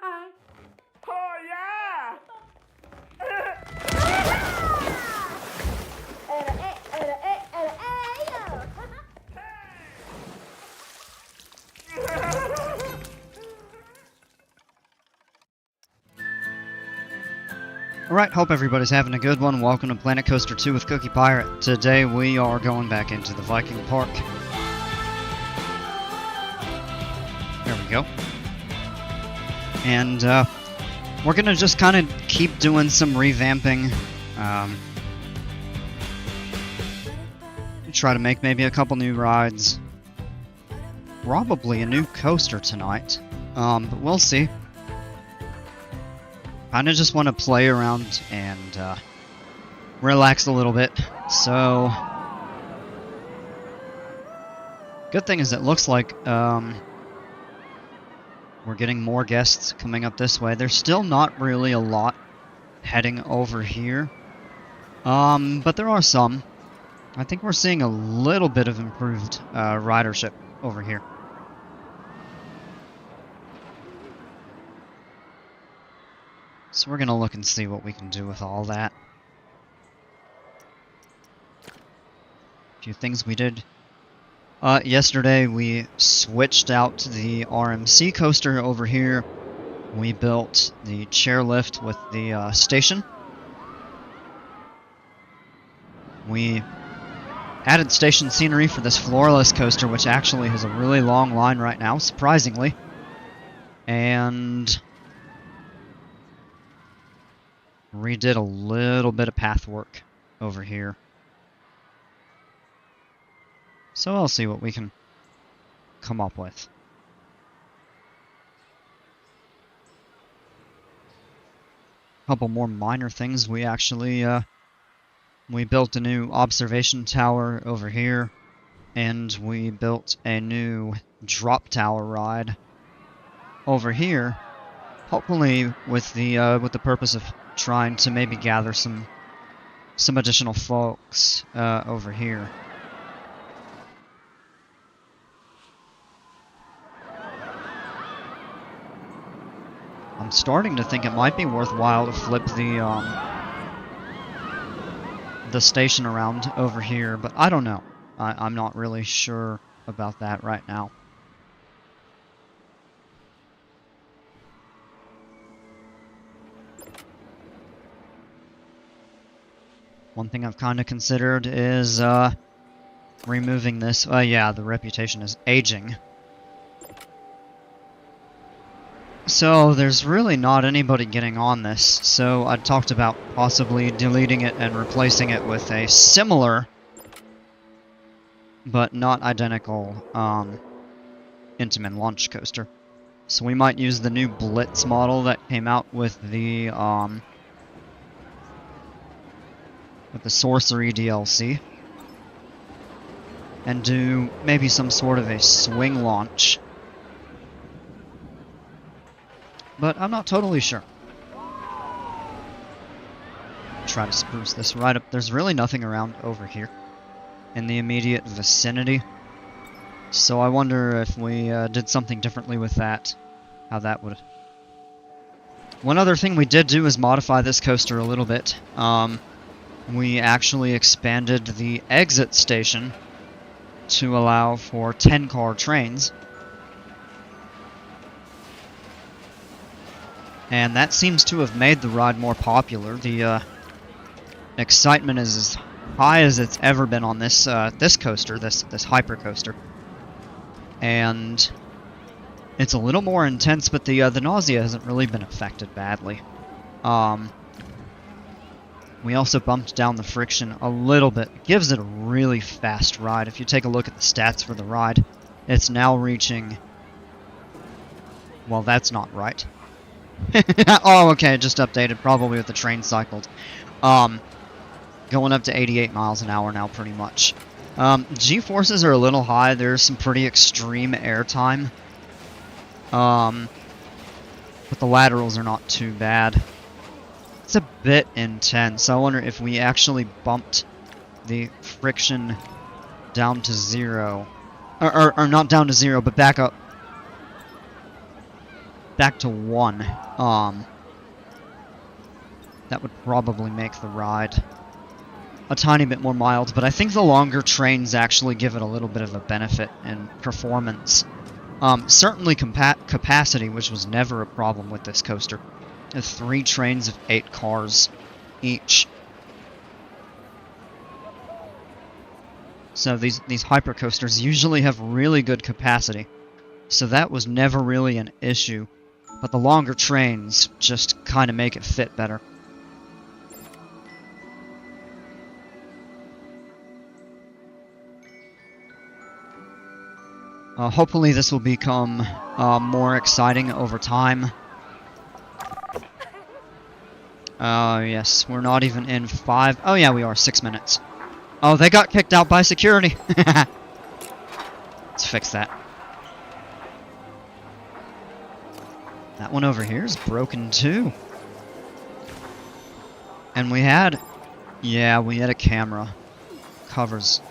Oh yeah! Alright, hope everybody's having a good one. Welcome to Planet Coaster 2 with Cookie Pirate. Today we are going back into the Viking Park. There we go. And we're going to just kind of keep doing some revamping. Try to make maybe a couple new rides. Probably a new coaster tonight. But we'll see. Kinda just want to play around and relax a little bit. So, good thing is it looks like we're getting more guests coming up this way. There's still not really a lot heading over here, but there are some. I think we're seeing a little bit of improved ridership over here. So we're going to look and see what we can do with all that. A few things we did. Yesterday we switched out the RMC coaster over here. We built the chairlift with the station. We added station scenery for this floorless coaster, which actually has a really long line right now, surprisingly. And redid a little bit of path work over here. So I'll see what we can come up with. A couple more minor things. We actually we built a new observation tower over here, and we built a new drop tower ride over here. Hopefully with the purpose of trying to maybe gather some additional folks over here. I'm starting to think it might be worthwhile to flip the station around over here, but I don't know. I'm not really sure about that right now. One thing I've kind of considered is removing this. Yeah, the reputation is aging. So there's really not anybody getting on this. So I talked about possibly deleting it and replacing it with a similar, but not identical, Intamin launch coaster. So we might use the new Blitz model that came out with the Sorcery DLC, and do maybe some sort of a swing launch. But I'm not totally sure. Try to spruce this right up. There's really nothing around over here in the immediate vicinity, so I wonder if we did something differently with that, how that would. One other thing we did do is modify this coaster a little bit. We actually expanded the exit station to allow for 10-car trains. And that seems to have made the ride more popular. The excitement is as high as it's ever been on this this coaster, this hyper coaster. And it's a little more intense, but the nausea hasn't really been affected badly. We also bumped down the friction a little bit. It gives it a really fast ride. If you take a look at the stats for the ride, it's now reaching... Well, that's not right. Oh, okay, just updated, probably with the train cycles. Going up to 88 miles an hour now, pretty much. G-forces are a little high. There's some pretty extreme airtime. But the laterals are not too bad. It's a bit intense. I wonder if we actually bumped the friction down to 0. Or not down to 0, but back up. back to 1, that would probably make the ride a tiny bit more mild, but I think the longer trains actually give it a little bit of a benefit in performance. Certainly capacity, which was never a problem with this coaster. 3 trains of 8 cars each. So these hypercoasters usually have really good capacity, so that was never really an issue, but the longer trains just kind of make it fit better. Hopefully this will become more exciting over time. Yes, we're not even in 5. Oh yeah, we are 6 minutes. Oh, they got kicked out by security. Let's fix that. That one over here is broken too. And we had a camera. Covers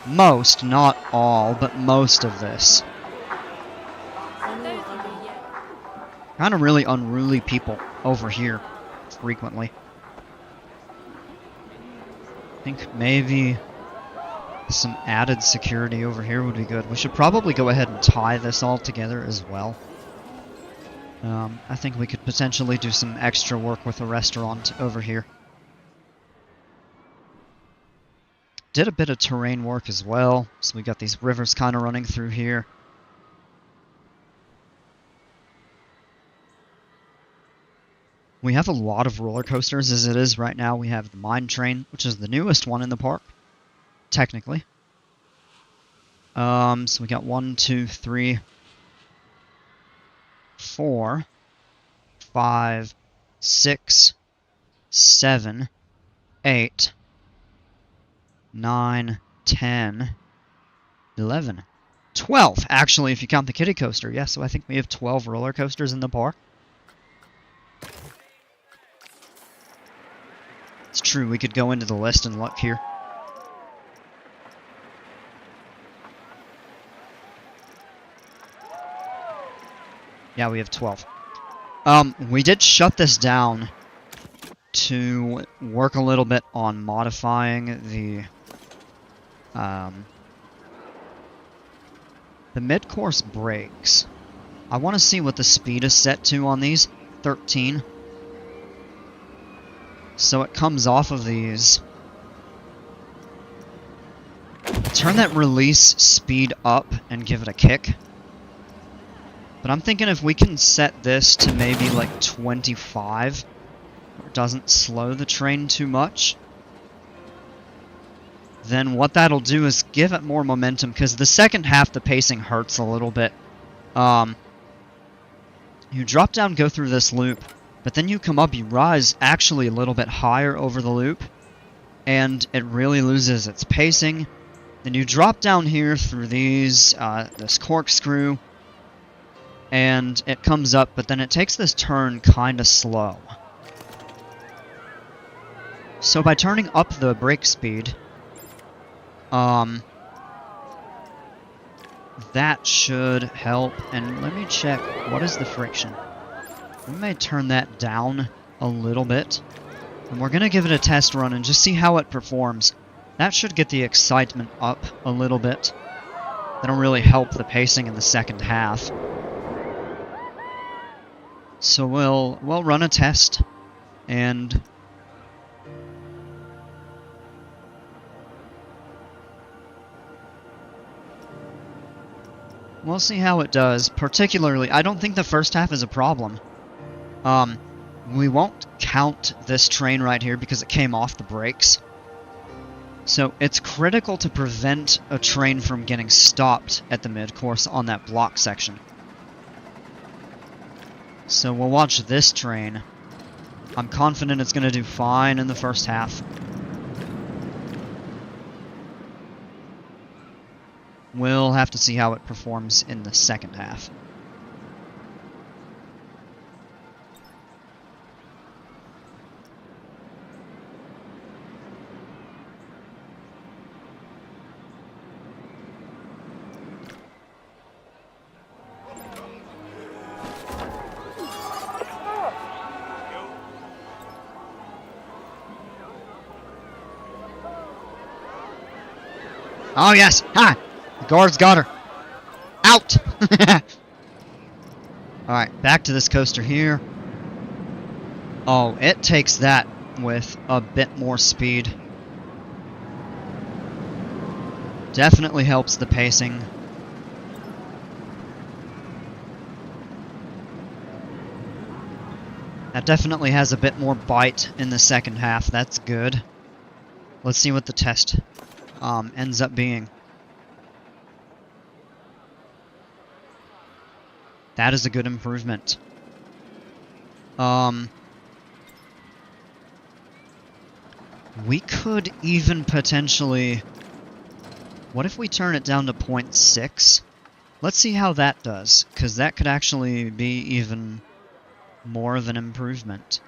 most, not all, but most of this. Kind of really unruly people over here, frequently. I think maybe some added security over here would be good. We should probably go ahead and tie this all together as well. I think we could potentially do some extra work with the restaurant over here. Did a bit of terrain work as well, so we got these rivers kind of running through here. We have a lot of roller coasters as it is right now. We have the Mine Train, which is the newest one in the park, technically. So we got 1, 2, 3, 4, 5, 6, 7, 8, 9, 10, 11, 12. Actually, if you count the kiddie coaster, yeah, so I think we have 12 roller coasters in the park. It's true, we could go into the list and look here. Yeah, we have 12. We did shut this down to work a little bit on modifying the mid-course brakes. I want to see what the speed is set to on these. 13. So it comes off of these. Turn that release speed up and give it a kick. But I'm thinking if we can set this to maybe like 25, where it doesn't slow the train too much, then what that'll do is give it more momentum, because the second half the pacing hurts a little bit. You drop down, go through this loop, but then you come up, you rise actually a little bit higher over the loop, and it really loses its pacing. Then you drop down here through these, this corkscrew, and it comes up, but then it takes this turn kind of slow. So by turning up the brake speed, that should help. And let me check, what is the friction? We may turn that down a little bit, and we're going to give it a test run and just see how it performs. That should get the excitement up a little bit. That'll really help the pacing in the second half. So we'll run a test, and we'll see how it does. Particularly, I don't think the first half is a problem. We won't count this train right here because it came off the brakes. So it's critical to prevent a train from getting stopped at the mid-course on that block section. So we'll watch this train. I'm confident it's going to do fine in the first half. We'll have to see how it performs in the second half. Oh, yes! Ha! The guards got her! Out! Alright, back to this coaster here. Oh, it takes that with a bit more speed. Definitely helps the pacing. That definitely has a bit more bite in the second half. That's good. Let's see what the test ends up being. That is a good improvement. We could even potentially... What if we turn it down to 0.6? Let's see how that does, because that could actually be even more of an improvement.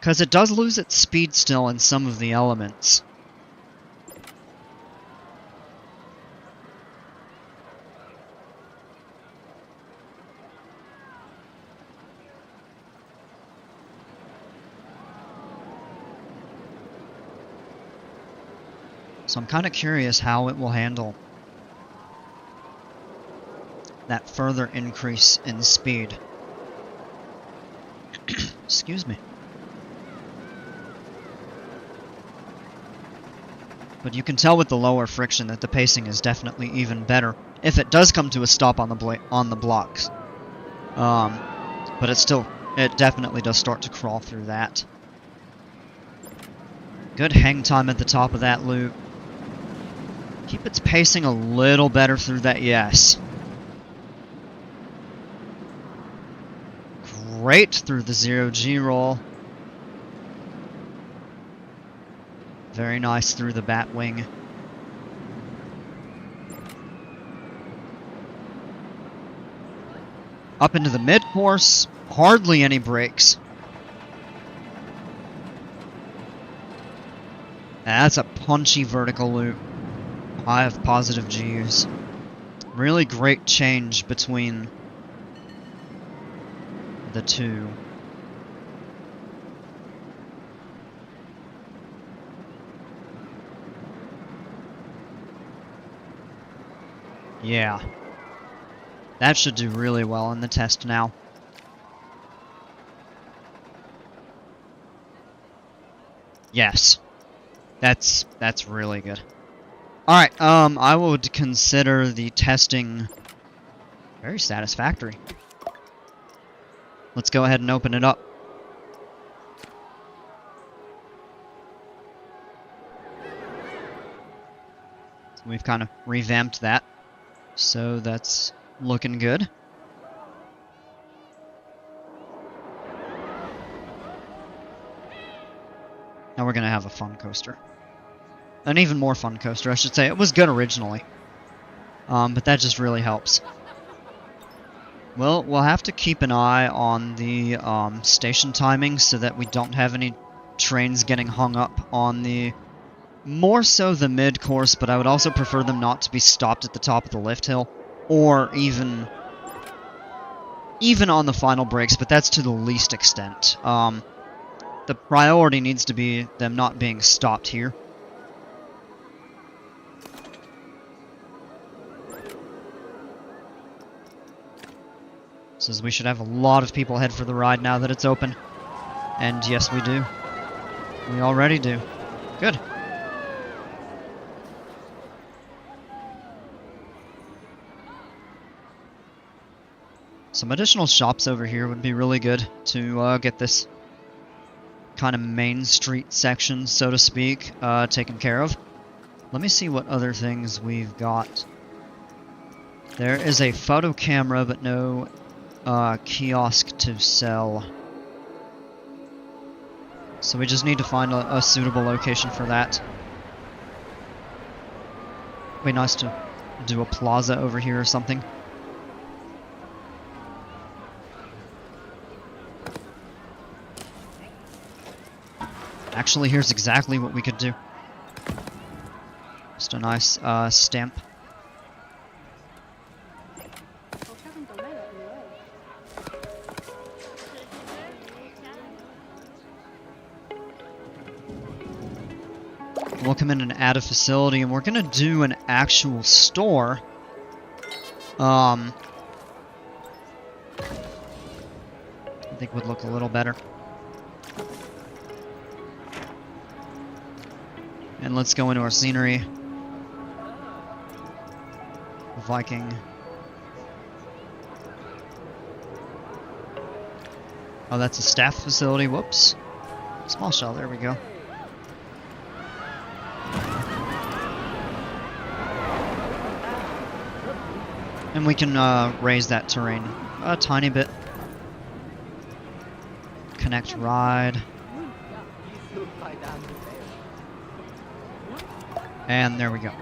Because it does lose its speed still in some of the elements. So I'm kind of curious how it will handle that further increase in speed. Excuse me. But you can tell with the lower friction that the pacing is definitely even better if it does come to a stop on the blocks. But it definitely does start to crawl through that. Good hang time at the top of that loop. Keep its pacing a little better through that, yes. Great through the 0G roll. Very nice through the bat wing. Up into the mid-course, hardly any brakes. That's a punchy vertical loop. I have positive G's. Really great change between the two. Yeah. That should do really well in the test now. Yes. That's really good. Alright, I would consider the testing very satisfactory. Let's go ahead and open it up. So we've kind of revamped that. So that's looking good. Now we're going to have a fun coaster. An even more fun coaster, I should say. It was good originally. But that just really helps. Well, we'll have to keep an eye on the station timing so that we don't have any trains getting hung up on the... More so the mid-course, but I would also prefer them not to be stopped at the top of the lift hill. Or even on the final brakes, but that's to the least extent. The priority needs to be them not being stopped here. Says we should have a lot of people head for the ride now that it's open. And yes, we do. We already do. Good. Some additional shops over here would be really good to get this kind of main street section, so to speak, taken care of. Let me see what other things we've got. There is a photo camera, but no kiosk to sell. So we just need to find a suitable location for that. It'd be nice to do a plaza over here or something. Actually, here's exactly what we could do. Just a nice stamp. We'll come in and add a facility, and we're gonna do an actual store. I think would look a little better. And let's go into our scenery. Viking. Oh, that's a staff facility. Whoops. Small shell. There we go. And we can raise that terrain a tiny bit. Connect ride. And there we go.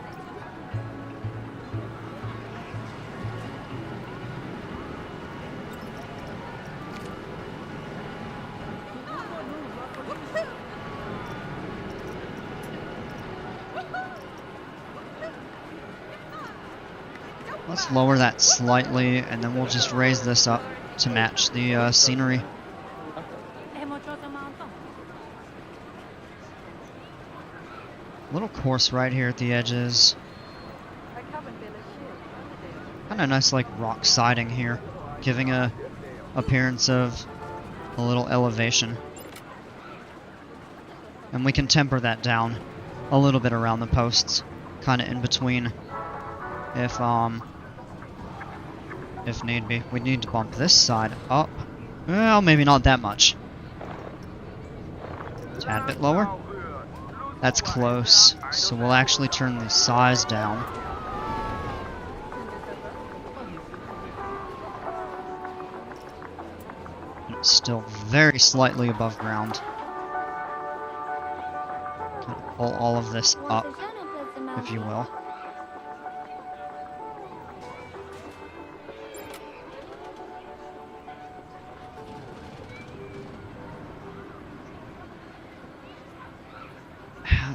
Let's lower that slightly, and then we'll just raise this up to match the scenery. Little course right here at the edges. Kind of nice, like rock siding here, giving a appearance of a little elevation. And we can temper that down a little bit around the posts, kind of in between, if need be. We need to bump this side up. Well, maybe not that much. Tad bit lower. That's close, so we'll actually turn the size down. It's still very slightly above ground. Kind of pull all of this up, if you will.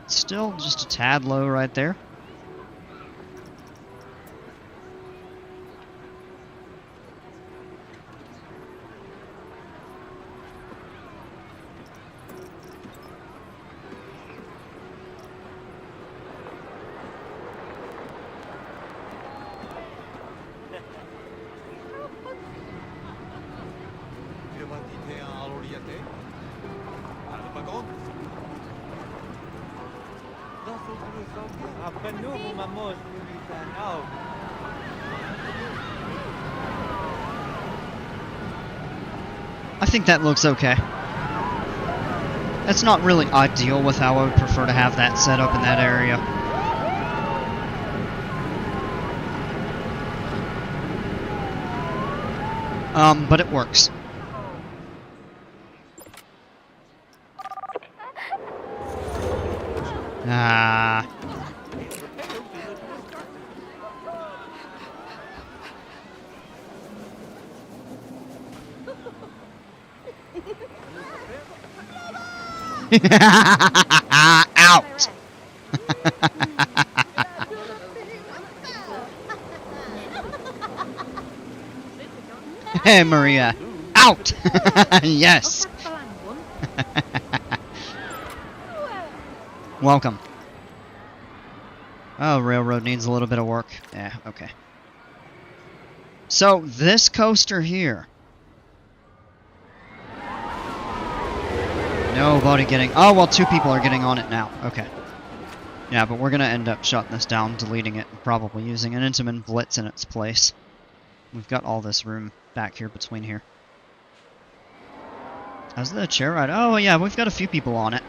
It's still just a tad low right there. I think that looks okay. That's not really ideal with how I would prefer to have that set up in that area. But it works. Out! Hey, Maria. Out! Yes! Welcome. Oh, railroad needs a little bit of work. Yeah, okay. So, this coaster here. Nobody getting... Oh, well, 2 people are getting on it now. Okay. Yeah, but we're going to end up shutting this down, deleting it, and probably using an Intamin Blitz in its place. We've got all this room back here between here. How's the chair ride? Oh, yeah, we've got a few people on it.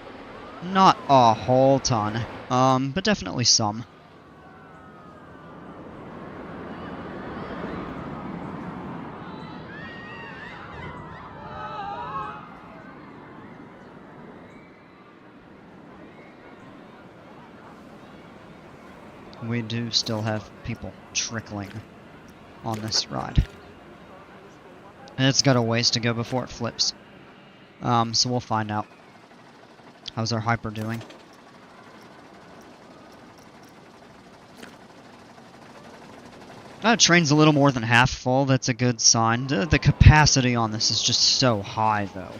Not a whole ton, but definitely some. We do still have people trickling on this ride. And it's got a ways to go before it flips. So we'll find out. How's our hyper doing? Train's a little more than half full. That's a good sign. The capacity on this is just so high, though.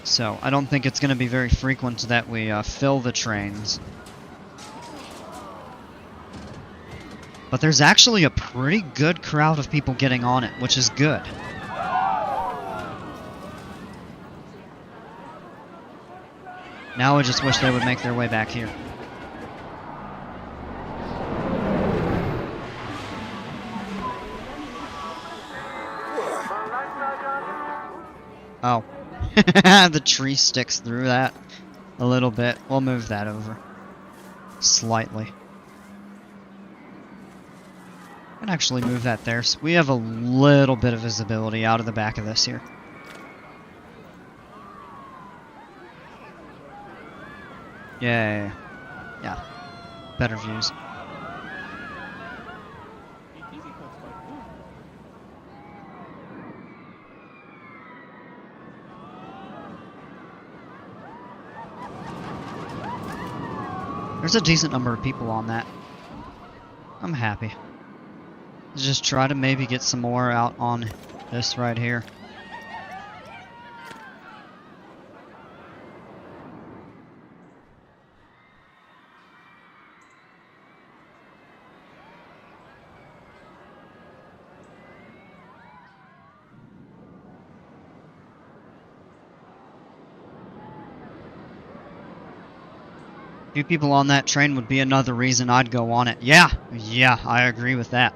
So I don't think it's going to be very frequent that we fill the trains. But there's actually a pretty good crowd of people getting on it, which is good. Now I just wish they would make their way back here. Oh. The tree sticks through that a little bit. We'll move that over. Slightly. I can actually move that there, so we have a little bit of visibility out of the back of this here. Yeah. Better views. There's a decent number of people on that. I'm happy. Just try to maybe get some more out on this right here. A few people on that train would be another reason I'd go on it. Yeah, I agree with that.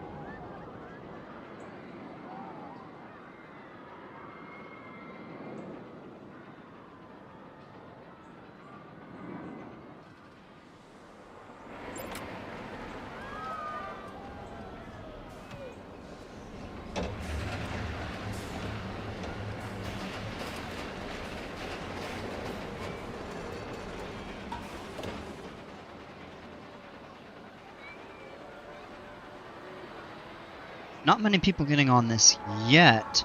Not many people getting on this yet,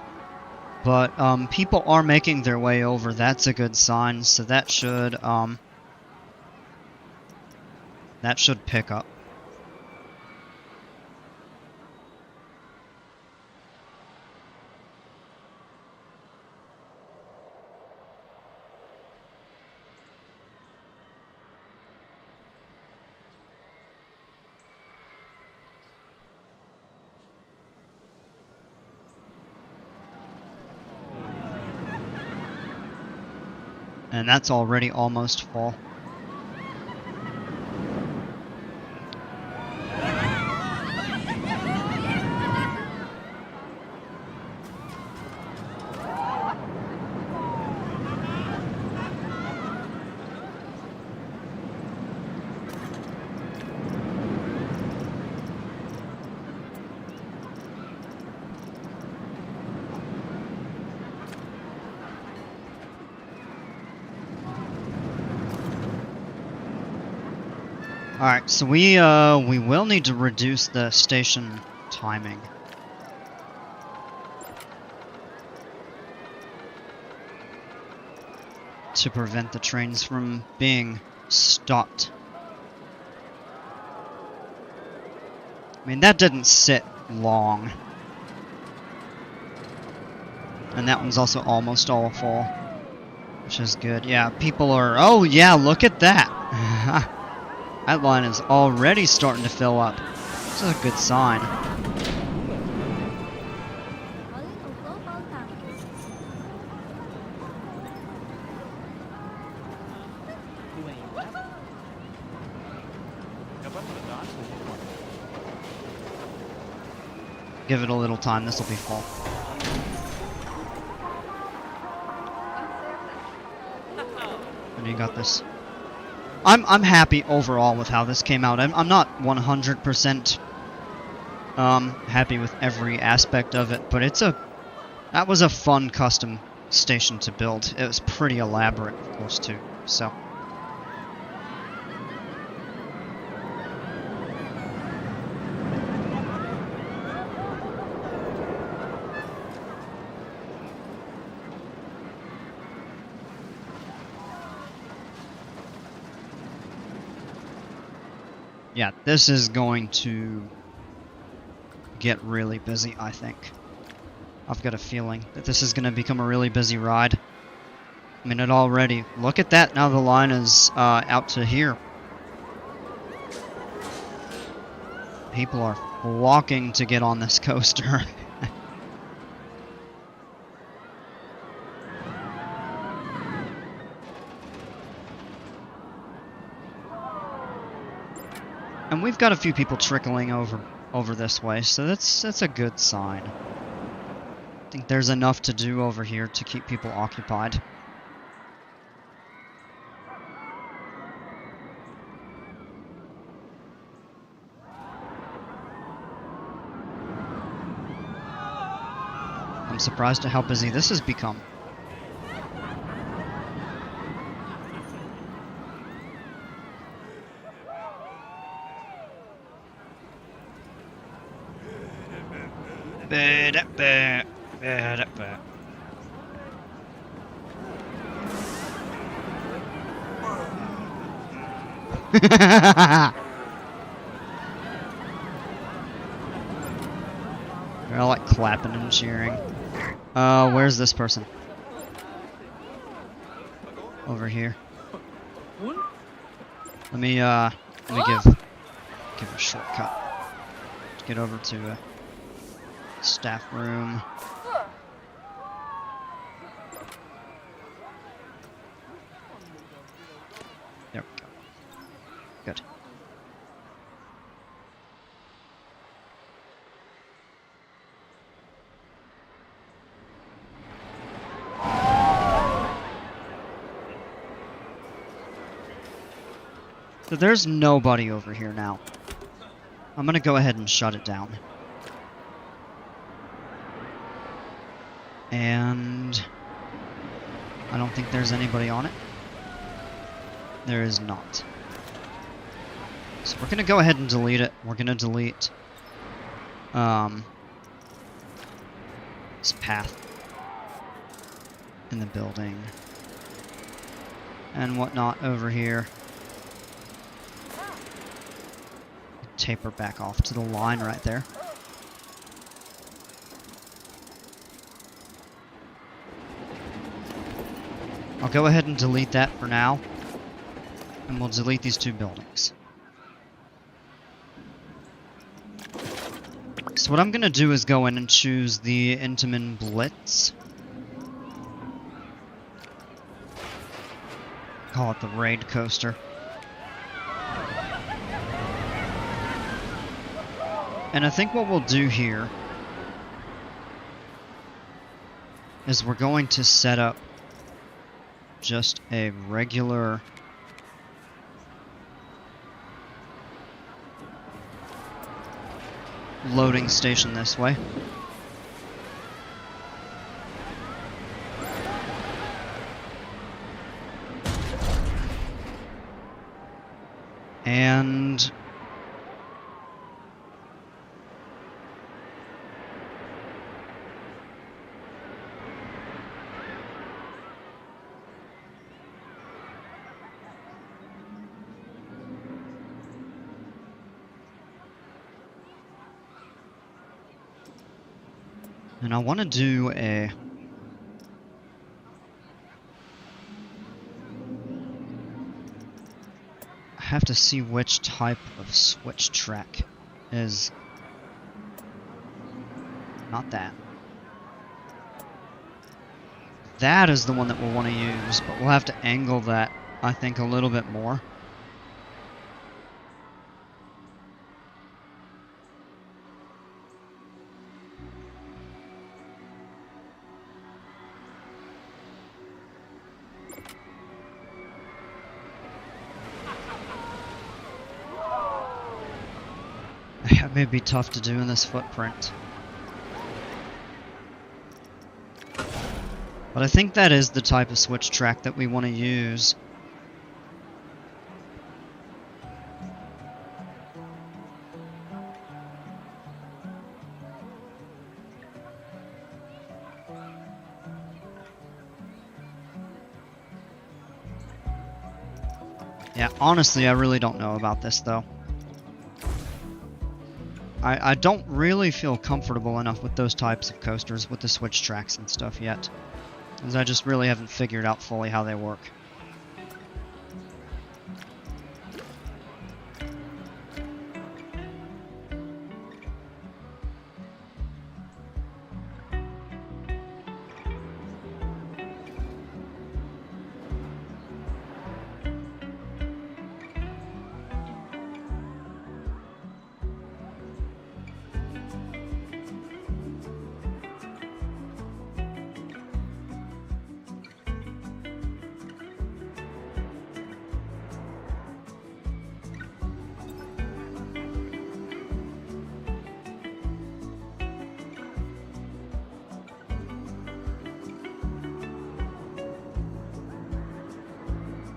but people are making their way over. That's a good sign, so that should pick up. And that's already almost full. Alright, so we will need to reduce the station timing. To prevent the trains from being stopped. I mean, that didn't sit long. And that one's also almost all full. Which is good. Yeah, people are... Oh, yeah, look at that! That line is already starting to fill up. This is a good sign. Give it a little time, this will be full. And you got this. I'm happy overall with how this came out. I'm not 100% happy with every aspect of it, but that was a fun custom station to build. It was pretty elaborate, of course, too. So. Yeah, this is going to get really busy, I think. I've got a feeling that this is going to become a really busy ride. I mean, it already... Look at that, now the line is out to here. People are flocking to get on this coaster. And we've got a few people trickling over this way, so that's a good sign. I think there's enough to do over here to keep people occupied. I'm surprised at how busy this has become. They're all like clapping and cheering. Where's this person? Over here. Let me give a shortcut to get over to staff room. There we go. Good. So there's nobody over here now. I'm gonna go ahead and shut it down. And I don't think there's anybody on it. There is not. So we're gonna go ahead and delete it. We're gonna delete this path in the building and whatnot over here. Taper back off to the line right there. I'll go ahead and delete that for now, and we'll delete these two buildings. So what I'm going to do is go in and choose the Intamin Blitz. Call it the Raid Coaster. And I think what we'll do here is we're going to set up just a regular loading station this way. And I want to do a... I have to see which type of switch track is... Not that. That is the one that we'll want to use, but we'll have to angle that, I think, a little bit more. It may be tough to do in this footprint. But I think that is the type of switch track that we want to use. Yeah, honestly, I really don't know about this, though. I don't really feel comfortable enough with those types of coasters with the switch tracks and stuff yet. Because I just really haven't figured out fully how they work.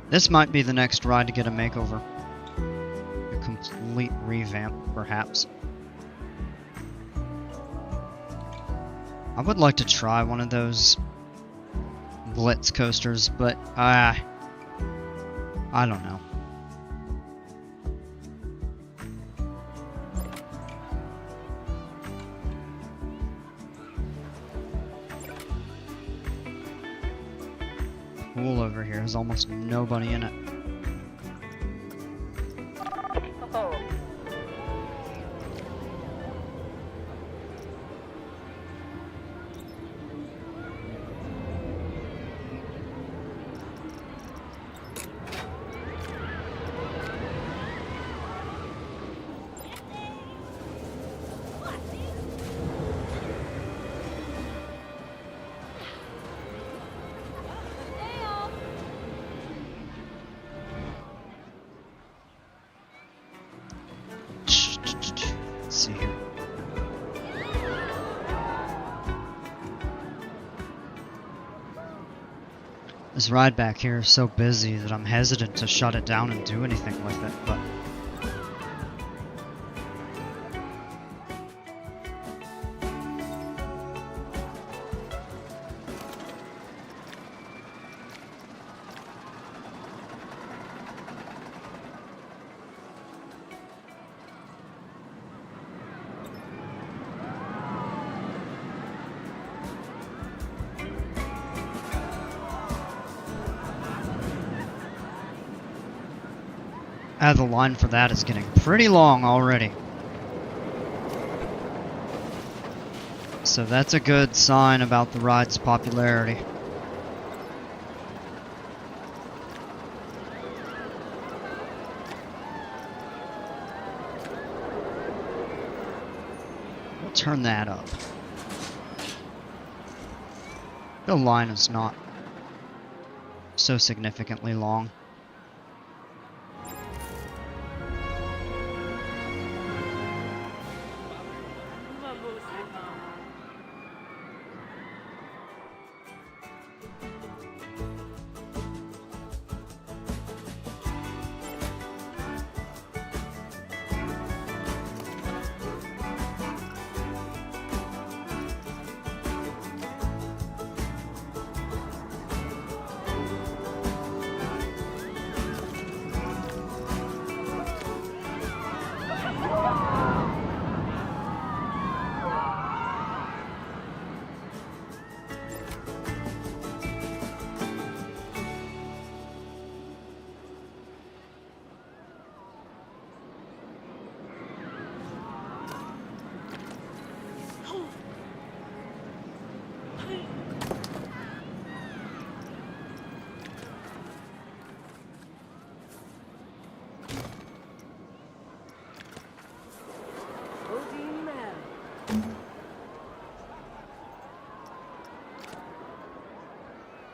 This might be the next ride to get a makeover. A complete revamp, perhaps. I would like to try one of those Blitz coasters, but I don't know. Pool over here. There's almost nobody in it. Let's see here. This ride back here is so busy that I'm hesitant to shut it down and do anything with it, but the line for that is getting pretty long already. So that's a good sign about the ride's popularity. We'll turn that up. The line is not so significantly long.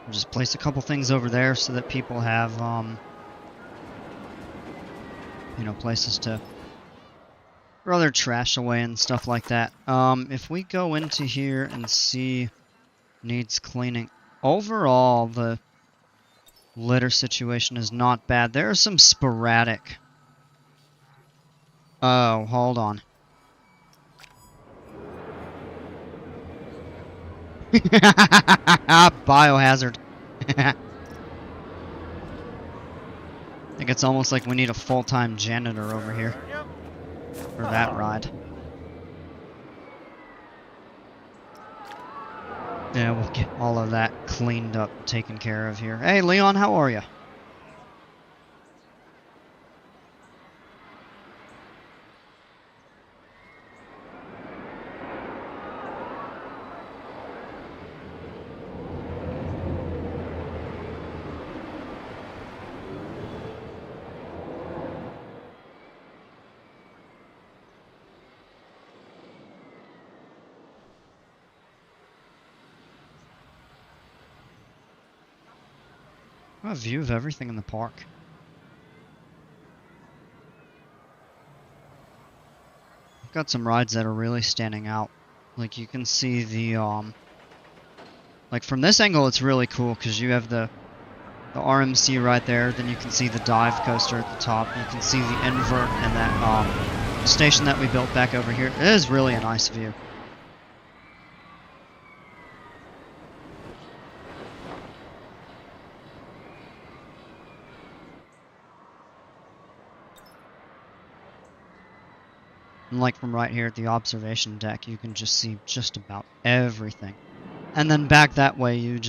Just place a couple things over there so that people have, you know, places to throw their trash away and stuff like that. If we go into here and see needs cleaning, overall the litter situation is not bad. There are some sporadic. Oh, hold on. Biohazard. I think it's almost like we need a full-time janitor over here for that ride. Yeah, we'll get all of that cleaned up, taken care of here. Hey, Leon, how are you? A view of everything in the park. I've got some rides that are really standing out. Like you can see the like from this angle it's really cool because you have the RMC right there, then you can see the dive coaster at the top, you can see the invert and that station that we built back over here. It is really a nice view. And like from right here at the observation deck, you can just see just about everything. And then back that way, you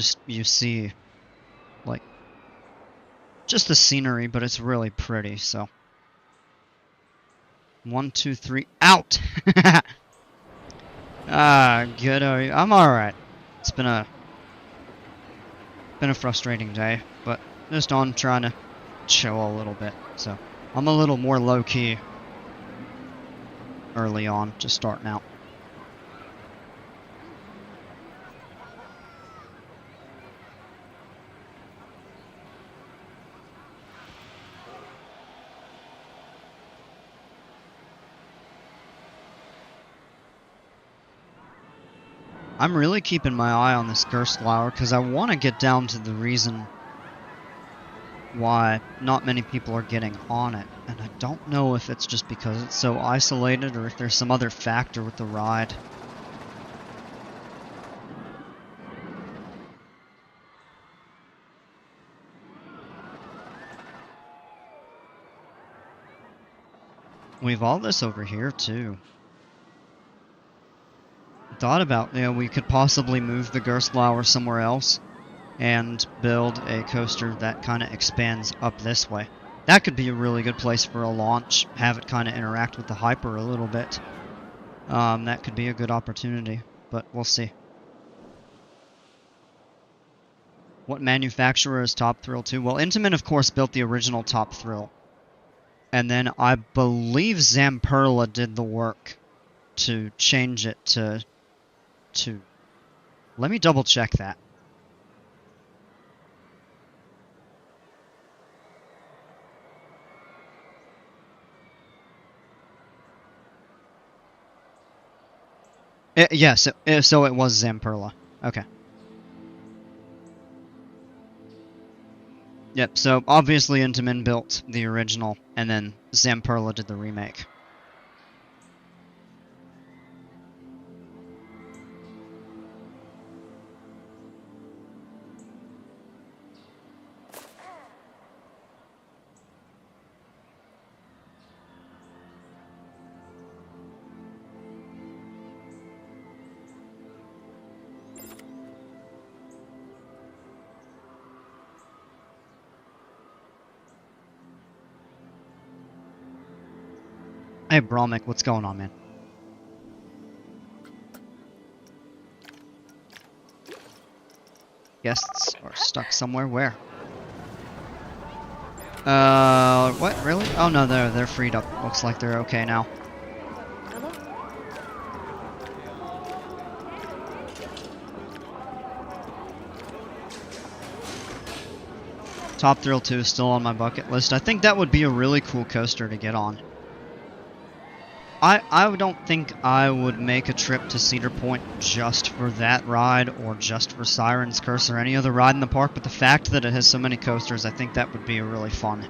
see like just the scenery, but it's really pretty. So 1, 2, 3, out. Good. I'm all right. It's been a frustrating day, but just on trying to chill a little bit. So I'm a little more low key early on, just starting out. I'm really keeping my eye on this Gerstlauer because I want to get down to the reason why not many people are getting on it. And I don't know if it's just because it's so isolated or if there's some other factor with the ride. We have all this over here too. Thought about, we could possibly move the Gerstlauer somewhere else and build a coaster that kind of expands up this way. That could be a really good place for a launch, have it kind of interact with the Hyper a little bit. That could be a good opportunity, but we'll see. What manufacturer is Top Thrill 2? Well, Intamin, of course, built the original Top Thrill. And then I believe Zamperla did the work to change it to... Let me double check that. Yes, so it was Zamperla. Okay. Yep, so obviously Intamin built the original, and then Zamperla did the remake. Hey, Bromik, what's going on, man? Guests are stuck somewhere. Where? What? Really? Oh no, they're freed up. Looks like they're okay now. Top Thrill 2 is still on my bucket list. I think that would be a really cool coaster to get on. I don't think I would make a trip to Cedar Point just for that ride or just for Siren's Curse or any other ride in the park, but the fact that it has so many coasters, I think that would be a really fun.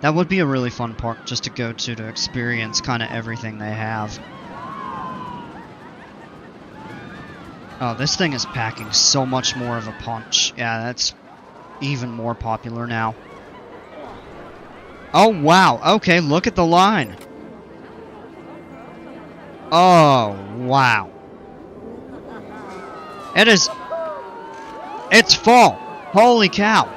That would be a really fun park just to go to experience kind of everything they have. Oh, this thing is packing so much more of a punch. Yeah, that's even more popular now. Oh, wow. Okay, look at the line. Oh, Wow. It is... It's full! Holy cow!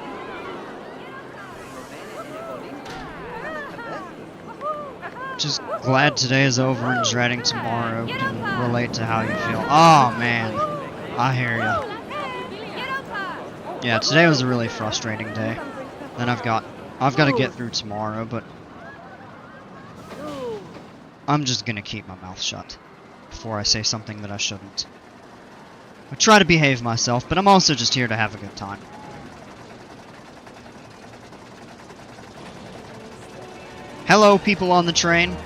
Just glad today is over and dreading tomorrow. Can relate to how you feel. Oh, man. I hear ya. Yeah, today was a really frustrating day. Then I've got to get through tomorrow, but I'm just gonna keep my mouth shut before I say something that I shouldn't. I try to behave myself, but I'm also just here to have a good time. Hello, people on the train.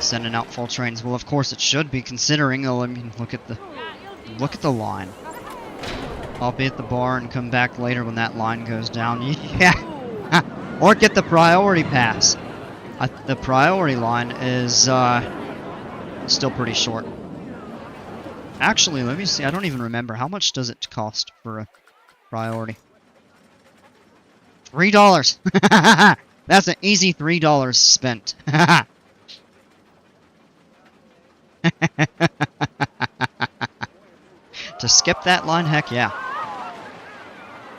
Sending out full trains. Well, of course it should be, considering. Oh, I mean, look at the line. I'll be at the bar and come back later when that line goes down. Yeah. Or get the priority pass. The priority line is still pretty short. Actually, let me see. I don't even remember. How much does it cost for a priority? $3. That's an easy $3 spent. To skip that line? Heck yeah.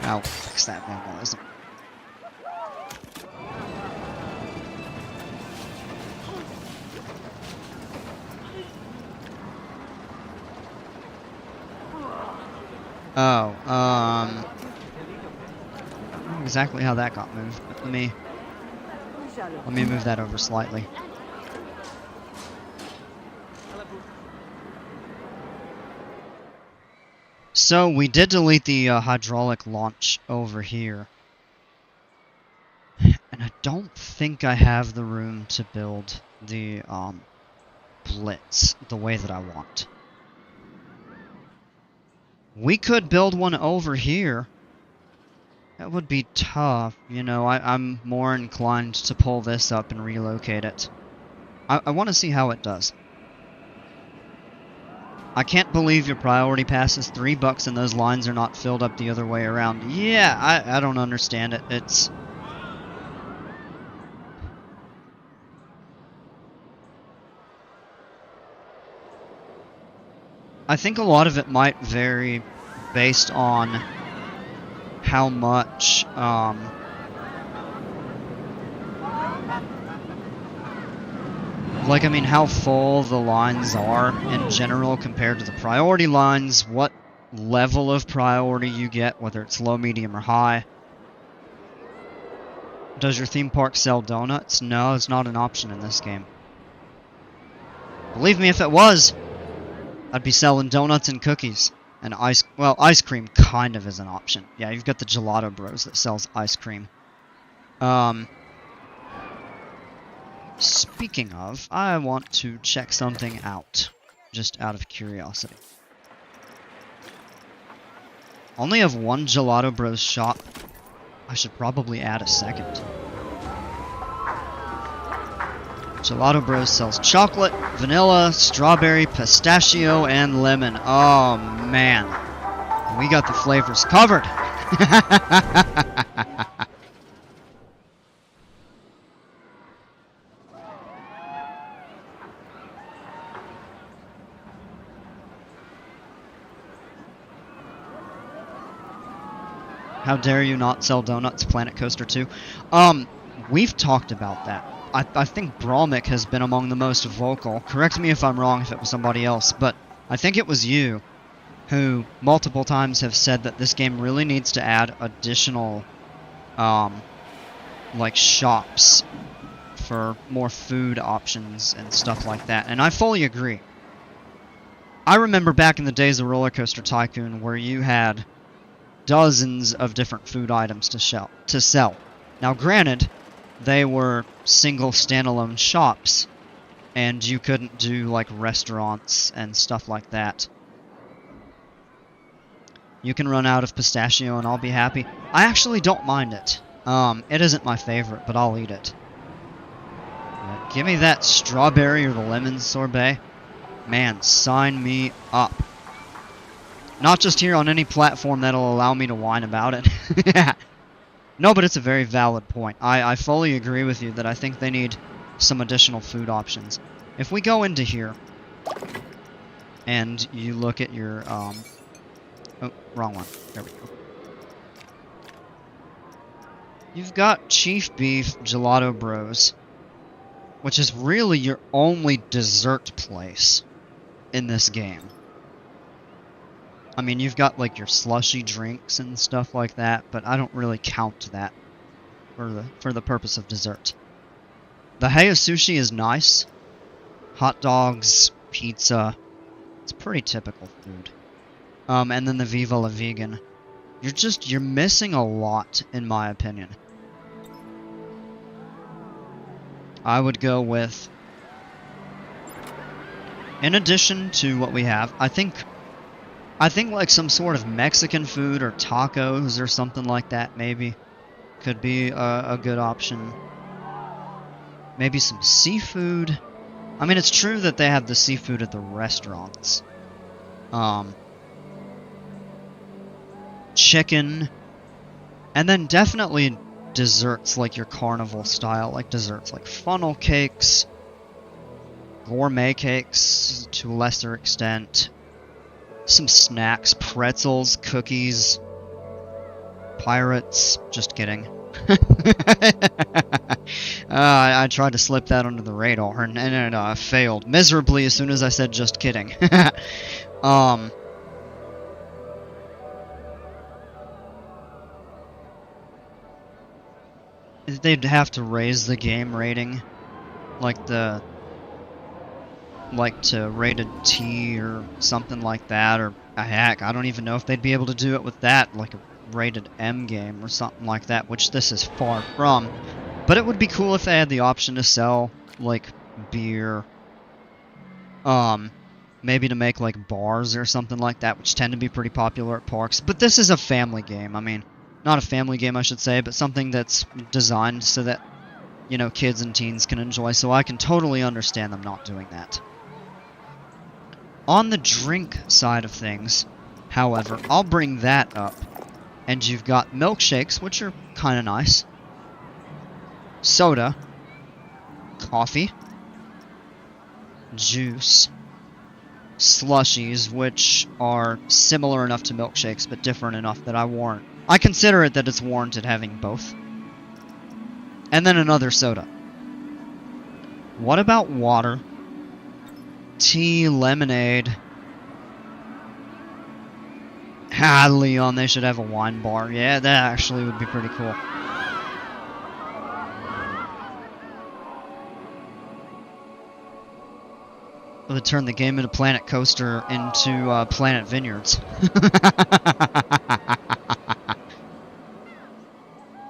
I'll fix that vandalism. Oh, I don't know exactly how that got moved, but let me move that over slightly. So we did delete the hydraulic launch over here, and I don't think I have the room to build the blitz the way that I want. We could build one over here. That would be tough, you know. I'm more inclined to pull this up and relocate it. I want to see how it does. I can't believe your priority pass is $3 and those lines are not filled up the other way around. Yeah, I don't understand it. It's... I think a lot of it might vary based on how much, like, I mean, how full the lines are in general compared to the priority lines, what level of priority you get, whether it's low, medium, or high. Does your theme park sell donuts? No, it's not an option in this game. Believe me, if it was, I'd be selling donuts and cookies. And ice cream kind of is an option. Yeah, you've got the Gelato Bros that sells ice cream. Speaking of, I want to check something out, just out of curiosity. Only have one Gelato Bros shop. I should probably add a second. Gelato Bros sells chocolate, vanilla, strawberry, pistachio, and lemon. Oh, man. We got the flavors covered. How dare you not sell donuts, Planet Coaster 2? We've talked about that. I think Bromik has been among the most vocal. Correct me if I'm wrong, if it was somebody else, but I think it was you who multiple times have said that this game really needs to add additional, like, shops for more food options and stuff like that, and I fully agree. I remember back in the days of Roller Coaster Tycoon where you had dozens of different food items to sell. Now, granted, they were single standalone shops, and you couldn't do like restaurants and stuff like that. You can run out of pistachio and I'll be happy. I actually don't mind it. It isn't my favorite, but I'll eat it. Give me that strawberry or the lemon sorbet. Man, sign me up. Not just here on any platform that'll allow me to whine about it. No, but it's a very valid point. I fully agree with you that I think they need some additional food options. If we go into here, and you look at your, oh, wrong one. There we go. You've got Chief Beef Gelato Bros, which is really your only dessert place in this game. I mean, you've got, like, your slushy drinks and stuff like that, but I don't really count that for the purpose of dessert. The Heya Sushi is nice. Hot dogs, pizza. It's pretty typical food. And then the Viva La Vegan. You're missing a lot, in my opinion. I would go with, in addition to what we have, I think like some sort of Mexican food or tacos or something like that maybe could be a good option. Maybe some seafood. I mean, it's true that they have the seafood at the restaurants. Chicken. And then definitely desserts like your carnival style, like desserts like funnel cakes, gourmet cakes to a lesser extent, some snacks, pretzels, cookies, pirates, just kidding. I tried to slip that under the radar and I failed miserably as soon as I said just kidding. They'd have to raise the game rating, like to rated T or something like that, or heck, I don't even know if they'd be able to do it with that, like a rated M game or something like that, which this is far from. But it would be cool if they had the option to sell, like, beer, maybe to make, like, bars or something like that, which tend to be pretty popular at parks. But this is a family game. I mean, not a family game, I should say, but something that's designed so that, you know, kids and teens can enjoy, so I can totally understand them not doing that. On the drink side of things, however, I'll bring that up. And you've got milkshakes, which are kind of nice. Soda. Coffee. Juice. Slushies, which are similar enough to milkshakes, but different enough that I consider it that it's warranted having both. And then another soda. What about water? Tea, lemonade. Ah, Leon, they should have a wine bar. Yeah, that actually would be pretty cool. Well, they turned the game into Planet Coaster into Planet Vineyards.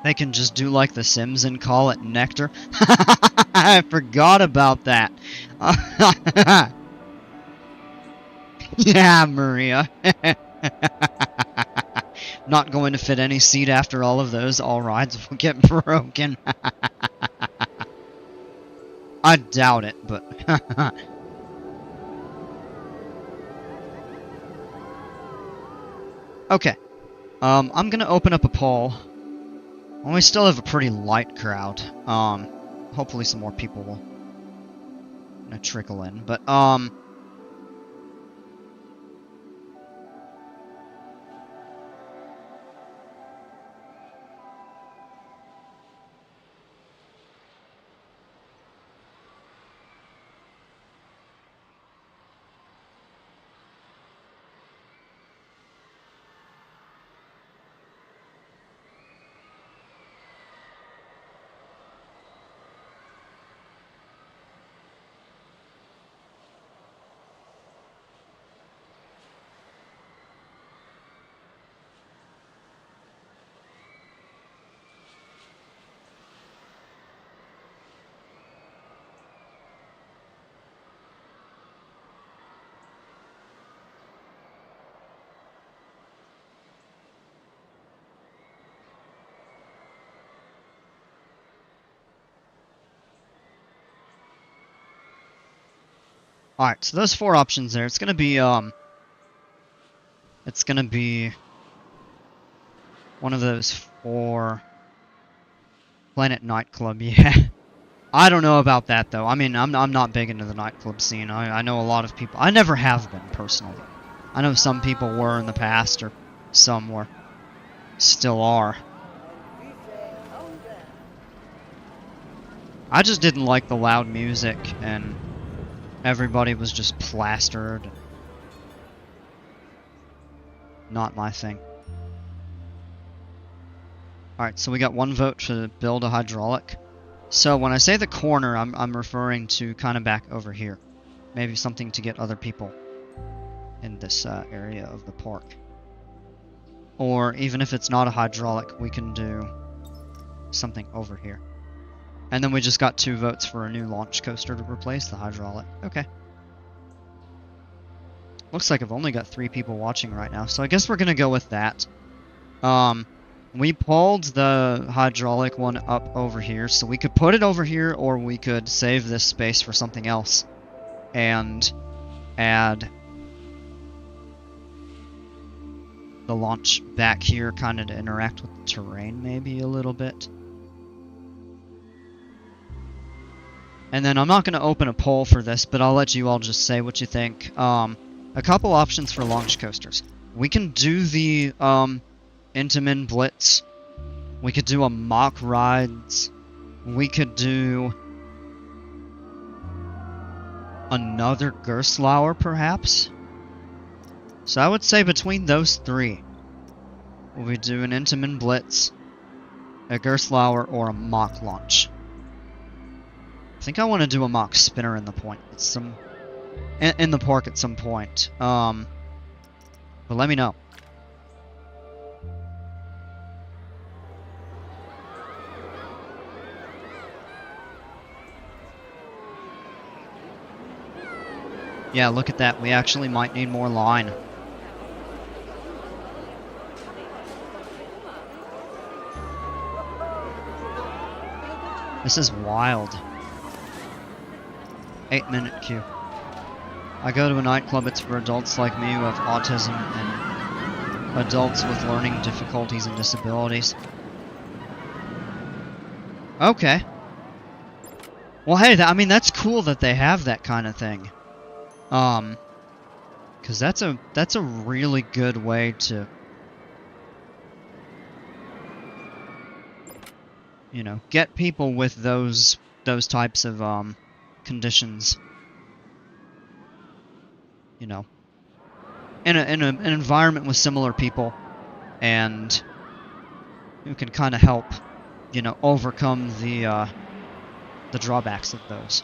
They can just do like The Sims and call it Nectar. I forgot about that. Yeah, Maria. Not going to fit any seat after all of those. All rides will get broken. I doubt it, but... Okay. I'm gonna open up a poll. Well, we still have a pretty light crowd. Hopefully some more people will trickle in. But, alright, so those four options there. It's gonna be one of those four. Planet Nightclub, yeah. I don't know about that, though. I mean, I'm not big into the nightclub scene. I know a lot of people. I never have been, personally. I know some people were in the past, or some were. Still are. I just didn't like the loud music, and everybody was just plastered. Not my thing. Alright, so we got one vote to build a hydraulic. So when I say the corner, I'm referring to kind of back over here. Maybe something to get other people in this area of the park. Or even if it's not a hydraulic, we can do something over here. And then we just got 2 votes for a new launch coaster to replace the hydraulic. Okay. Looks like I've only got 3 people watching right now, so I guess we're gonna go with that. We pulled the hydraulic one up over here, so we could put it over here, or we could save this space for something else. And add the launch back here, kind of to interact with the terrain maybe a little bit. And then I'm not going to open a poll for this, but I'll let you all just say what you think. A couple options for launch coasters. We can do the Intamin Blitz. We could do a Mock Rides. We could do another Gerstlauer, perhaps. So I would say between those 3, we do an Intamin Blitz, a Gerstlauer, or a Mock Launch. I think I want to do a Mock Spinner in the point. In the park at some point. But let me know. Yeah, look at that. We actually might need more line. This is wild. 8-minute queue. I go to a nightclub, it's for adults like me who have autism and adults with learning difficulties and disabilities. Okay. Well, hey, I mean, that's cool that they have that kind of thing. Because that's a really good way to, you know, get people with those types of conditions, you know, in an environment with similar people, and who can kind of help, you know, overcome the drawbacks of those.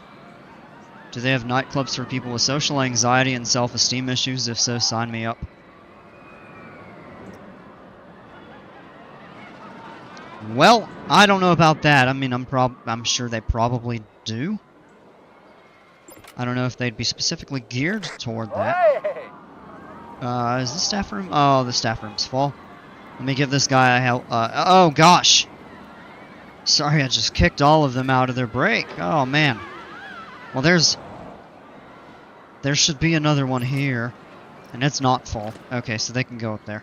Do they have nightclubs for people with social anxiety and self-esteem issues? If so, sign me up. Well, I don't know about that. I mean, I'm sure they probably do. I don't know if they'd be specifically geared toward that. Is the staff room? Oh, the staff room's full. Let me give this guy a help. Oh gosh. Sorry, I just kicked all of them out of their break. Oh man. Well, there should be another one here, and it's not full. Okay, so they can go up there.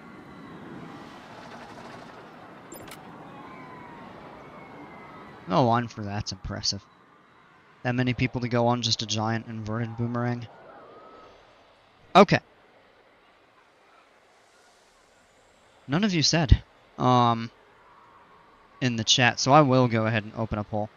No line for that's impressive. That many people to go on just a giant inverted boomerang. Okay. None of you said in the chat, so I will go ahead and open a poll.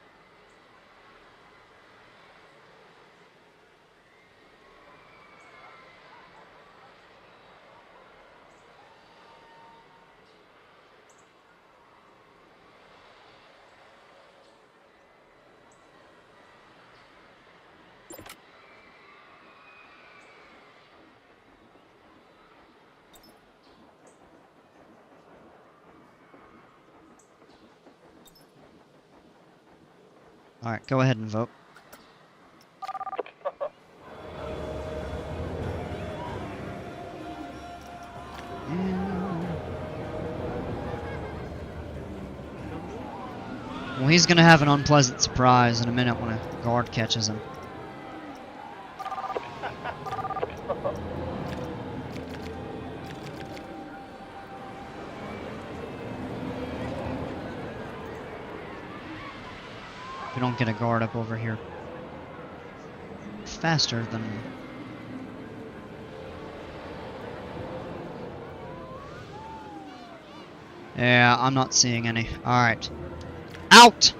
Alright, go ahead and vote. Well, he's gonna have an unpleasant surprise in a minute when a guard catches him. we don't get a guard up over here faster than... Yeah, I'm not seeing any. Alright. Out!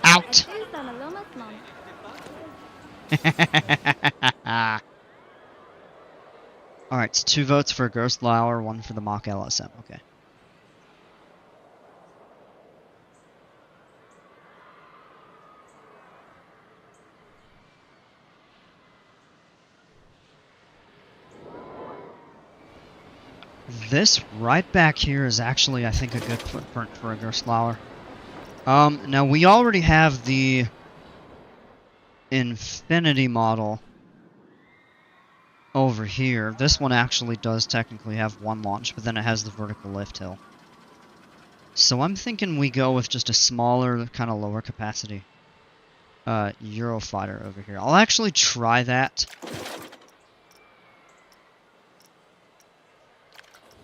Out! Alright, it's 2 votes for Ghost Lauer, 1 for the mock LSM. Okay. This right back here is actually, I think, a good footprint for a Ghost Lauer. Now we already have the Infinity model over here. This one actually does technically have 1 launch, but then it has the vertical lift hill. So I'm thinking we go with just a smaller, kind of lower capacity Eurofighter over here. I'll actually try that.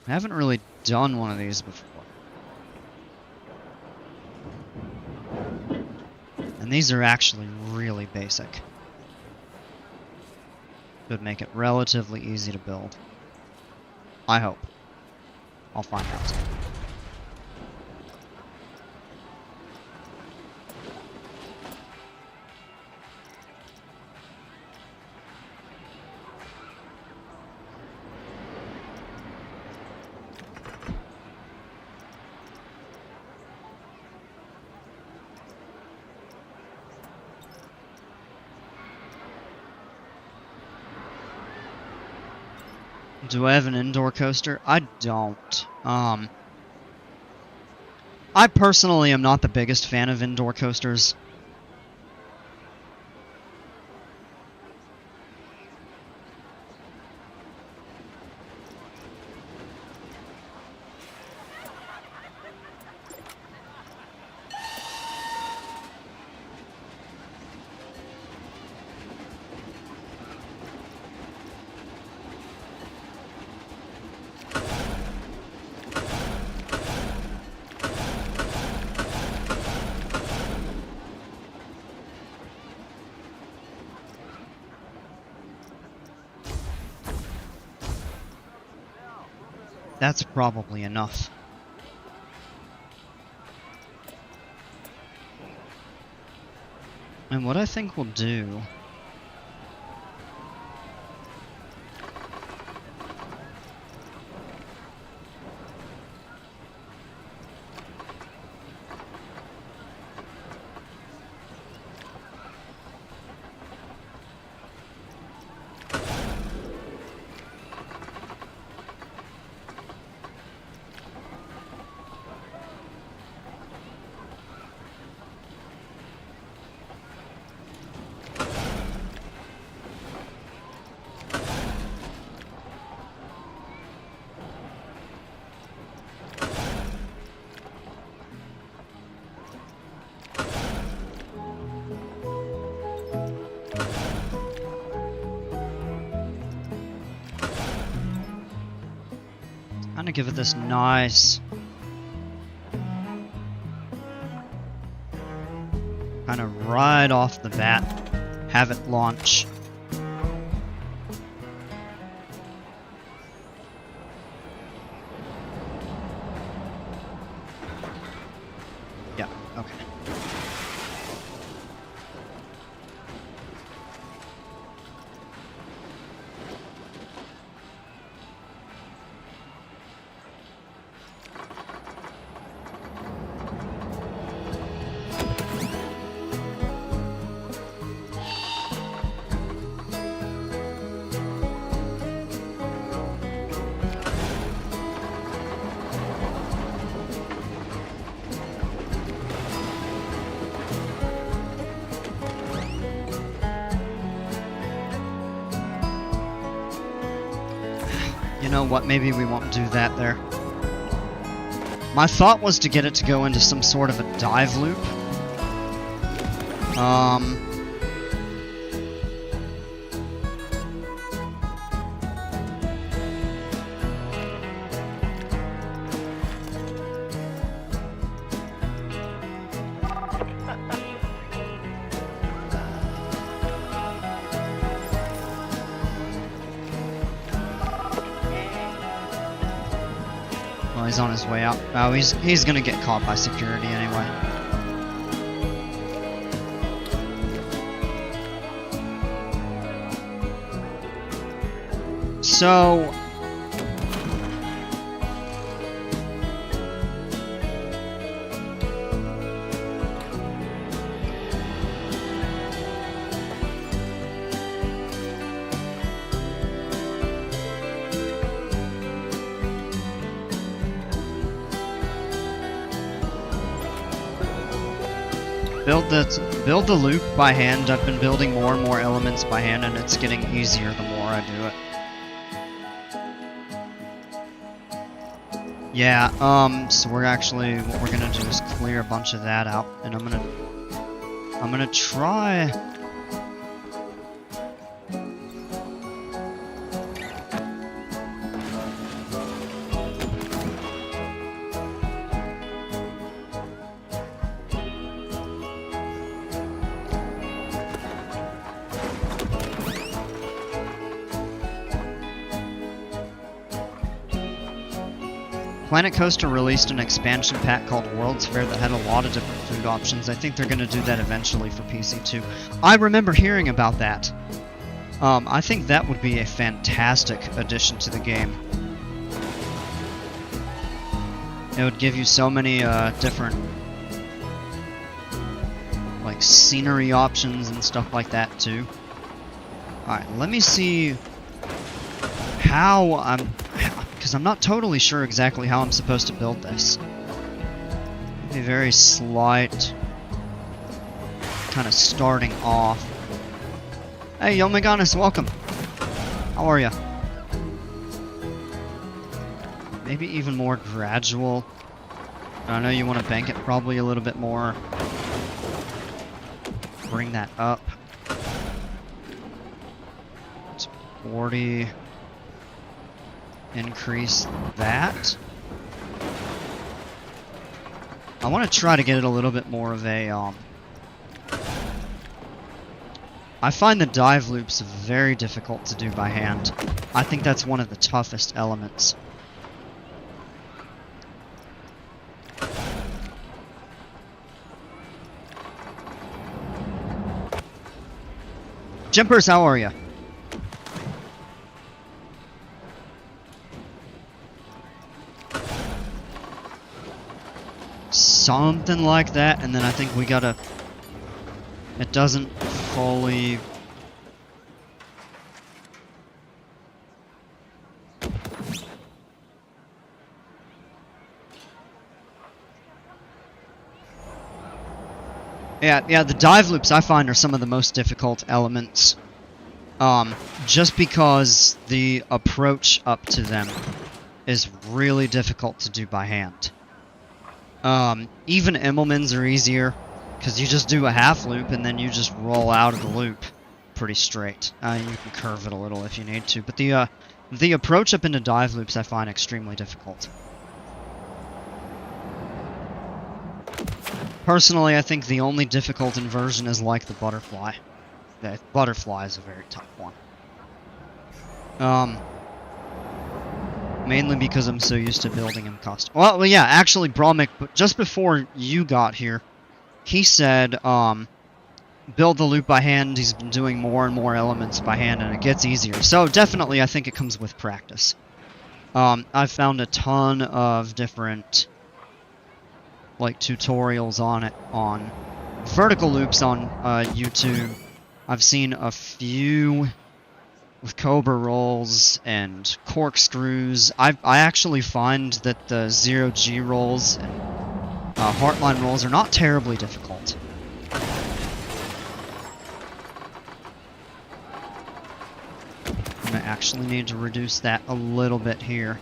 I haven't really done one of these before. And these are actually really basic. Should make it relatively easy to build. I hope. I'll find out. Do I have an indoor coaster? I don't. I personally am not the biggest fan of indoor coasters. That's probably enough. And what I think we'll do... Kind of give it this nice... kind of right off the bat, have it launch. Yeah, okay. know what, maybe we won't do that there. My thought was to get it to go into some sort of a dive loop. Well, he's on his way out. Oh, he's gonna get caught by security anyway. So build the loop by hand. I've been building more and more elements by hand, and it's getting easier the more I do it. Yeah, so what we're gonna do is clear a bunch of that out, and I'm gonna try. Planet Coaster released an expansion pack called World's Fair that had a lot of different food options. I think they're going to do that eventually for PC too. I remember hearing about that. I think that would be a fantastic addition to the game. It would give you so many different like scenery options and stuff like that too. Alright, let me see how because I'm not totally sure exactly how I'm supposed to build this. A very slight kind of starting off. Hey, Yomeganis, welcome. How are ya? Maybe even more gradual. I know you want to bank it probably a little bit more. Bring that up. It's 40. Increase that. I want to try to get it a little bit more of a, I find the dive loops very difficult to do by hand. I think that's one of the toughest elements. Jimpers, how are ya? Something like that, and then I think we gotta... It doesn't fully... Yeah, the dive loops I find are some of the most difficult elements. Just because the approach up to them is really difficult to do by hand. Even Immelmans are easier, because you just do a half loop and then you just roll out of the loop pretty straight. You can curve it a little if you need to, but the approach up into dive loops I find extremely difficult. Personally, I think the only difficult inversion is like the butterfly. The butterfly is a very tough one. Mainly because I'm so used to building him custom. Well, yeah, actually, Brahmic, just before you got here, he said, build the loop by hand. He's been doing more and more elements by hand, and it gets easier. So, definitely, I think it comes with practice. I've found a ton of different, like, tutorials on it, on vertical loops on YouTube. I've seen a few with Cobra rolls and corkscrews. I actually find that the 0G rolls and Heartline rolls are not terribly difficult. I'm going to actually need to reduce that a little bit here.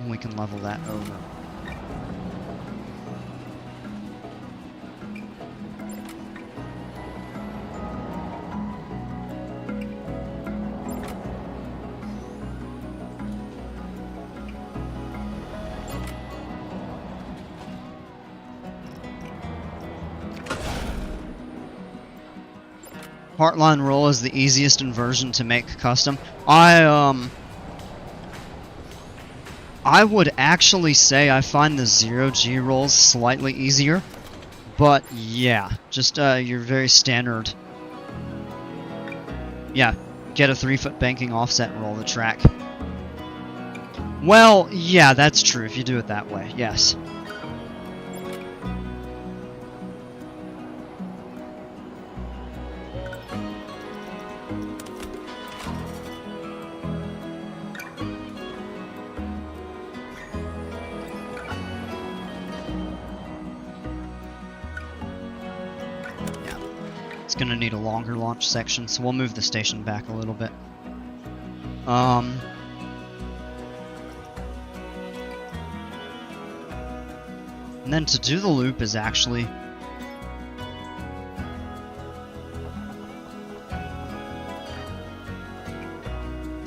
And we can level that over. Heartline roll is the easiest inversion to make custom. I would actually say I find the 0G rolls slightly easier, but yeah, just your very standard. Yeah, get a 3-foot banking offset and roll the track. Well, yeah, that's true if you do it that way, yes. It's going to need a longer launch section, so we'll move the station back a little bit. And then to do the loop is actually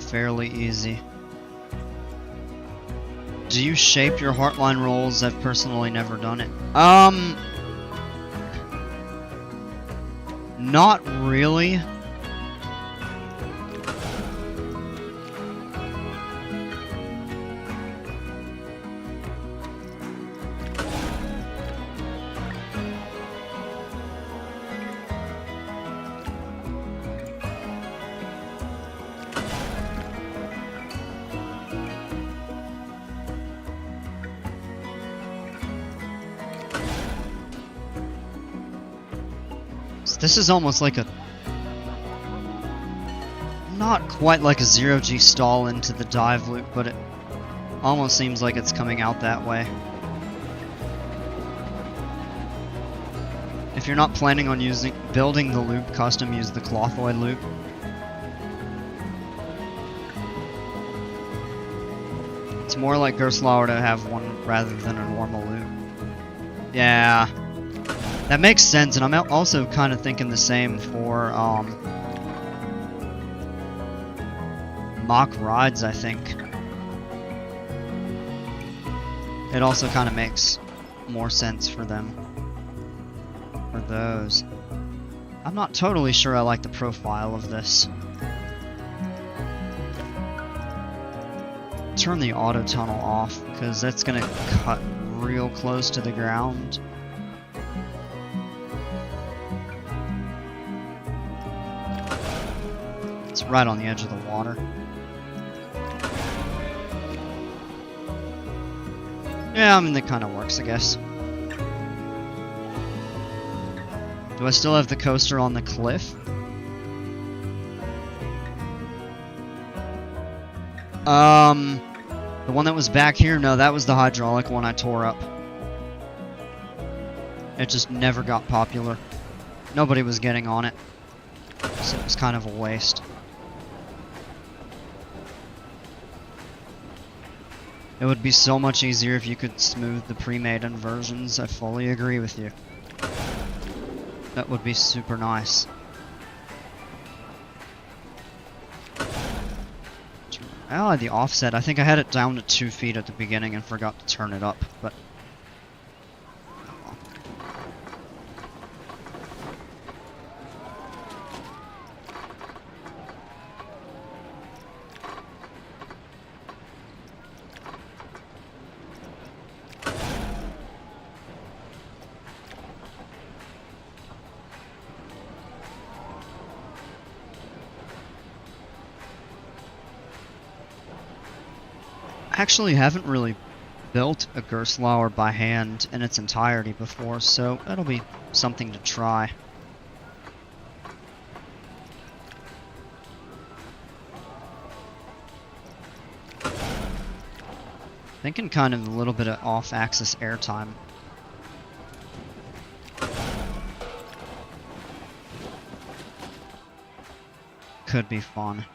fairly easy. Do you shape your heartline rolls? I've personally never done it. Not really. This is almost like a... not quite like a 0G stall into the dive loop, but it almost seems like it's coming out that way. If you're not planning on building the loop custom, use the clothoid loop. It's more like Gerstlauer to have one rather than a normal loop. Yeah. That makes sense, and I'm also kind of thinking the same for mock rides, I think. It also kind of makes more sense for them. For those. I'm not totally sure I like the profile of this. Turn the auto tunnel off, because that's going to cut real close to the ground. It's right on the edge of the water. Yeah, I mean, that kind of works, I guess. Do I still have the coaster on the cliff? The one that was back here? No, that was the hydraulic one I tore up. It just never got popular. Nobody was getting on it. So it was kind of a waste. It would be so much easier if you could smooth the pre-made inversions. I fully agree with you. That would be super nice. Oh, the offset. I think I had it down to 2 feet at the beginning and forgot to turn it up, but... actually haven't really built a Gerstlauer by hand in its entirety before, so that'll be something to try. Thinking kind of a little bit of off-axis airtime. could be fun.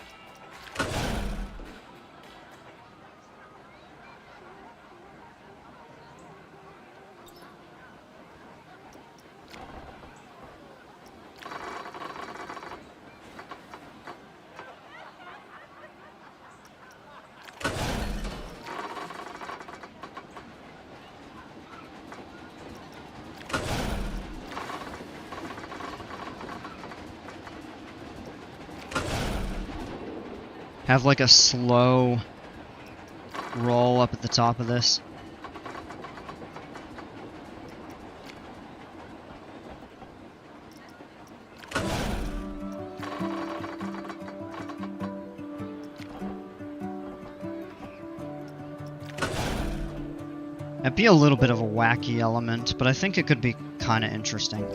Have like a slow roll up at the top of this. It'd be a little bit of a wacky element, but I think it could be kind of interesting.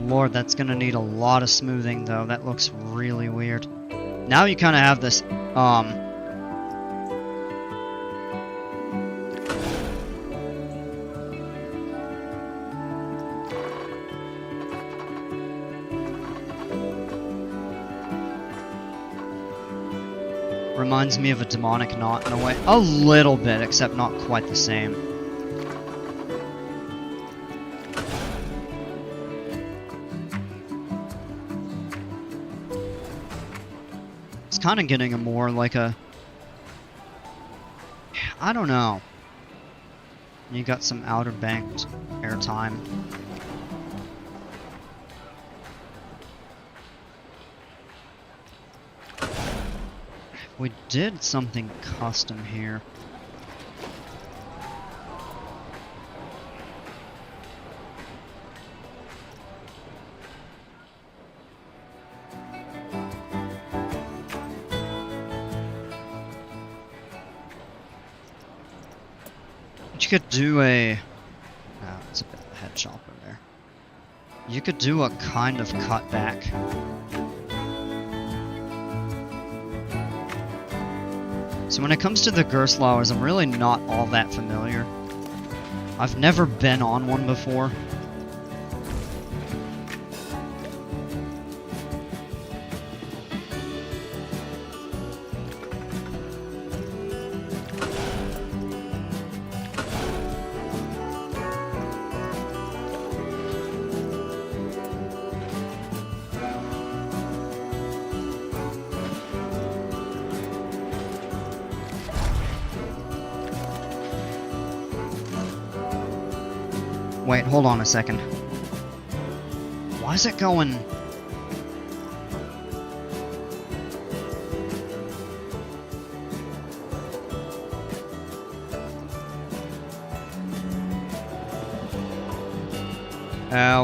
Lord, that's gonna need a lot of smoothing though. That looks really weird. Now you kind of have this, reminds me of a demonic knot in a way. A little bit, except not quite the same. It's kind of getting a more like a... I don't know. You got some outer banked airtime. We did something custom here. You could do a... Oh, it's a bit of a head chopper there. You could do a kind of cutback. So when it comes to the Gerslauers, I'm really not all that familiar. I've never been on one before. Wait, hold on a second. Why is it going...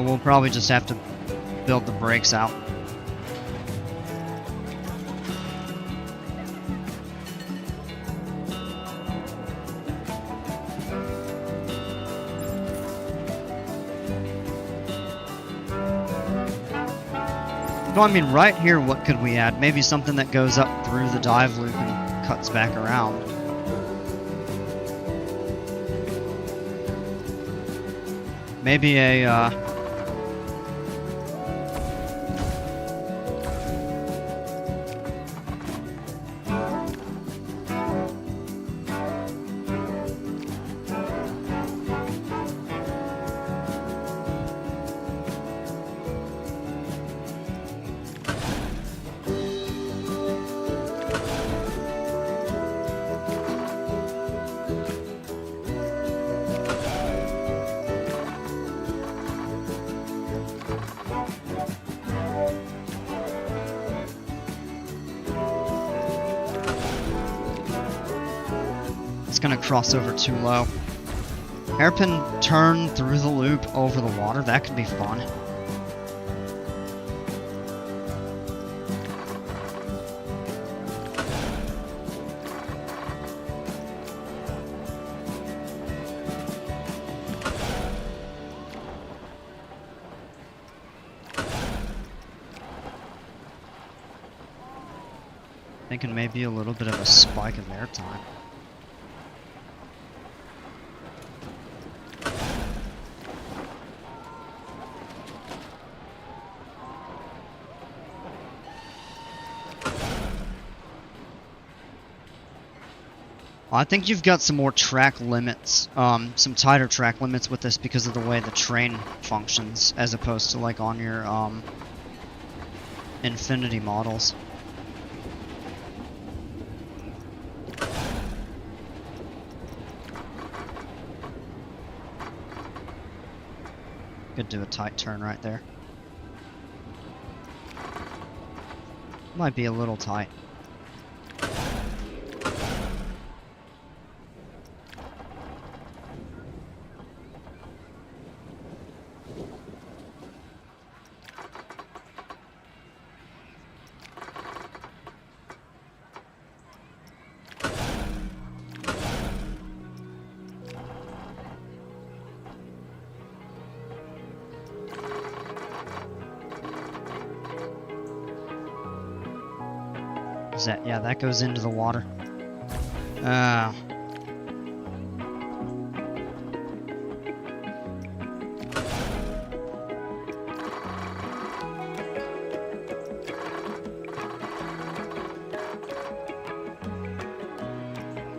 we'll probably just have to build the brakes out. No, I mean, right here, what could we add? Maybe something that goes up through the dive loop and cuts back around. Maybe a, it's gonna cross over too low. Hairpin turn through the loop over the water, that could be fun. Thinking maybe a little bit of a spike of airtime. I think you've got some more track limits, some tighter track limits with this because of the way the train functions, as opposed to like on your Infinity models. Could do a tight turn right there. Might be a little tight. Is that, yeah, that goes into the water.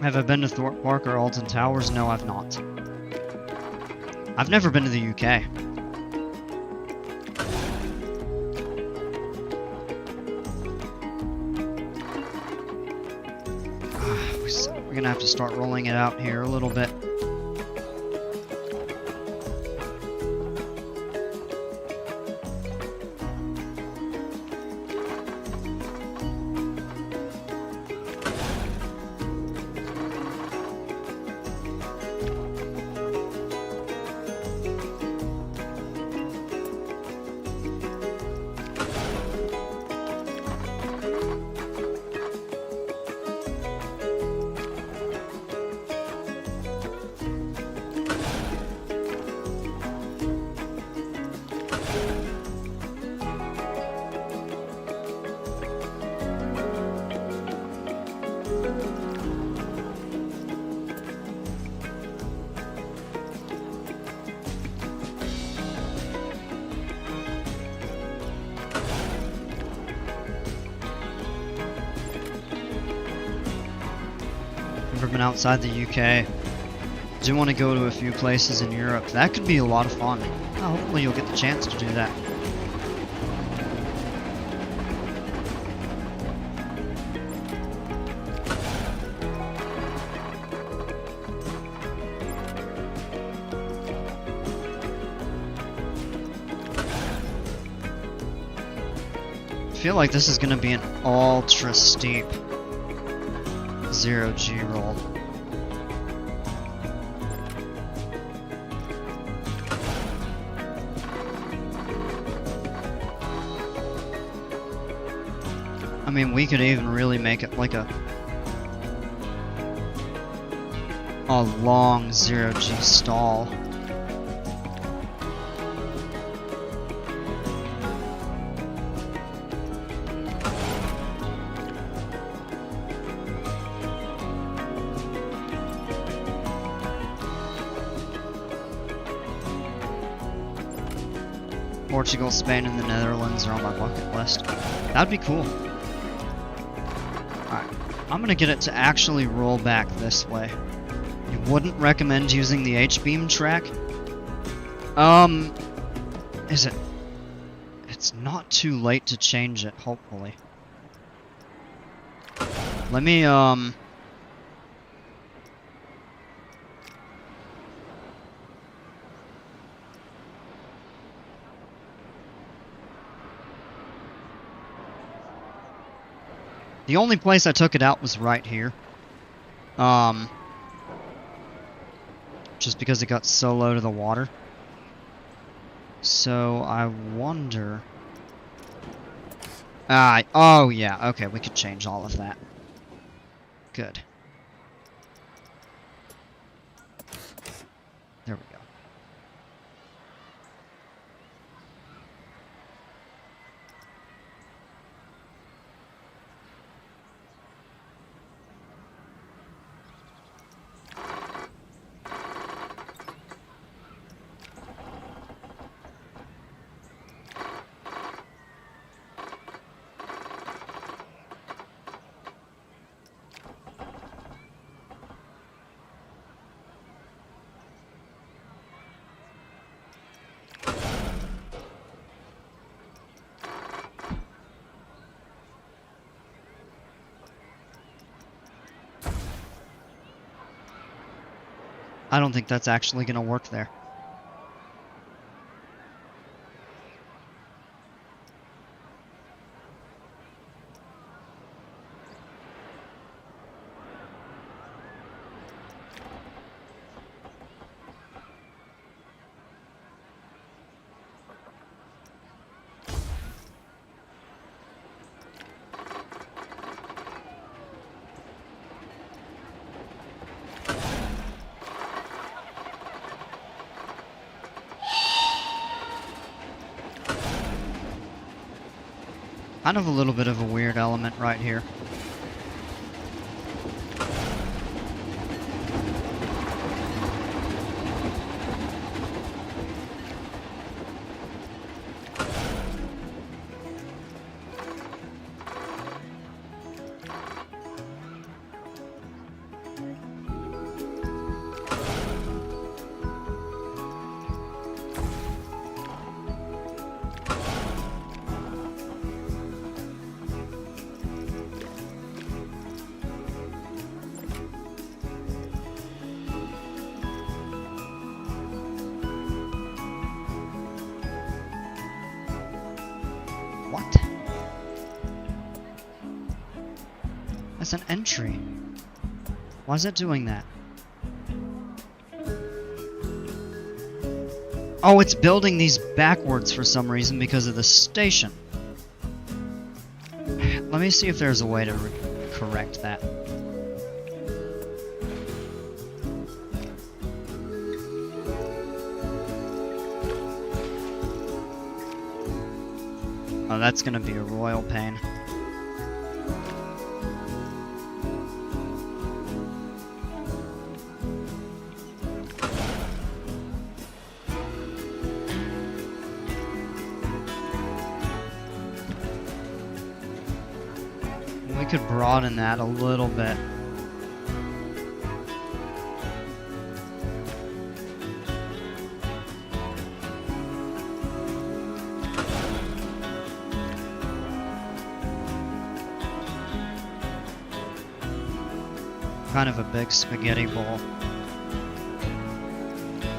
Have I been to Thorpe Park or Alton Towers? No, I've not. I've never been to the UK. We're gonna have to start rolling it out here a little bit. Never been outside the UK. Do want to go to a few places in Europe. That could be a lot of fun. Hopefully you'll get the chance to do that. I feel like this is going to be an ultra steep 0G roll. I mean, we could even really make it like a long 0G stall. Portugal, Spain, and the Netherlands are on my bucket list. That'd be cool. Alright, I'm gonna get it to actually roll back this way. You wouldn't recommend using the H-beam track? Is it? It's not too late to change it, hopefully. Let me, the only place I took it out was right here. Just because it got so low to the water. So I wonder... oh yeah, okay, we could change all of that. Good. There we go. I don't think that's actually going to work there. Kind of a little bit of a weird element right here. What? That's an entry. Why is it doing that? Oh, it's building these backwards for some reason because of the station. Let me see if there's a way to correct that. Oh, that's gonna be a royal pain. We could broaden that a little bit. Kind of a big spaghetti bowl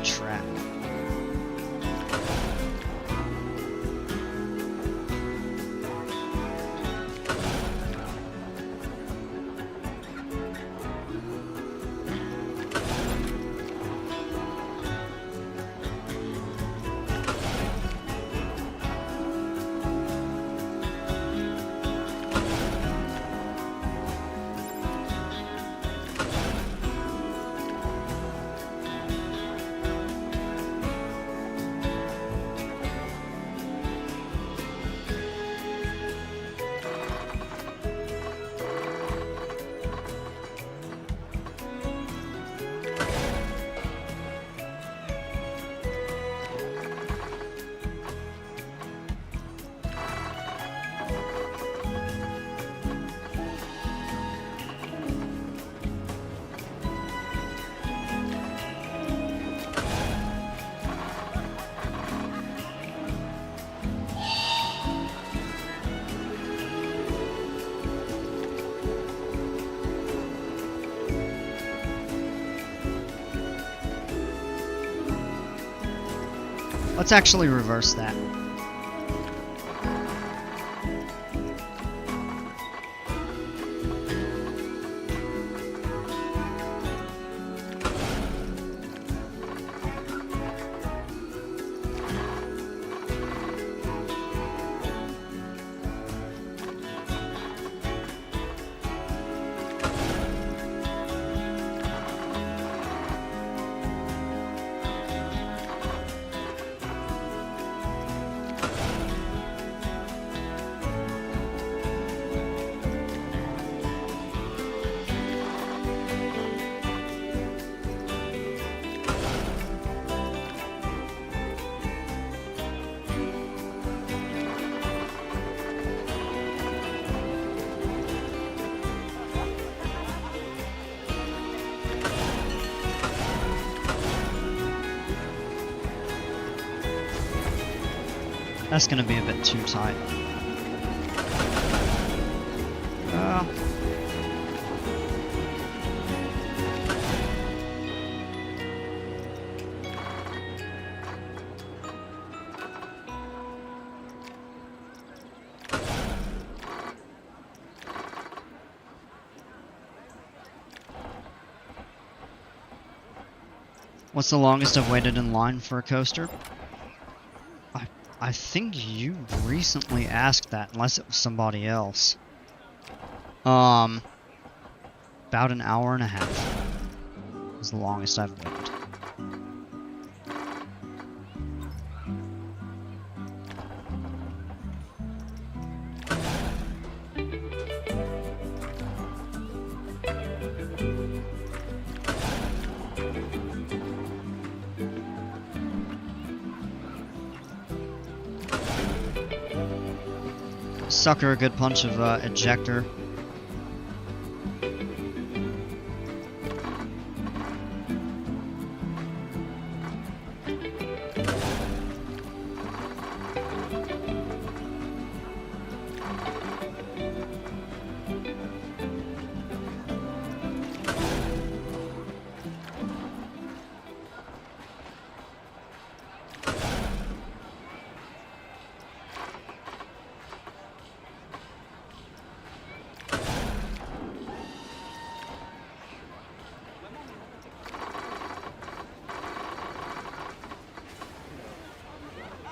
track. Let's actually reverse that. That's gonna be a bit too tight. What's the longest I've waited in line for a coaster? I think you recently asked that, unless it was somebody else. About an hour and a half is the longest I've waited. Sucker a good punch of ejector.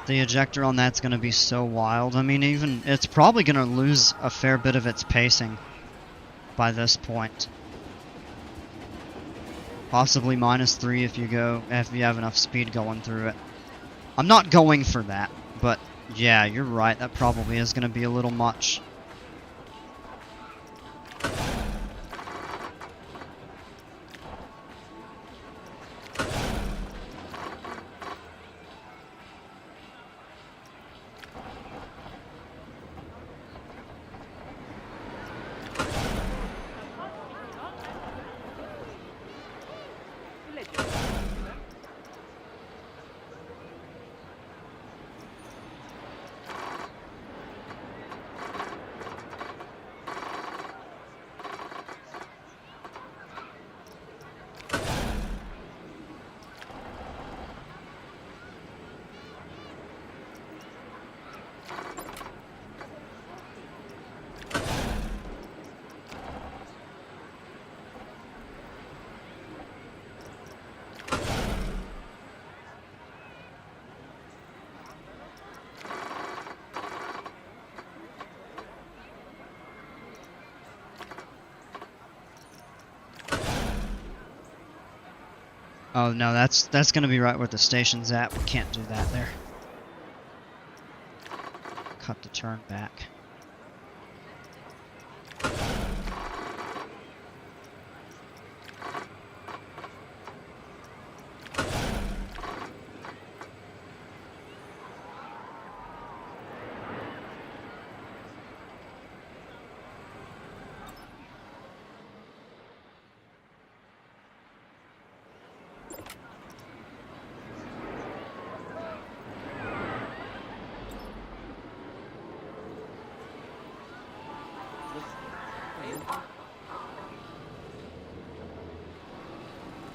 The ejector on that's going to be so wild. I mean, even it's probably going to lose a fair bit of its pacing by this point. Possibly -3 if you have enough speed going through it. I'm not going for that, but yeah, you're right. That probably is going to be a little much. Oh no, that's gonna be right where the station's at. We can't do that there. Cut the turn back.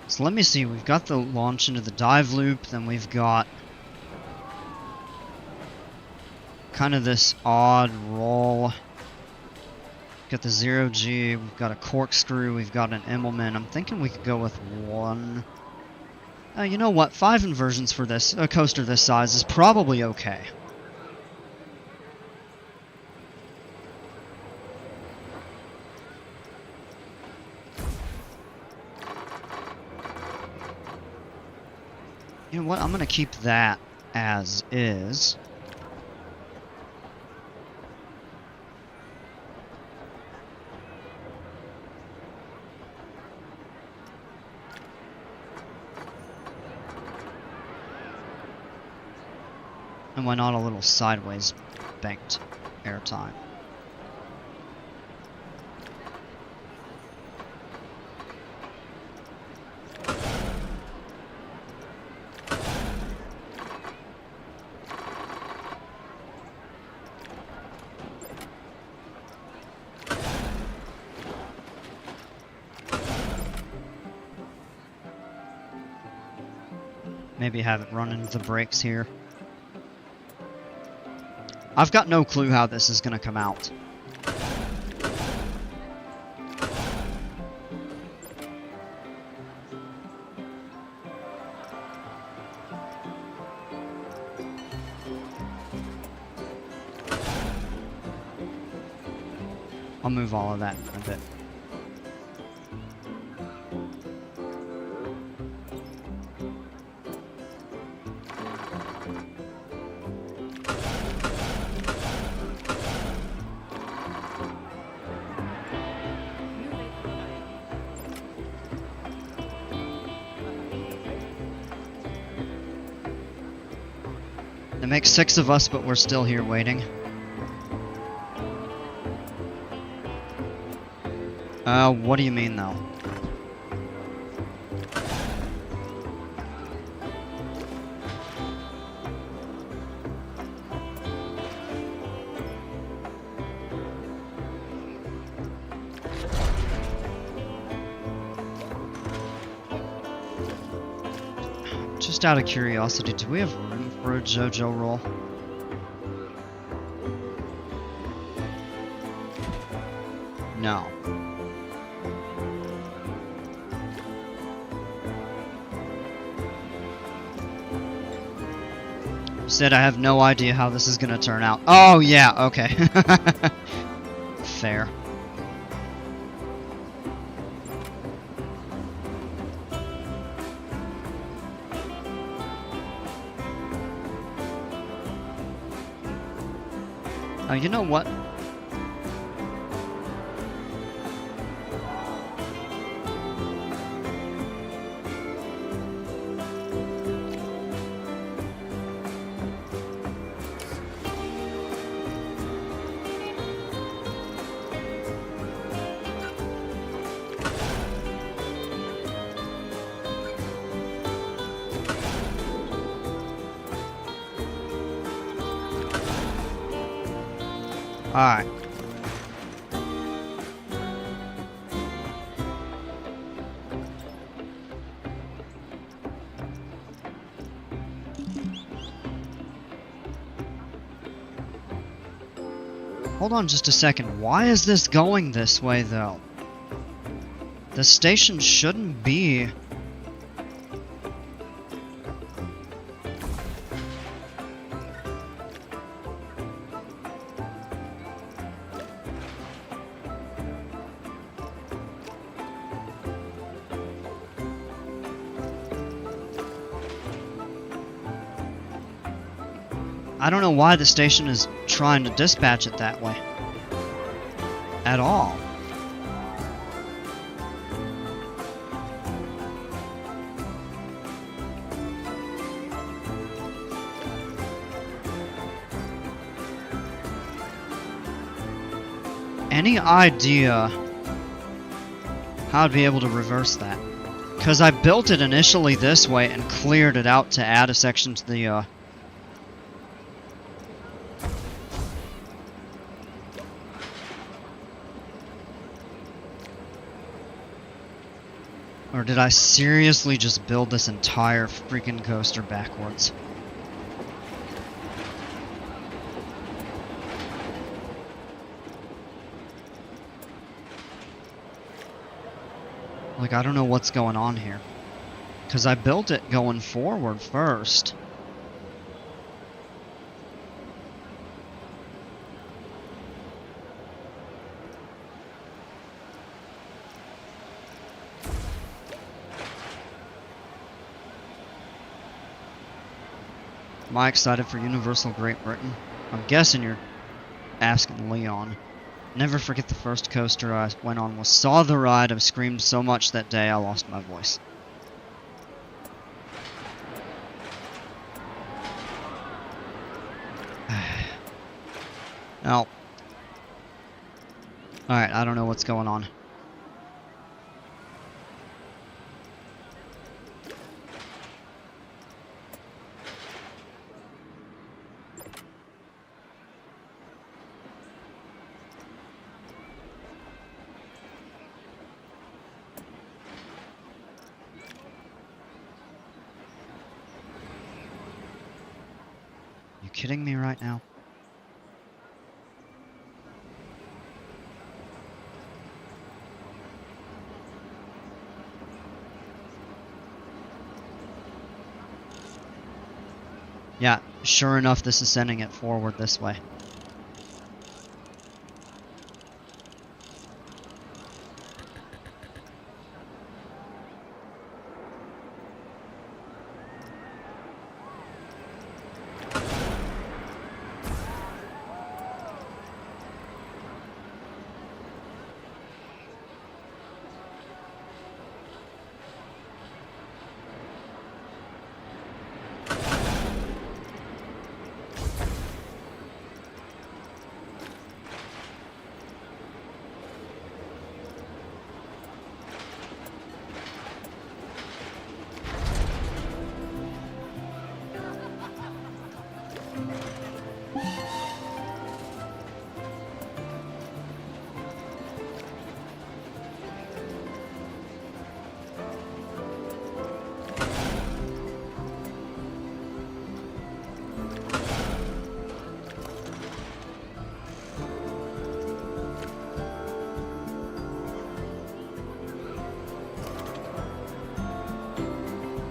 So let me see, we've got the launch into the dive loop, then we've got kind of this odd roll. Got the 0G, we've got a corkscrew, we've got an Immelman. I'm thinking we could go with one. You know what, 5 inversions for this, a coaster this size is probably okay. You know what, I'm going to keep that as is. And why not a little sideways banked airtime? Maybe have it run into the brakes here. I've got no clue how this is going to come out. I'll move all of that in a bit. It makes 6 of us, but we're still here waiting. What do you mean, though? Just out of curiosity, do we have room for a JoJo roll? No. Said I have no idea how this is gonna turn out. Oh yeah, okay. Fair. Oh, you know what? Alright. Hold on just a second. Why is this going this way, though? The station shouldn't be... I don't know why the station is trying to dispatch it that way. At all. Any idea how I'd be able to reverse that? Because I built it initially this way and cleared it out to add a section to the, Or did I seriously just build this entire freaking coaster backwards? Like, I don't know what's going on here. Because I built it going forward first. Am I excited for Universal Great Britain? I'm guessing you're asking Leon. Never forget the first coaster I went on was Saw the Ride. I've screamed so much that day I lost my voice. Now, alright, I don't know what's going on. You kidding me right now? Yeah, sure enough, this is sending it forward this way.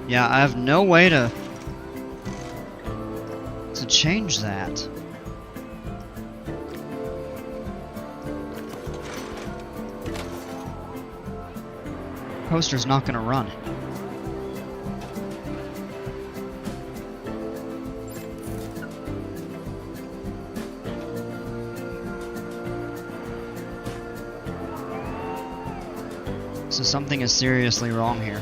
Yeah, I have no way to change that. Coaster's not gonna run. So something is seriously wrong here.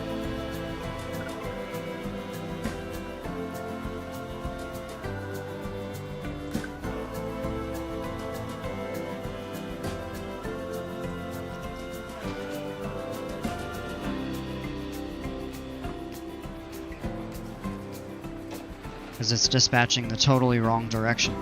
Because it's dispatching the totally wrong direction.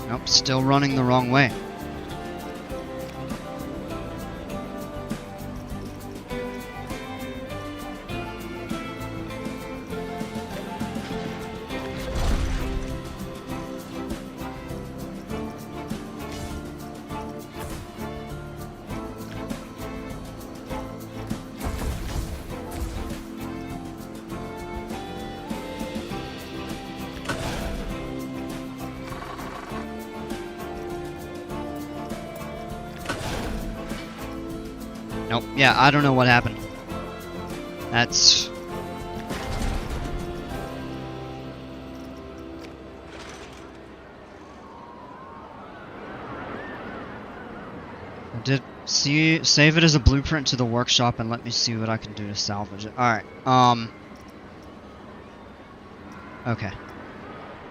Nope, still running the wrong way. Nope, yeah, I don't know what happened. That's... I did save it as a blueprint to the workshop and let me see what I can do to salvage it. Alright, okay.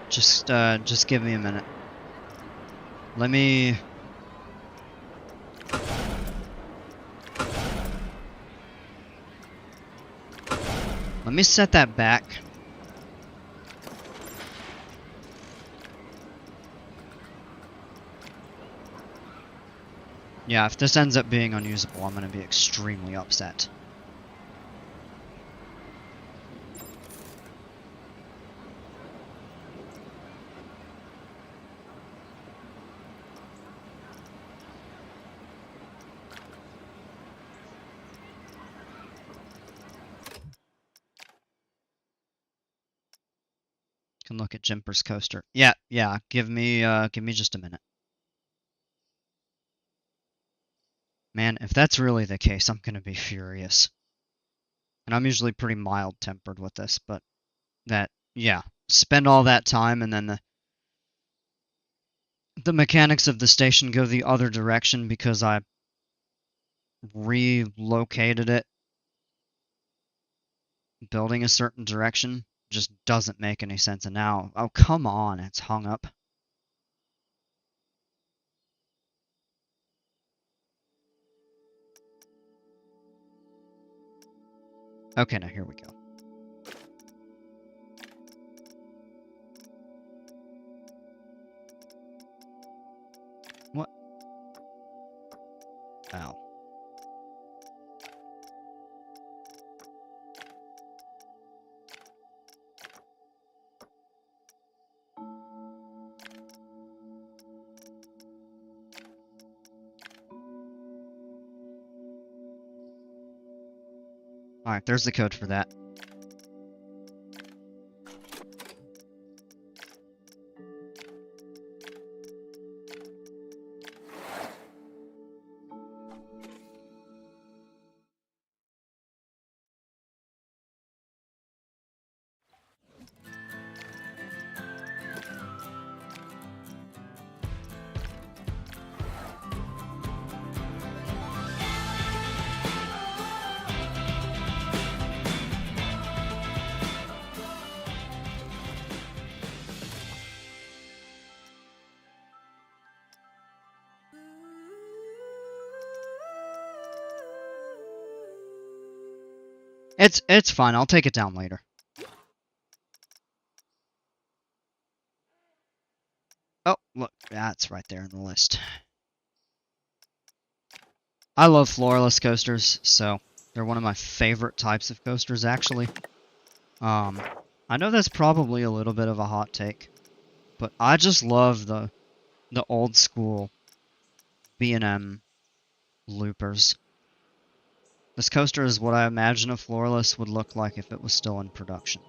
Just give me a minute. Let me set that back. Yeah, if this ends up being unusable, I'm gonna be extremely upset. Can look at Jimper's coaster. Yeah, give me just a minute. Man, if that's really the case, I'm gonna be furious. And I'm usually pretty mild-tempered with this, but yeah, spend all that time and then the mechanics of the station go the other direction because I relocated it building a certain direction just doesn't make any sense. And now, oh, come on, it's hung up. Okay, now here we go. What? Ow. Alright, there's the code for that. It's fine, I'll take it down later. Oh, look, that's right there in the list. I love floorless coasters, so they're one of my favorite types of coasters, actually. I know that's probably a little bit of a hot take, but I just love the old school B&M loopers. This coaster is what I imagine a floorless would look like if it was still in production.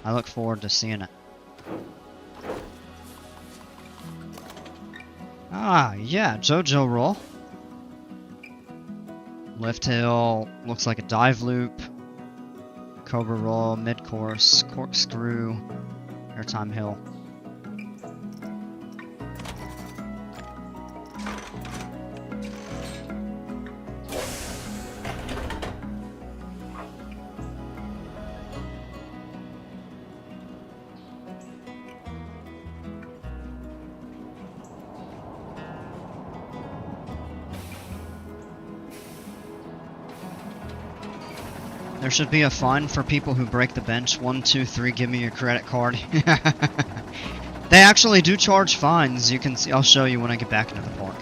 I look forward to seeing it. Ah, yeah, JoJo roll. Lift hill, looks like a dive loop. Cobra roll, mid-course, corkscrew, airtime hill. There should be a fine for people who break the bench. 1, 2, 3, give me your credit card. They actually do charge fines. You can see. I'll show you when I get back into the park.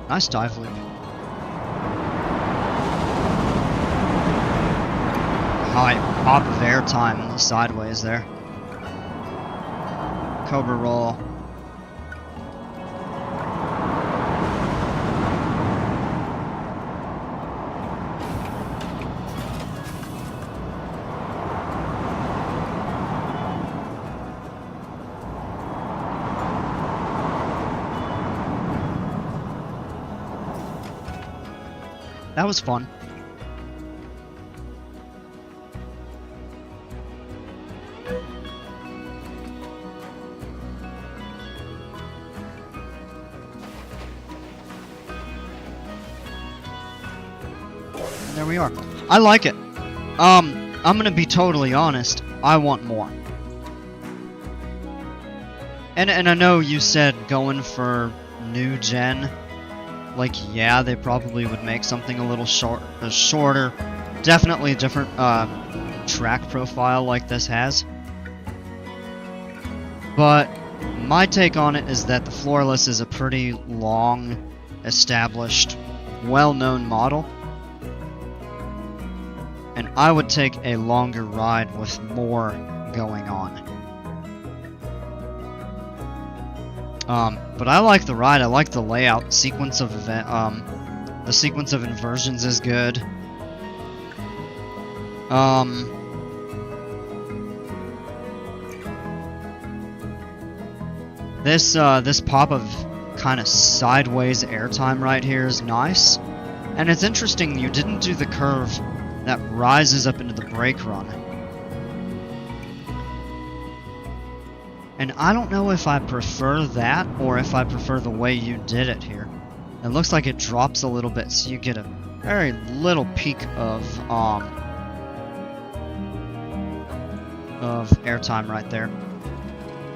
Nice dive loop. High pop of air time sideways there. Cobra roll. That was fun. There we are. I like it. I'm gonna be totally honest. I want more. And I know you said going for new gen. Like, yeah, they probably would make something a little shorter. Definitely a different track profile like this has. But my take on it is that the floorless is a pretty long, established, well-known model. And I would take a longer ride with more going on. But I like the ride. I like the layout. Sequence of the sequence of inversions is good. This pop of kind of sideways airtime right here is nice, and it's interesting you didn't do the curve that rises up into the brake run. And I don't know if I prefer that or if I prefer the way you did it here. It looks like it drops a little bit, so you get a very little peak of airtime right there.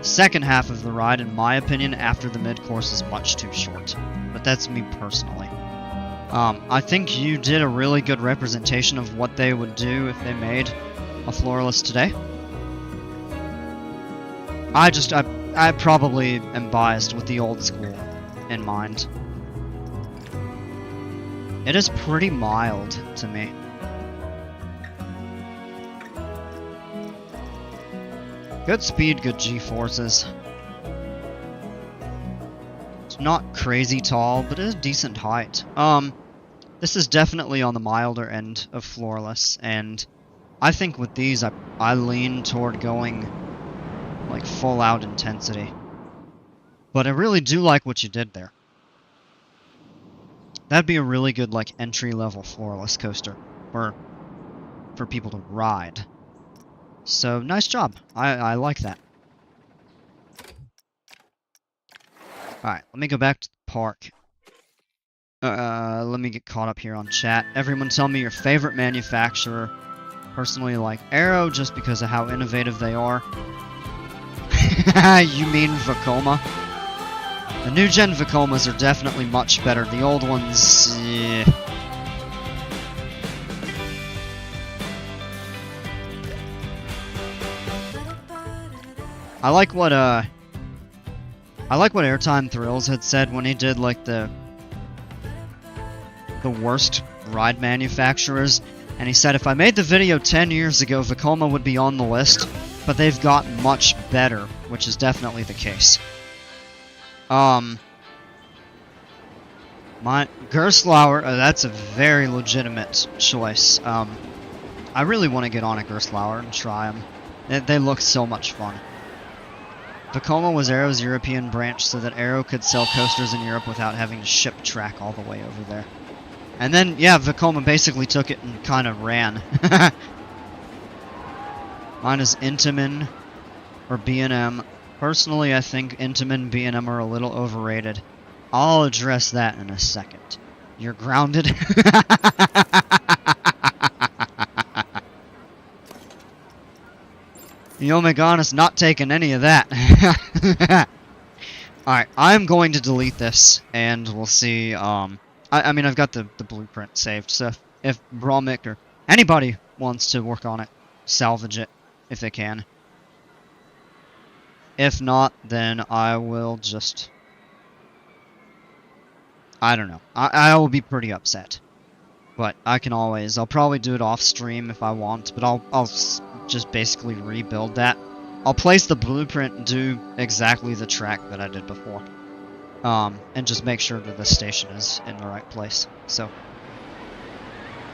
Second half of the ride, in my opinion, after the mid-course is much too short. But that's me personally. I think you did a really good representation of what they would do if they made a Floorless today. I probably am biased with the old school in mind. It is pretty mild to me. Good speed, good G-forces. It's not crazy tall, but it is decent height. This is definitely on the milder end of Floorless, and I think with these, I lean toward going like full out intensity. But I really do like what you did there. That'd be a really good like entry-level Floorless coaster for people to ride. So nice job. I like that. Alright, let me go back to the park. Let me get caught up here on chat. Everyone tell me your favorite manufacturer. Personally, like Aero, just because of how innovative they are. You mean Vekoma? The new-gen Vekomas are definitely much better. The old ones... I like what Airtime Thrills had said when he did, like, the worst ride manufacturers. And he said, if I made the video 10 years ago, Vekoma would be on the list, but they've gotten much better, which is definitely the case. My Gerstlauer, that's a very legitimate choice. I really want to get on a Gerstlauer and try them. They look so much fun. Vekoma was Aero's European branch so that Aero could sell coasters in Europe without having to ship track all the way over there. And then, yeah, Vekoma basically took it and kind of ran. Mine is Intamin or B&M. Personally, I think Intamin, B&M are a little overrated. I'll address that in a second. You're grounded? The Omegon is not taking any of that. Alright, I'm going to delete this, and we'll see, I mean, I've got the blueprint saved, so if Bromik or anybody wants to work on it, salvage it, if they can. If not, then I will just... I don't know. I will be pretty upset. But I can always... I'll probably do it off stream if I want, but I'll just basically rebuild that. I'll place the blueprint and do exactly the track that I did before. And just make sure that the station is in the right place. So,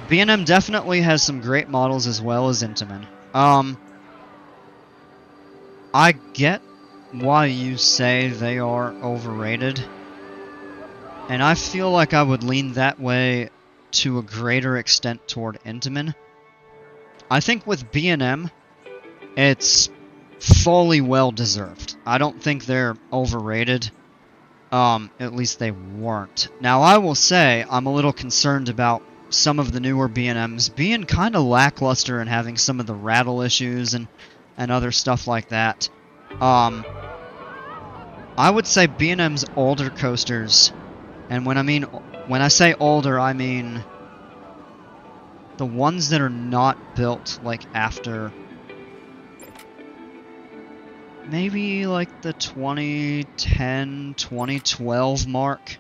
B&M definitely has some great models as well as Intamin. I get why you say they are overrated, and I feel like I would lean that way to a greater extent toward Intamin. I think with B&M, it's fully well-deserved. I don't think they're overrated. At least they weren't. Now, I will say, I'm a little concerned about some of the newer B&Ms being kind of lackluster and having some of the rattle issues and other stuff like that. I would say B&M's older coasters, and when I say older, I mean the ones that are not built, like, after... maybe like the 2010, 2012 mark.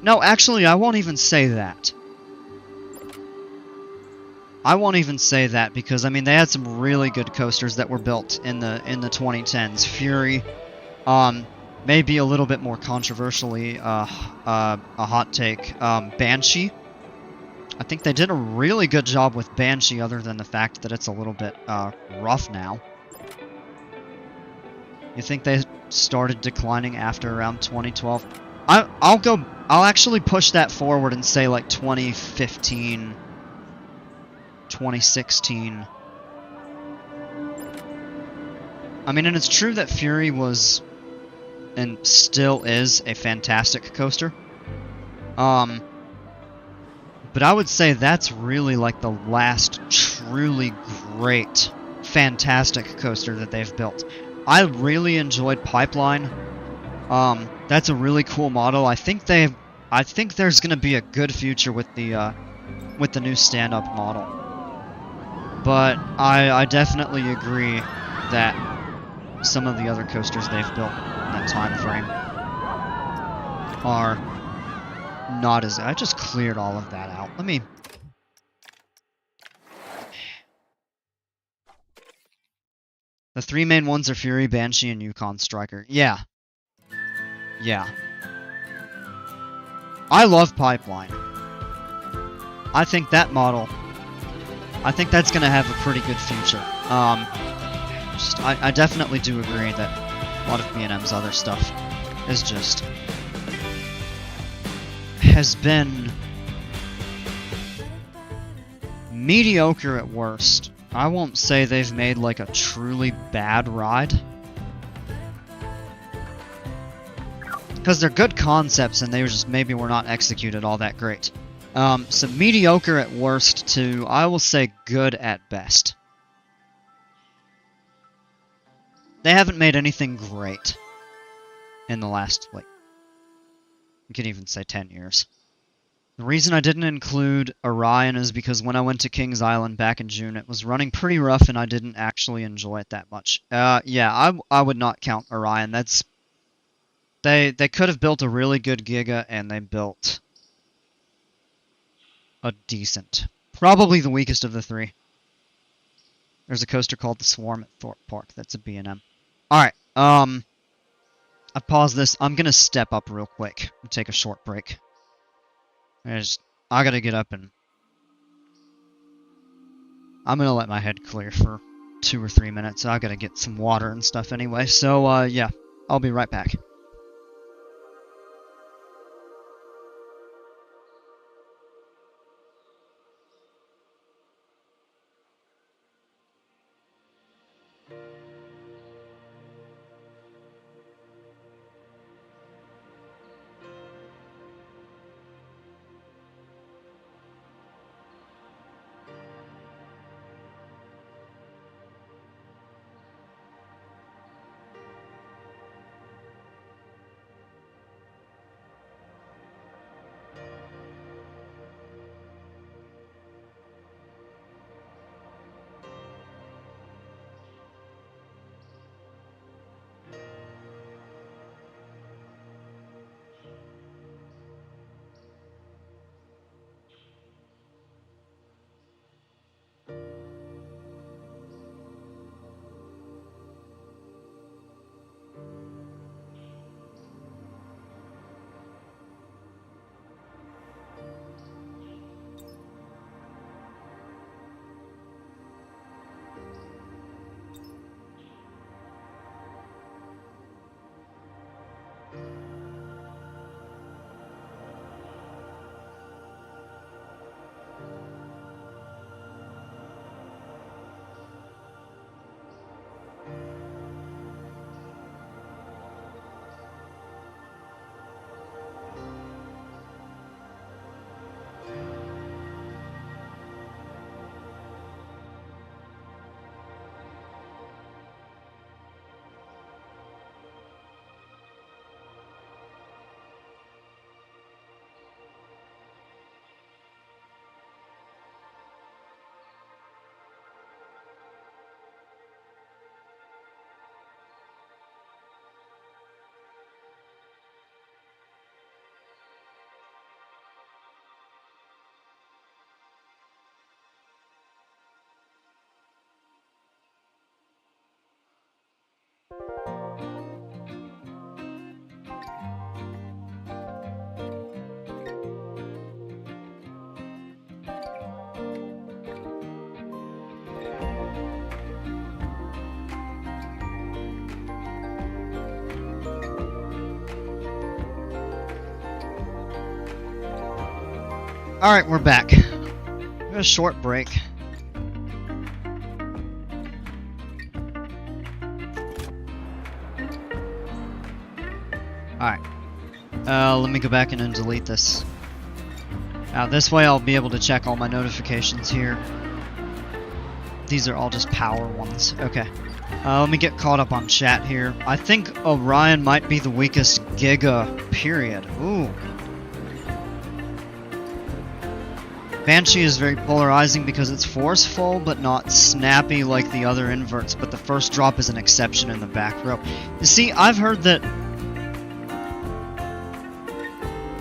No, actually, I won't even say that. I won't even say that because, I mean, they had some really good coasters that were built in the 2010s. Fury, maybe a little bit more controversially, a hot take, Banshee. I think they did a really good job with Banshee, other than the fact that it's a little bit rough now. You think they started declining after around 2012? I'll actually push that forward and say like 2015, 2016. I mean, and it's true that Fury was, and still is, a fantastic coaster. But I would say that's really like the last truly great, fantastic coaster that they've built. I really enjoyed Pipeline. That's a really cool model. I think there's gonna be a good future with the new stand-up model. But I definitely agree that some of the other coasters they've built in that time frame are not as... I just cleared all of that out. Let me... The three main ones are Fury, Banshee, and Yukon Striker. Yeah. Yeah. I love Pipeline. I think that model... I think that's going to have a pretty good future. I definitely do agree that a lot of B&M's other stuff is just... has been... mediocre at worst. I won't say they've made like a truly bad ride. Because they're good concepts and they just maybe were not executed all that great. So mediocre at worst to, I will say, good at best. They haven't made anything great in the last, like, you could even say 10 years. The reason I didn't include Orion is because when I went to Kings Island back in June, it was running pretty rough and I didn't actually enjoy it that much. Yeah, I would not count Orion. That's... They could have built a really good Giga, and they built a decent. Probably the weakest of the three. There's a coaster called the Swarm at Thorpe Park. That's a B&M. Alright, I paused this. I'm gonna step up real quick and take a short break. I gotta get up and... I'm gonna let my head clear for 2 or 3 minutes. I gotta get some water and stuff anyway. So, yeah. I'll be right back. Alright, we're back. We got a short break. Alright. Let me go back in and delete this. Now, this way I'll be able to check all my notifications here. These are all just power ones. Okay. Let me get caught up on chat here. I think Orion might be the weakest Giga, period. Ooh. Banshee is very polarizing because it's forceful, but not snappy like the other inverts, but the first drop is an exception in the back row. You see, I've heard that...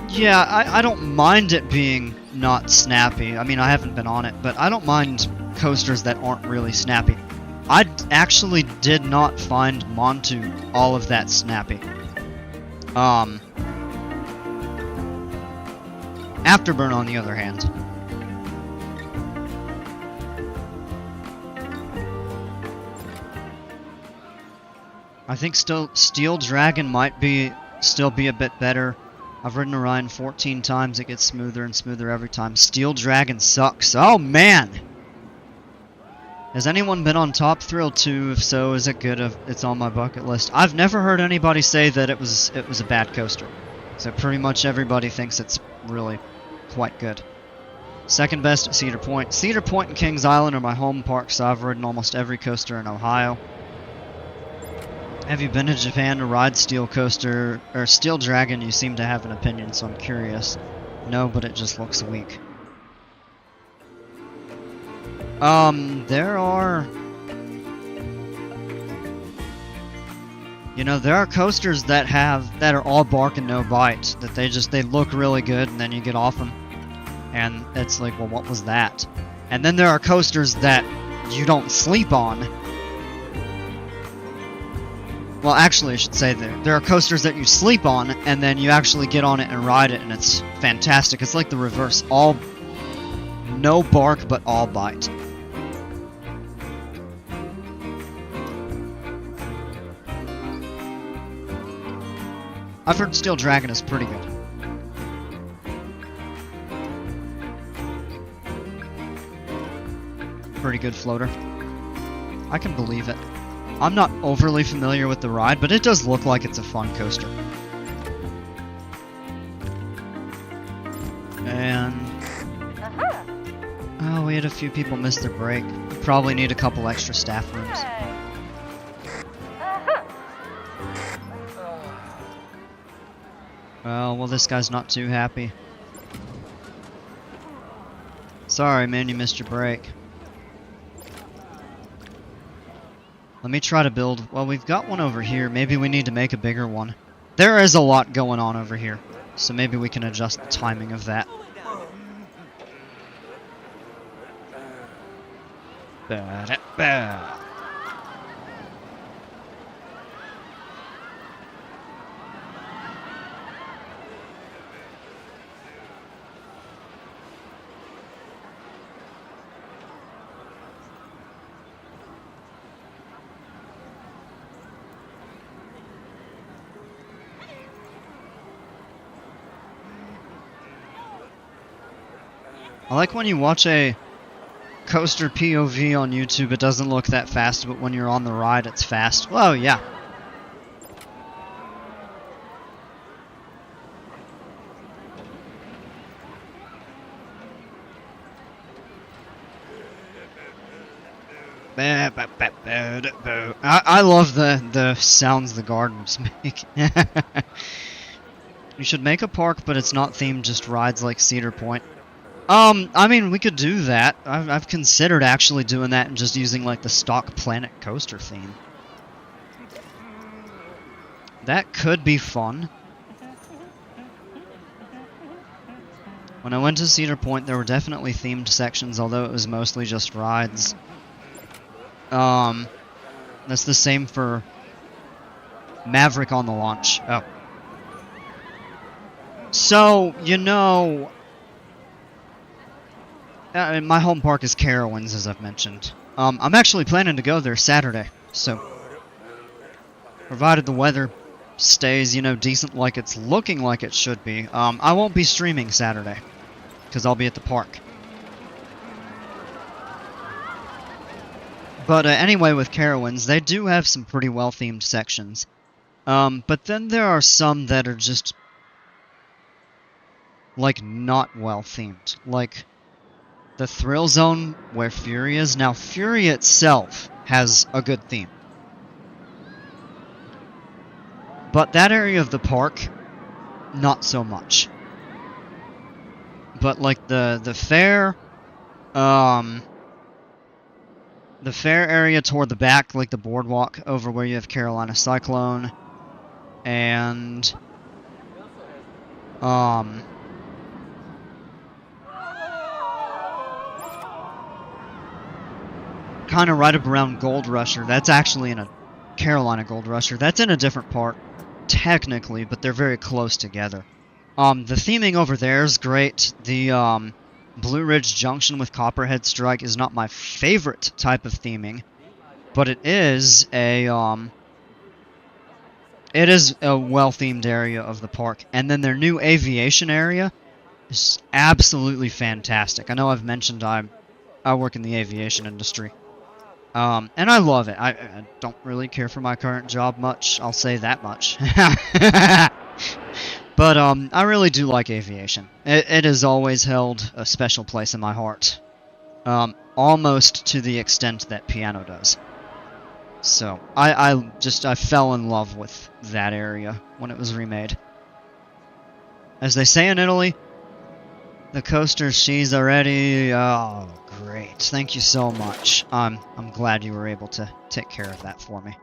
Yeah, I don't mind it being not snappy. I mean, I haven't been on it, but I don't mind coasters that aren't really snappy. I actually did not find Montu all of that snappy. Afterburn, on the other hand. I think Steel Dragon might still be a bit better. I've ridden Orion 14 times. It gets smoother and smoother every time. Steel Dragon sucks. Oh man! Has anyone been on Top Thrill 2? If so, is it good? It's on my bucket list. I've never heard anybody say that it was a bad coaster. So pretty much everybody thinks it's really quite good. Second best at Cedar Point. Cedar Point and Kings Island are my home parks, so I've ridden almost every coaster in Ohio. Have you been to Japan to ride Steel Coaster or Steel Dragon? You seem to have an opinion, so I'm curious. No, but it just looks weak. There are... You know, there are coasters that are all bark and no bite. That they look really good, and then you get off them. And it's like, well, what was that? And then there are coasters that you don't sleep on. Well, actually, I should say there are coasters that you sleep on, and then you actually get on it and ride it, and it's fantastic. It's like the reverse. No bark, but all bite. I've heard Steel Dragon is pretty good. Pretty good floater. I can believe it. I'm not overly familiar with the ride, but it does look like it's a fun coaster. And... oh, we had a few people miss their break. We probably need a couple extra staff rooms. Oh, well, this guy's not too happy. Sorry, man, you missed your break. Let me try to build... well, we've got one over here. Maybe we need to make a bigger one. There is a lot going on over here, so maybe we can adjust the timing of that. Ba-da-ba. I like when you watch a coaster POV on YouTube, it doesn't look that fast, but when you're on the ride, it's fast. Whoa, yeah. I love the sounds the gardens make. You should make a park, but it's not themed, just rides like Cedar Point. I mean, we could do that. I've considered actually doing that and just using, like, the stock Planet Coaster theme. That could be fun. When I went to Cedar Point, there were definitely themed sections, although it was mostly just rides. That's the same for Maverick on the launch. Oh. So, you know... my home park is Carowinds, as I've mentioned. I'm actually planning to go there Saturday, so... provided the weather stays, you know, decent like it's looking like it should be. I won't be streaming Saturday, because I'll be at the park. But anyway, with Carowinds, they do have some pretty well-themed sections. But then there are some that are just... like, not well-themed. Like... the Thrill Zone, where Fury is. Now, Fury itself has a good theme. But that area of the park, not so much. But like the fair area toward the back, like the boardwalk over where you have Carolina Cyclone, and kind of right up around Gold Rusher. That's actually in a Carolina Gold Rusher. That's in a different part, technically, but they're very close together. The theming over there is great. The Blue Ridge Junction with Copperhead Strike is not my favorite type of theming, but it is a well-themed area of the park. And then their new aviation area is absolutely fantastic. I know I've mentioned I work in the aviation industry. And I love it. I don't really care for my current job much, I'll say that much. But I really do like aviation. It has always held a special place in my heart. Almost to the extent that piano does. So, I fell in love with that area when it was remade. As they say in Italy, the coaster, she's already... Oh, great. Thank you so much. I'm glad you were able to take care of that for me.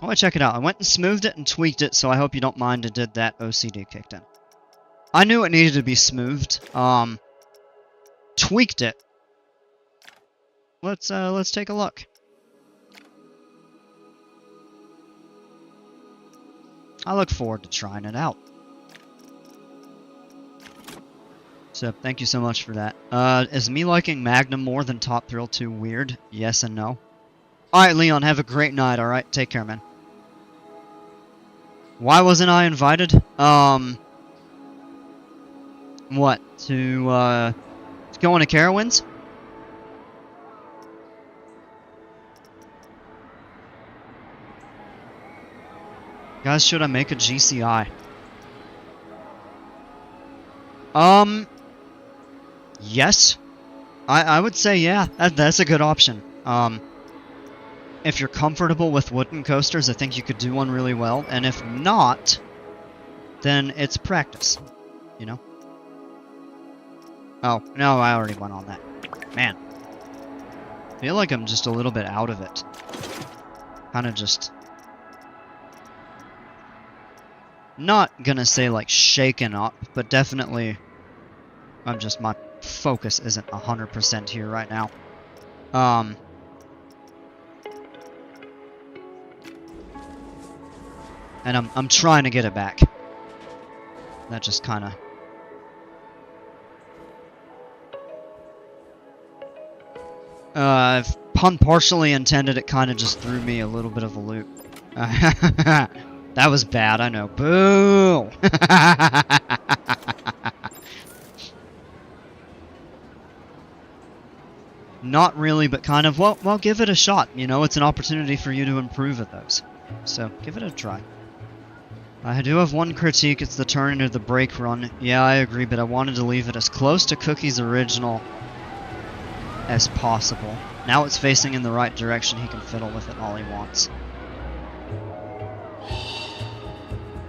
I want to check it out. I went and smoothed it and tweaked it, so I hope you don't mind it did that OCD kicked in. I knew it needed to be smoothed. Tweaked it. Let's take a look. I look forward to trying it out. So, thank you so much for that. Is me liking Magnum more than Top Thrill 2 weird? Yes and no. Alright, Leon, have a great night, alright? Take care, man. Why wasn't I invited? What? To go into Carowinds? Guys, should I make a GCI? Yes. I would say yeah. That's a good option. If you're comfortable with wooden coasters, I think you could do one really well. And if not, then it's practice. You know? Oh, no, I already went on that. Man. I feel like I'm just a little bit out of it. Kind of just... Not gonna say, like, shaken up, but definitely... my focus isn't 100% here right now. And I'm trying to get it back. That just kind of... pun partially intended, it kind of just threw me a little bit of a loop. That was bad, I know. Boo! Not really, but kind of. Well, give it a shot. You know, it's an opportunity for you to improve at those. So, give it a try. I do have one critique, it's the turn into the brake run. Yeah, I agree, but I wanted to leave it as close to Cookie's original as possible. Now it's facing in the right direction, he can fiddle with it all he wants.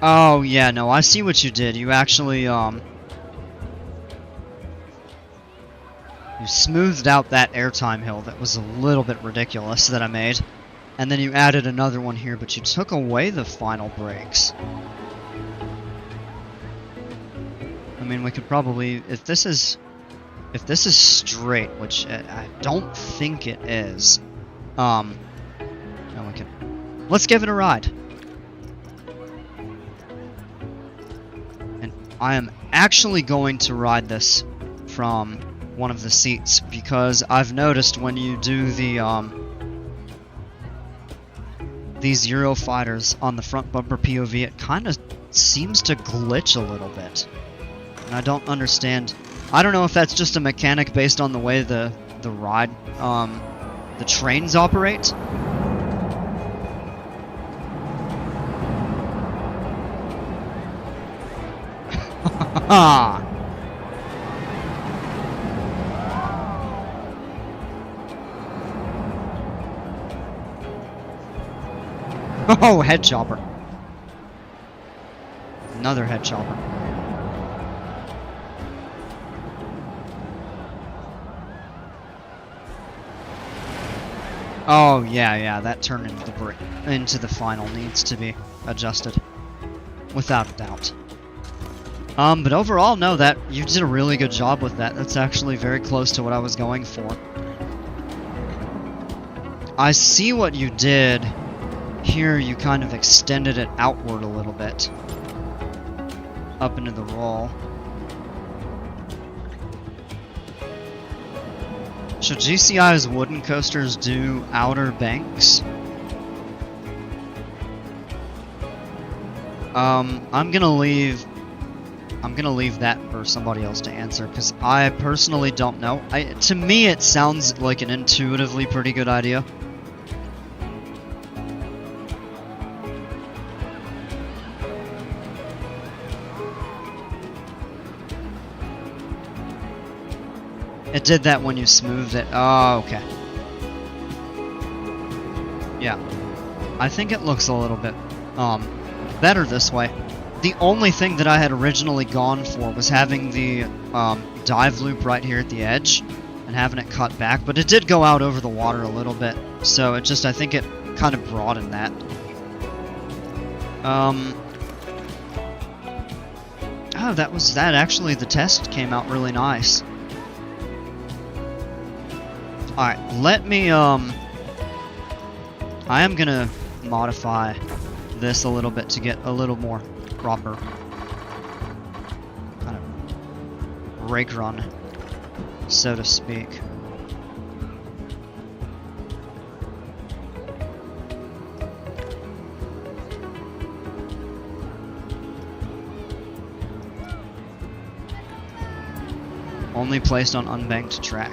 Oh, yeah, no, I see what you did. You actually, you smoothed out that airtime hill that was a little bit ridiculous that I made. And then you added another one here, but you took away the final brakes. I mean, we could probably, if this is straight, which I don't think it is, no, we can, let's give it a ride. And I am actually going to ride this from one of the seats, because I've noticed when you do these Eurofighters on the front bumper POV, it kind of seems to glitch a little bit. And I don't understand. I don't know if that's just a mechanic based on the way the ride, the trains operate. Oh, head chopper. Another head chopper. Oh, yeah, that turn into the final needs to be adjusted. Without a doubt. But overall, no, you did a really good job with that. That's actually very close to what I was going for. I see what you did. Here, you kind of extended it outward a little bit. Up into the roll. Should GCI's wooden coasters do outer banks? I'm gonna leave that for somebody else to answer, because I personally don't know. To me, it sounds like an intuitively pretty good idea. It did that when you smoothed it. Oh, okay. Yeah. I think it looks a little bit, better this way. The only thing that I had originally gone for was having the, dive loop right here at the edge and having it cut back, but it did go out over the water a little bit, so I think it kind of broadened that. Oh, that actually, the test came out really nice. Alright, let me, I am gonna modify this a little bit to get a little more proper kind of rake run, so to speak. Only placed on unbanked track.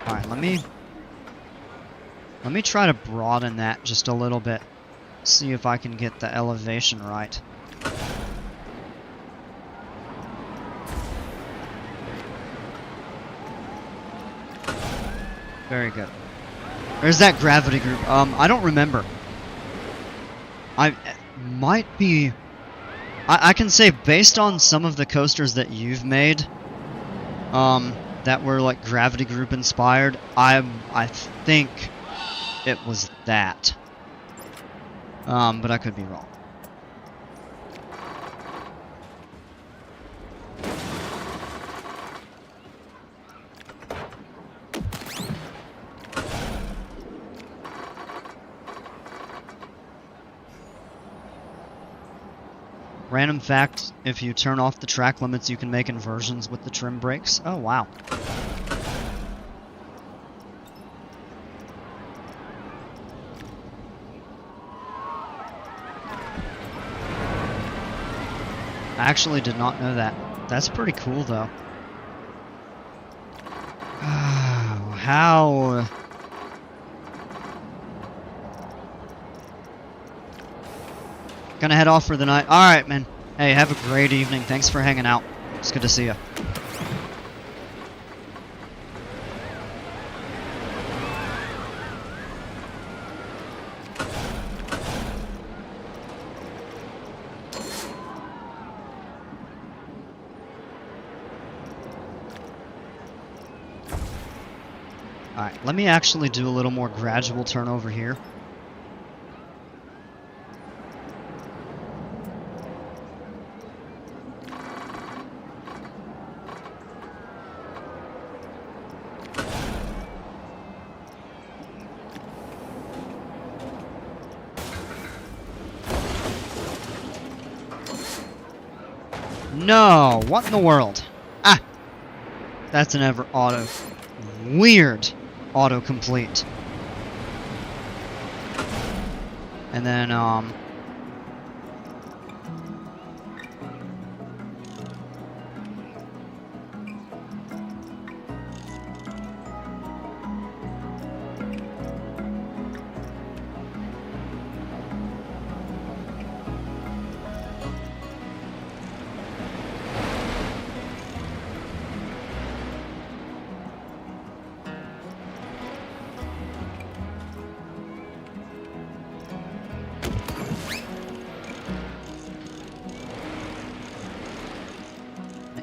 Alright, let me try to broaden that just a little bit. See if I can get the elevation right. Very good. There's that gravity group. I don't remember. I might be... I can say, based on some of the coasters that you've made, that were like gravity group inspired, I think it was that. But I could be wrong. Random fact, if you turn off the track limits, you can make inversions with the trim brakes. Oh, wow. I actually did not know that. That's pretty cool, though. How... Gonna head off for the night. Alright, man. Hey, have a great evening. Thanks for hanging out. It's good to see you. Alright, let me actually do a little more gradual turn over here. No! What in the world? Ah! That's an weird autocomplete. And then,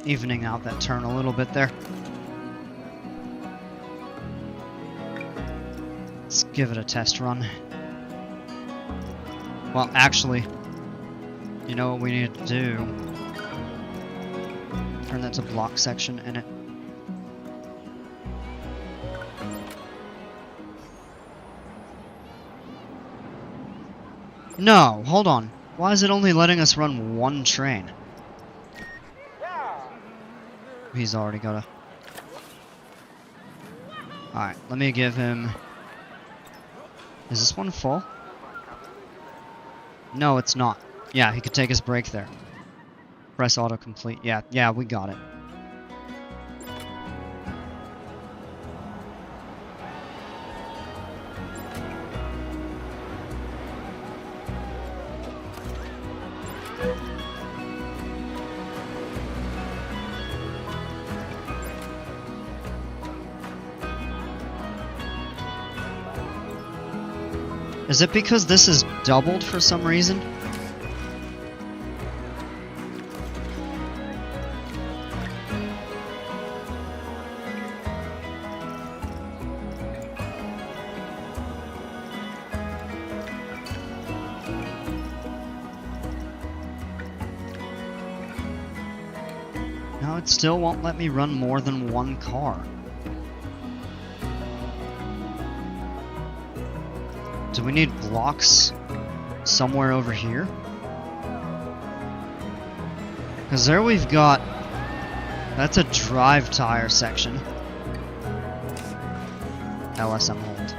evening out that turn a little bit there. Let's give it a test run. Well, actually, you know what we need to do? Turn that to block section in it. No, hold on. Why is it only letting us run one train? He's already got a... Alright, let me give him... Is this one full? No, it's not. Yeah, he could take his break there. Press autocomplete. Yeah, we got it. Is it because this is doubled for some reason? No, it still won't let me run more than one car. Do we need blocks somewhere over here? Because there we've got... That's a drive tire section. LSM hold.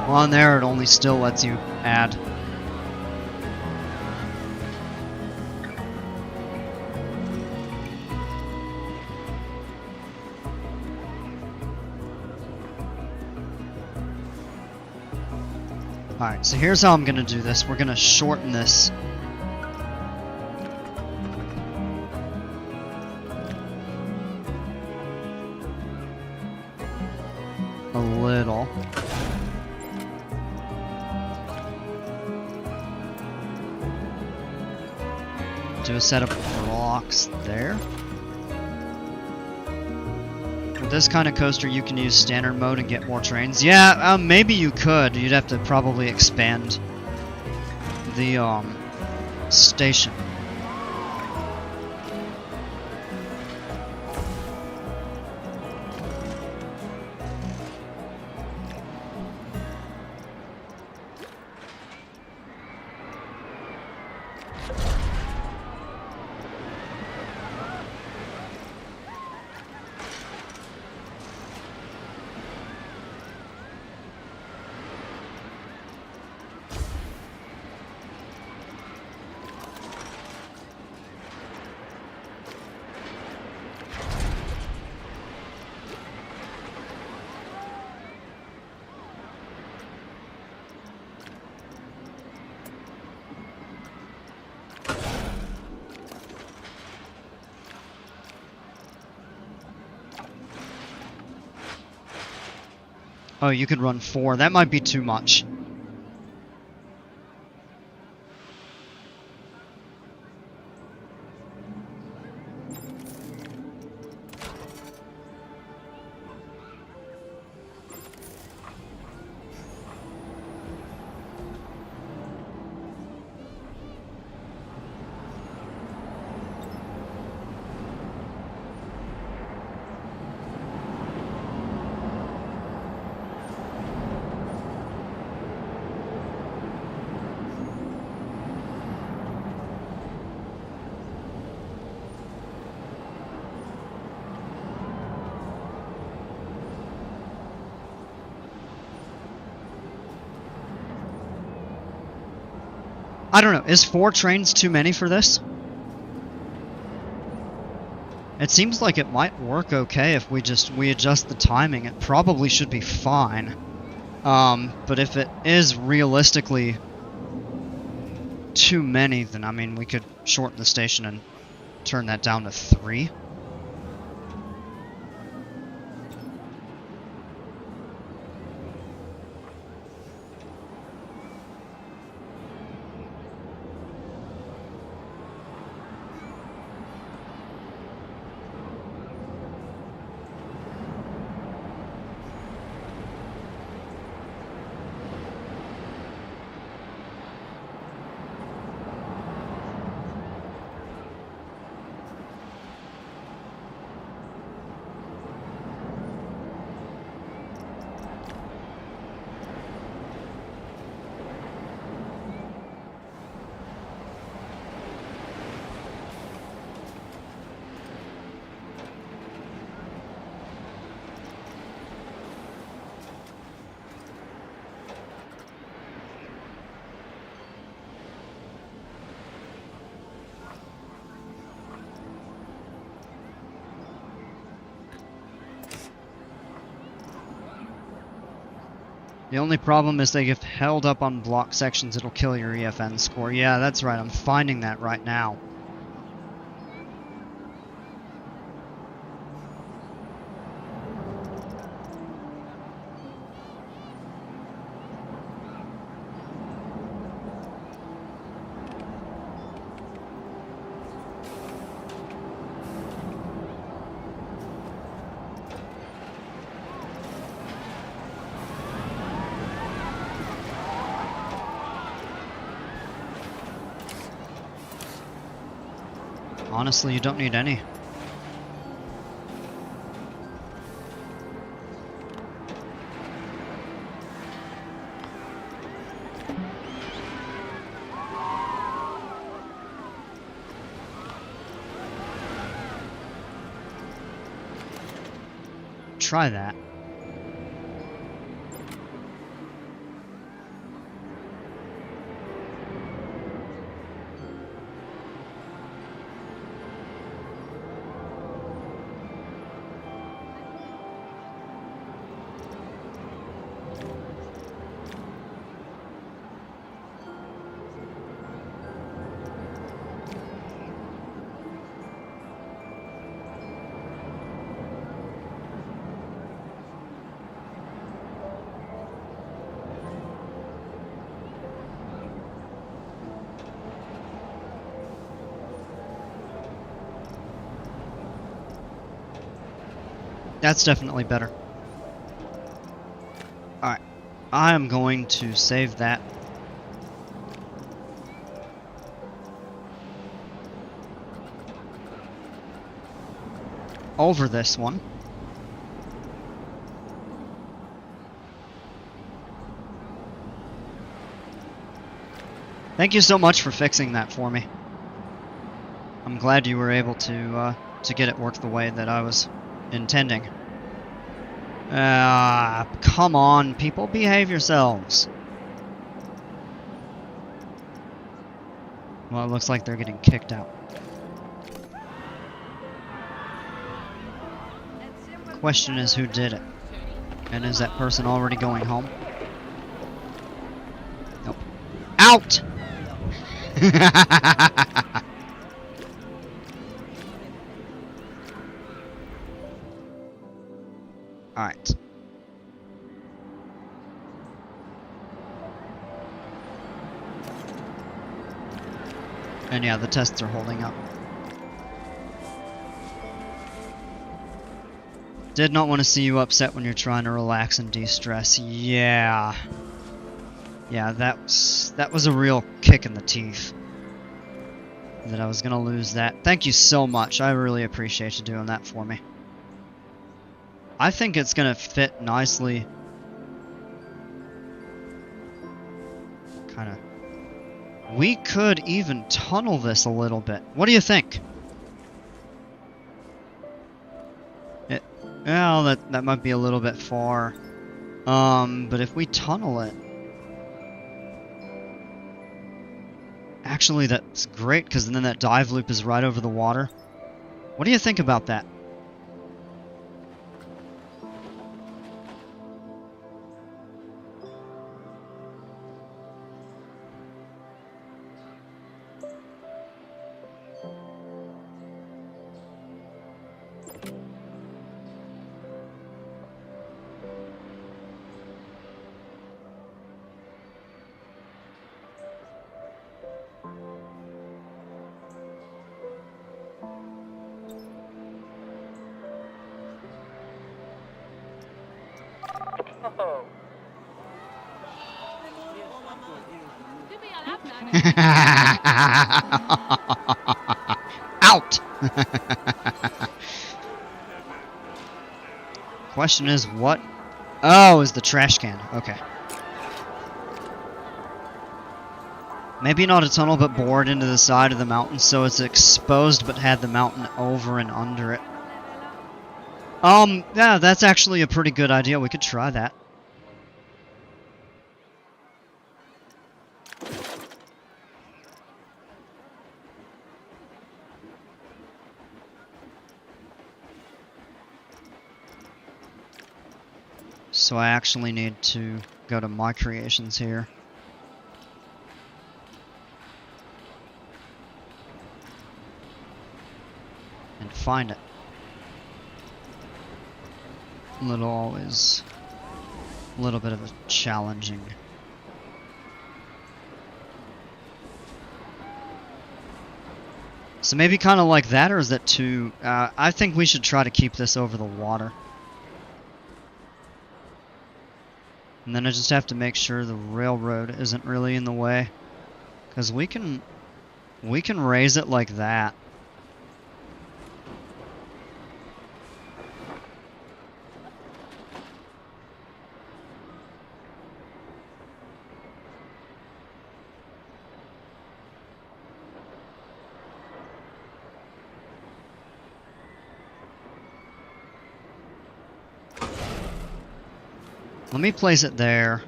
Well, on there it only still lets you add. Alright, so here's how I'm gonna do this. We're gonna shorten this. A little. Do a set of blocks there. With this kind of coaster, you can use standard mode and get more trains. Yeah, maybe you could. You'd have to probably expand the station. Oh, you could run 4. That might be too much. I don't know, is 4 trains too many for this? It seems like it might work okay if we adjust the timing. It probably should be fine. But if it is realistically too many, then I mean we could shorten the station and turn that down to 3. The only problem is they get held up on block sections, it'll kill your EFN score. Yeah, that's right, I'm finding that right now. Honestly, you don't need any. Try that. That's definitely better. Alright, I am going to save that. Over this one. Thank you so much for fixing that for me. I'm glad you were able to get it work the way that I was intending. Come on, people, behave yourselves. Well, it looks like they're getting kicked out. Question is, who did it? And is that person already going home? Nope. Out! Alright. And yeah, the tests are holding up. Did not want to see you upset when you're trying to relax and de-stress. Yeah. Yeah, that was a real kick in the teeth. That I was gonna lose that. Thank you so much. I really appreciate you doing that for me. I think it's gonna fit nicely. Kinda. We could even tunnel this a little bit. What do you think? Well, that might be a little bit far. But if we tunnel it... Actually, that's great, because then that dive loop is right over the water. What do you think about that? Out! Question is, what? Oh, is the trash can. Okay. Maybe not a tunnel, but bored into the side of the mountain, so it's exposed, but had the mountain over and under it. Yeah, that's actually a pretty good idea. We could try that. So I actually need to go to my creations here. And find it. Always a little bit of a challenging. So maybe kind of like that, or is that too... I think we should try to keep this over the water. And then I just have to make sure the railroad isn't really in the way. Because we can raise it like that. Let me place it there.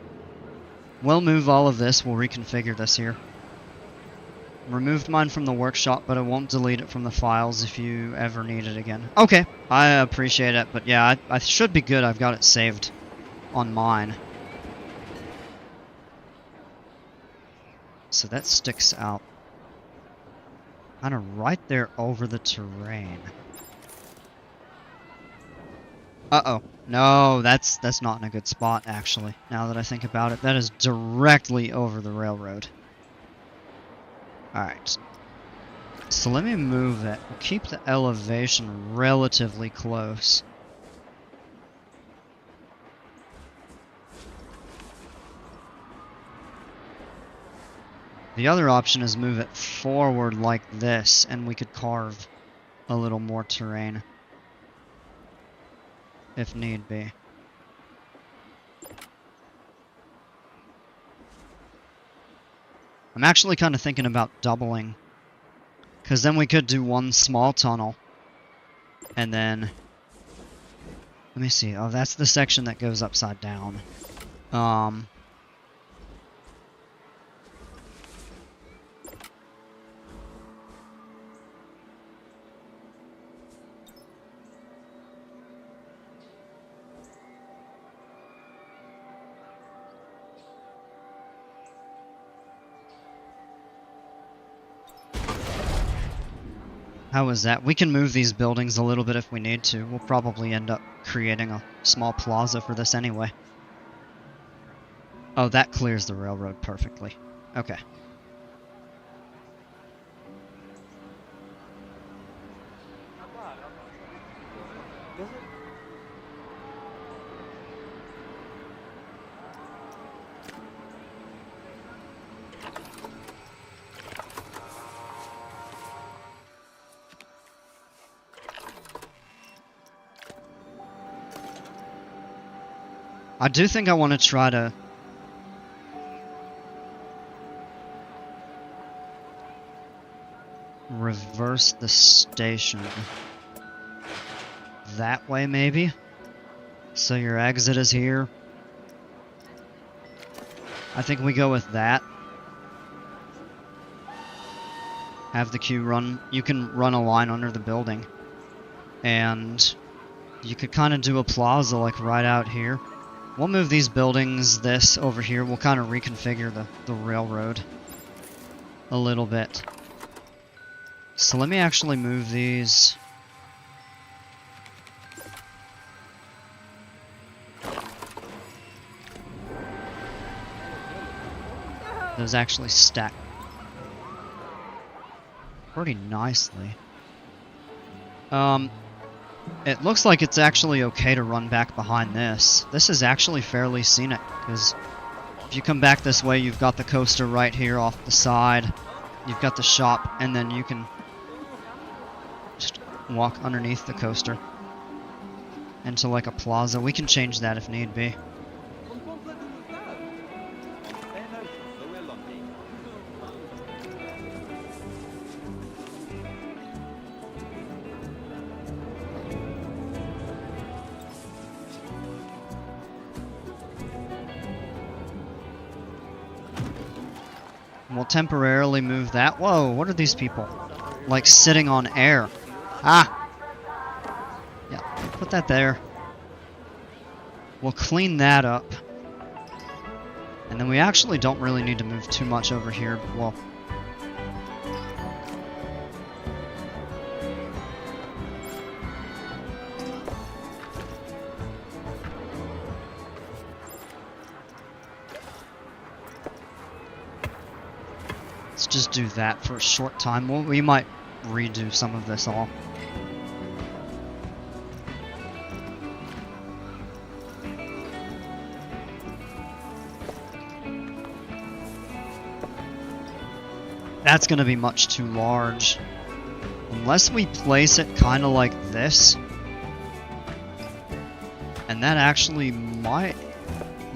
We'll move all of this. We'll reconfigure this here. Removed mine from the workshop, but I won't delete it from the files if you ever need it again. Okay, I appreciate it, but yeah, I should be good. I've got it saved on mine. So that sticks out kind of right there over the terrain. Uh-oh. No, that's not in a good spot, actually, now that I think about it. That is directly over the railroad. Alright. So let me move it. We'll keep the elevation relatively close. The other option is move it forward like this, and we could carve a little more terrain. If need be. I'm actually kind of thinking about doubling, because then we could do one small tunnel, and then, let me see, oh, that's the section that goes upside down. How is that? We can move these buildings a little bit if we need to. We'll probably end up creating a small plaza for this anyway. Oh, that clears the railroad perfectly. Okay. I do think I want to try to reverse the station that way, maybe. So your exit is here. I think we go with that. Have the queue run. You can run a line under the building. And you could kind of do a plaza like right out here. We'll move these buildings, this over here. We'll kind of reconfigure the railroad a little bit. So let me actually move these. Those actually stack pretty nicely. It looks like it's actually okay to run back behind this. This is actually fairly scenic, because if you come back this way, you've got the coaster right here off the side. You've got the shop, and then you can just walk underneath the coaster into like a plaza. We can change that if need be. We'll temporarily move that. Whoa, what are these people? Like sitting on air. Ah! Yeah, put that there. We'll clean that up. And then we actually don't really need to move too much over here. Well, let's just do that for a short time. Well, we might redo some of this all. That's going to be much too large. Unless we place it kind of like this. And that actually might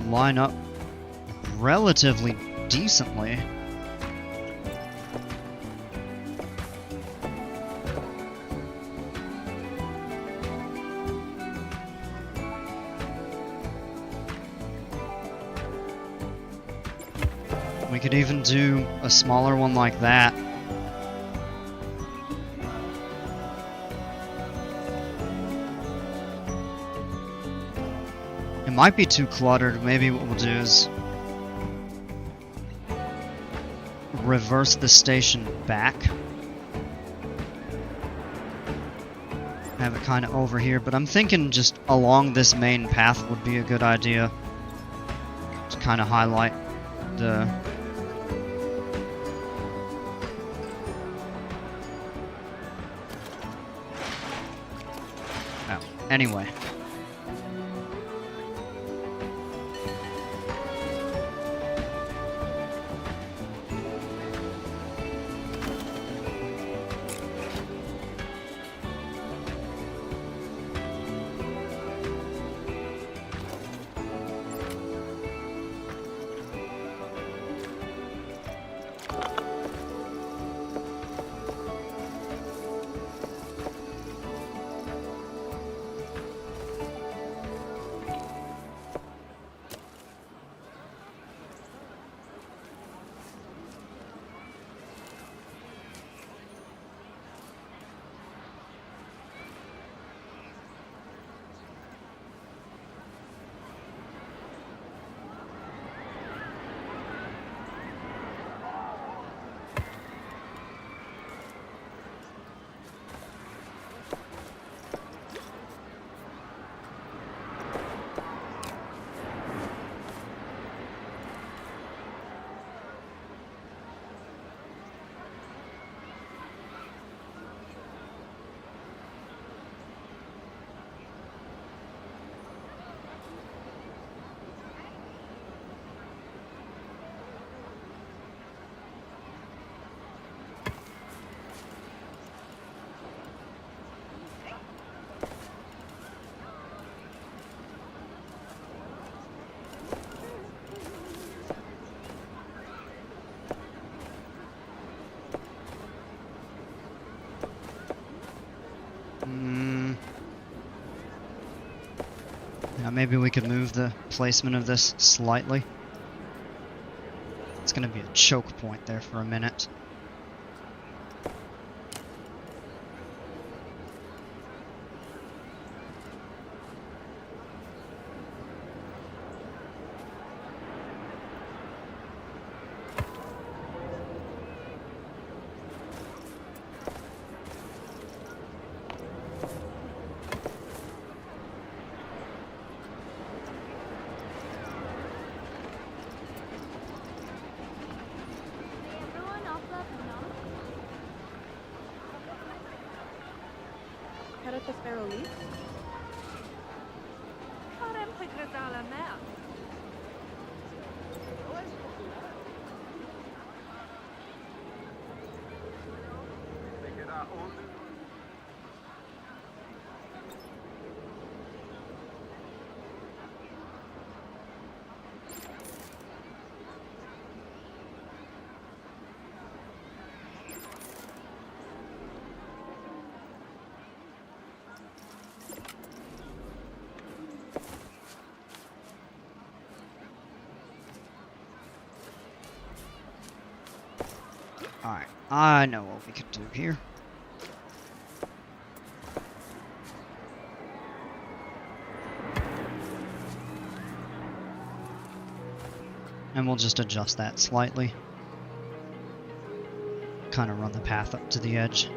line up relatively decently. We could even do a smaller one like that. It might be too cluttered. Maybe what we'll do is reverse the station back. Have it kind of over here, but I'm thinking just along this main path would be a good idea to kind of highlight the anyway. Yeah, maybe we could move the placement of this slightly. It's going to be a choke point there for a minute. Alright, I know what we could do here. And we'll just adjust that slightly. Kind of run the path up to the edge.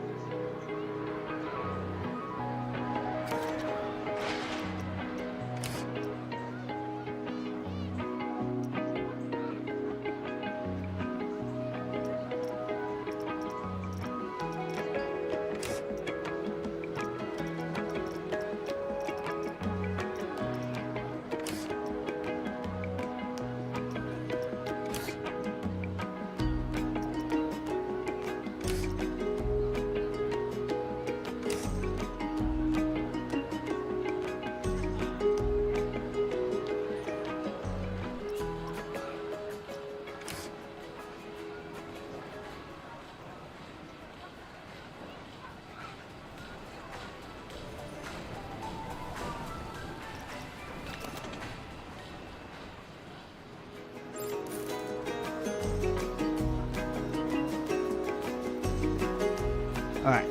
Alright.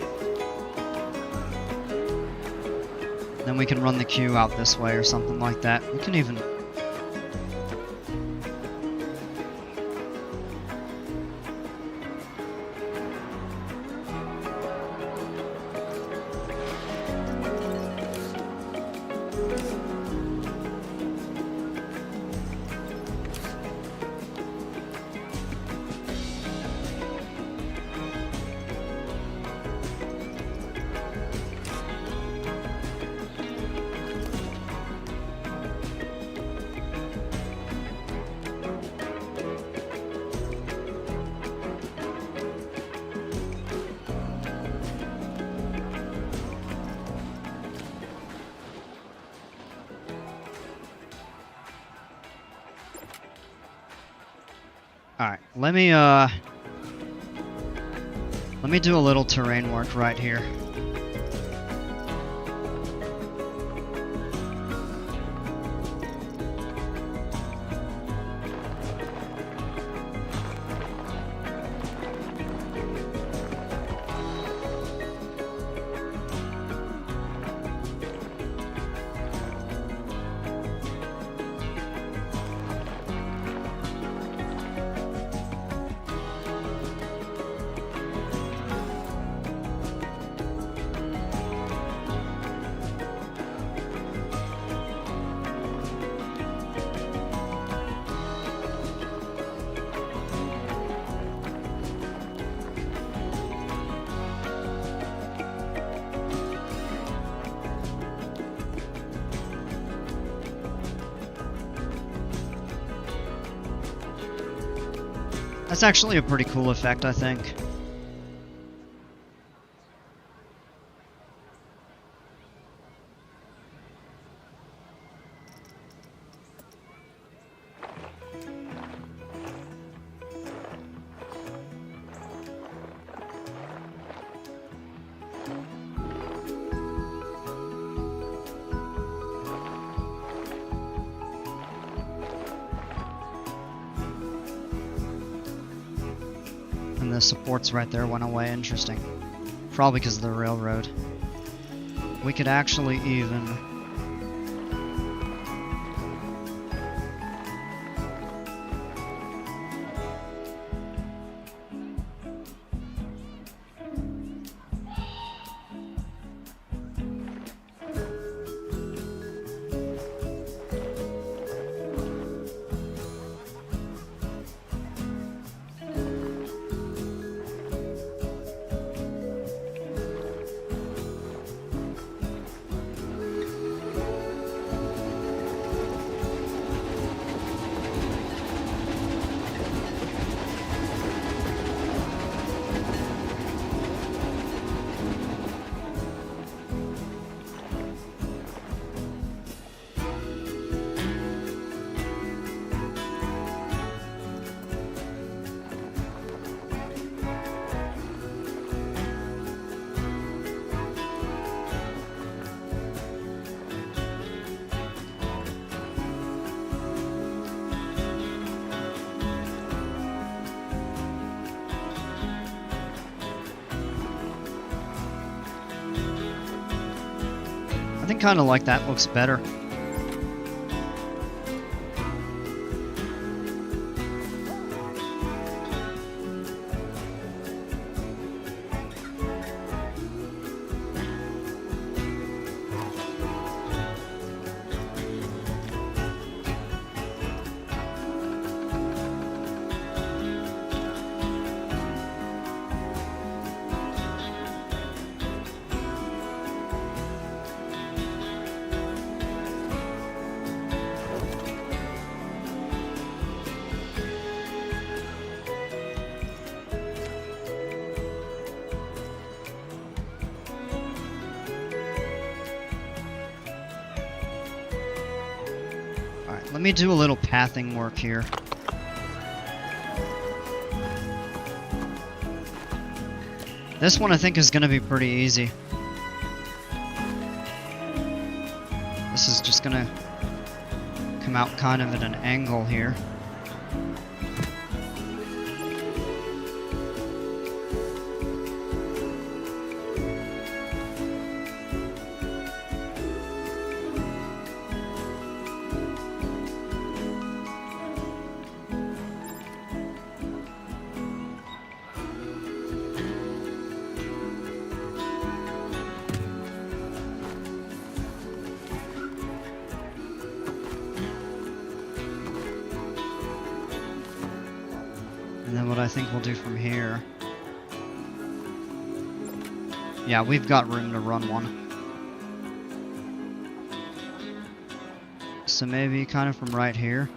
Then we can run the queue out this way or something like that. We can even... Alright, let me do a little terrain work right here. That's actually a pretty cool effect, I think. And the supports right there went away. Interesting. Probably because of the railroad. We could actually even... I think kind of like that looks better. Let me do a little pathing work here. This one I think is going to be pretty easy. This is just going to come out kind of at an angle here. And then what I think we'll do from here... Yeah, we've got room to run one. So maybe kind of from right here.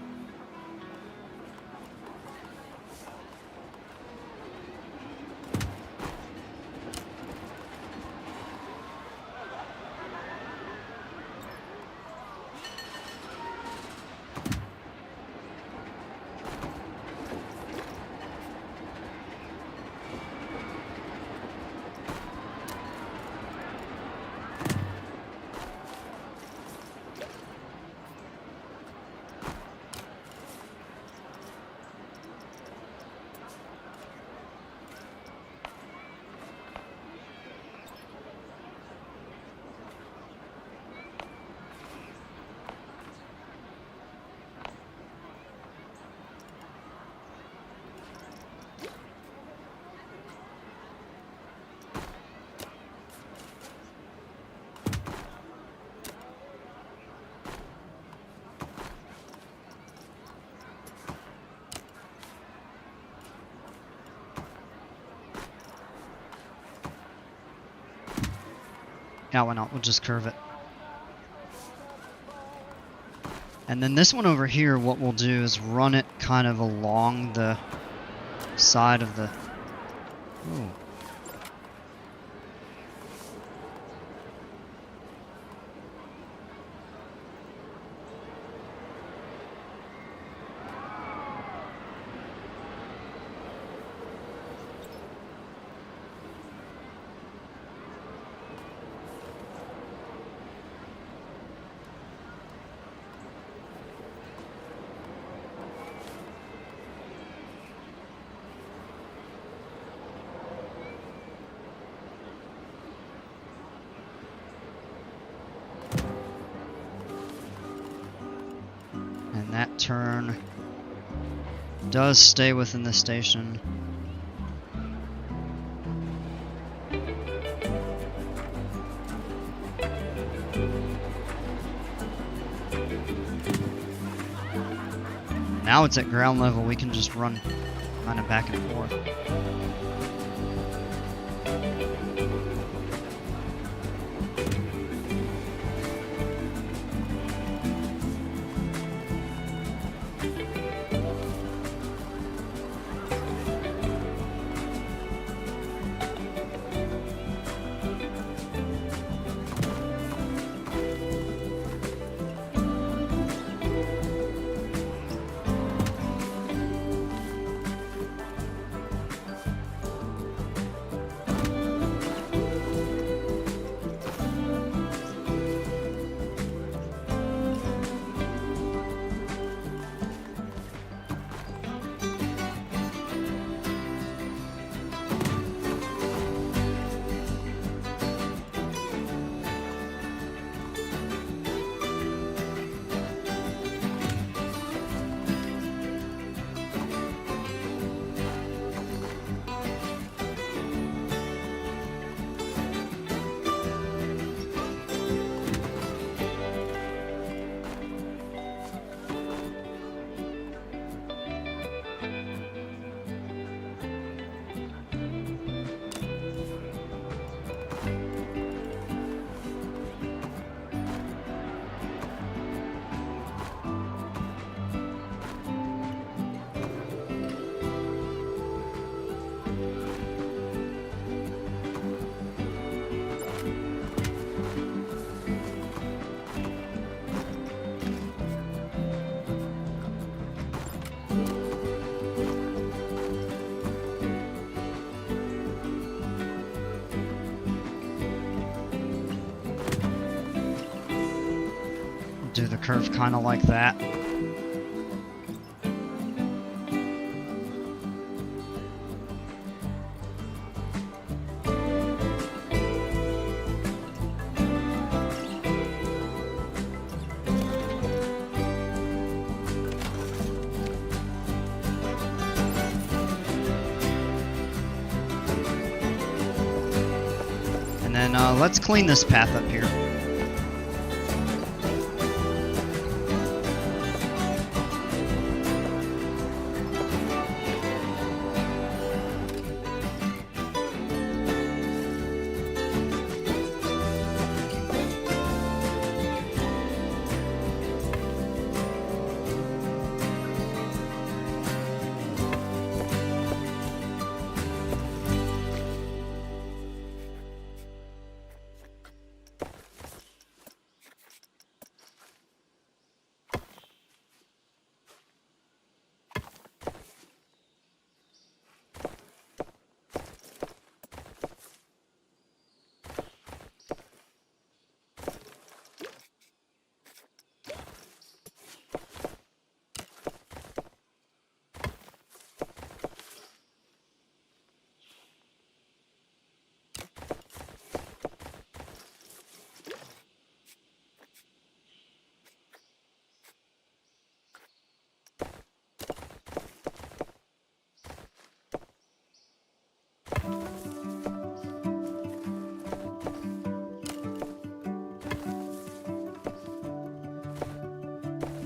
Yeah, why not? We'll just curve it. And then this one over here, what we'll do is run it kind of along the side of the... Ooh. And that turn does stay within the station. Now it's at ground level, we can just run kind of back and forth. Do the curve kind of like that. And then let's clean this path up here.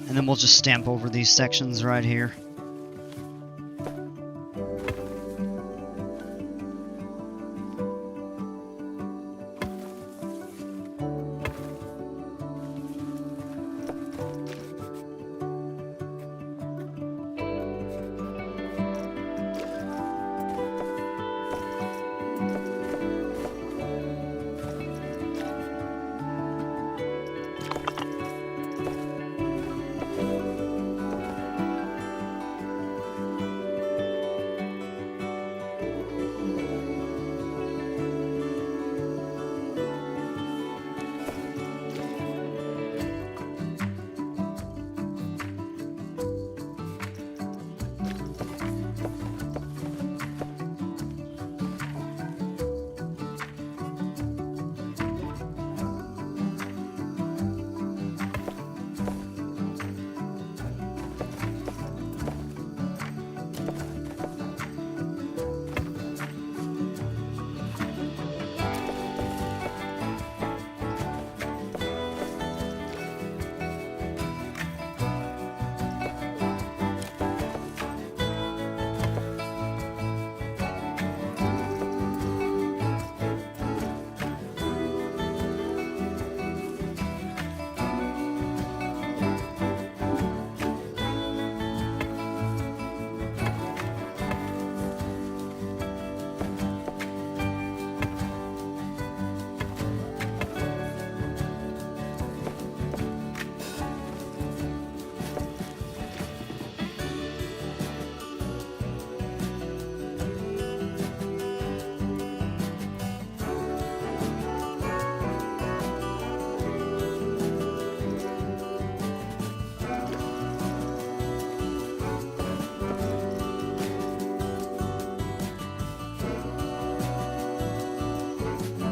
And then we'll just stamp over these sections right here.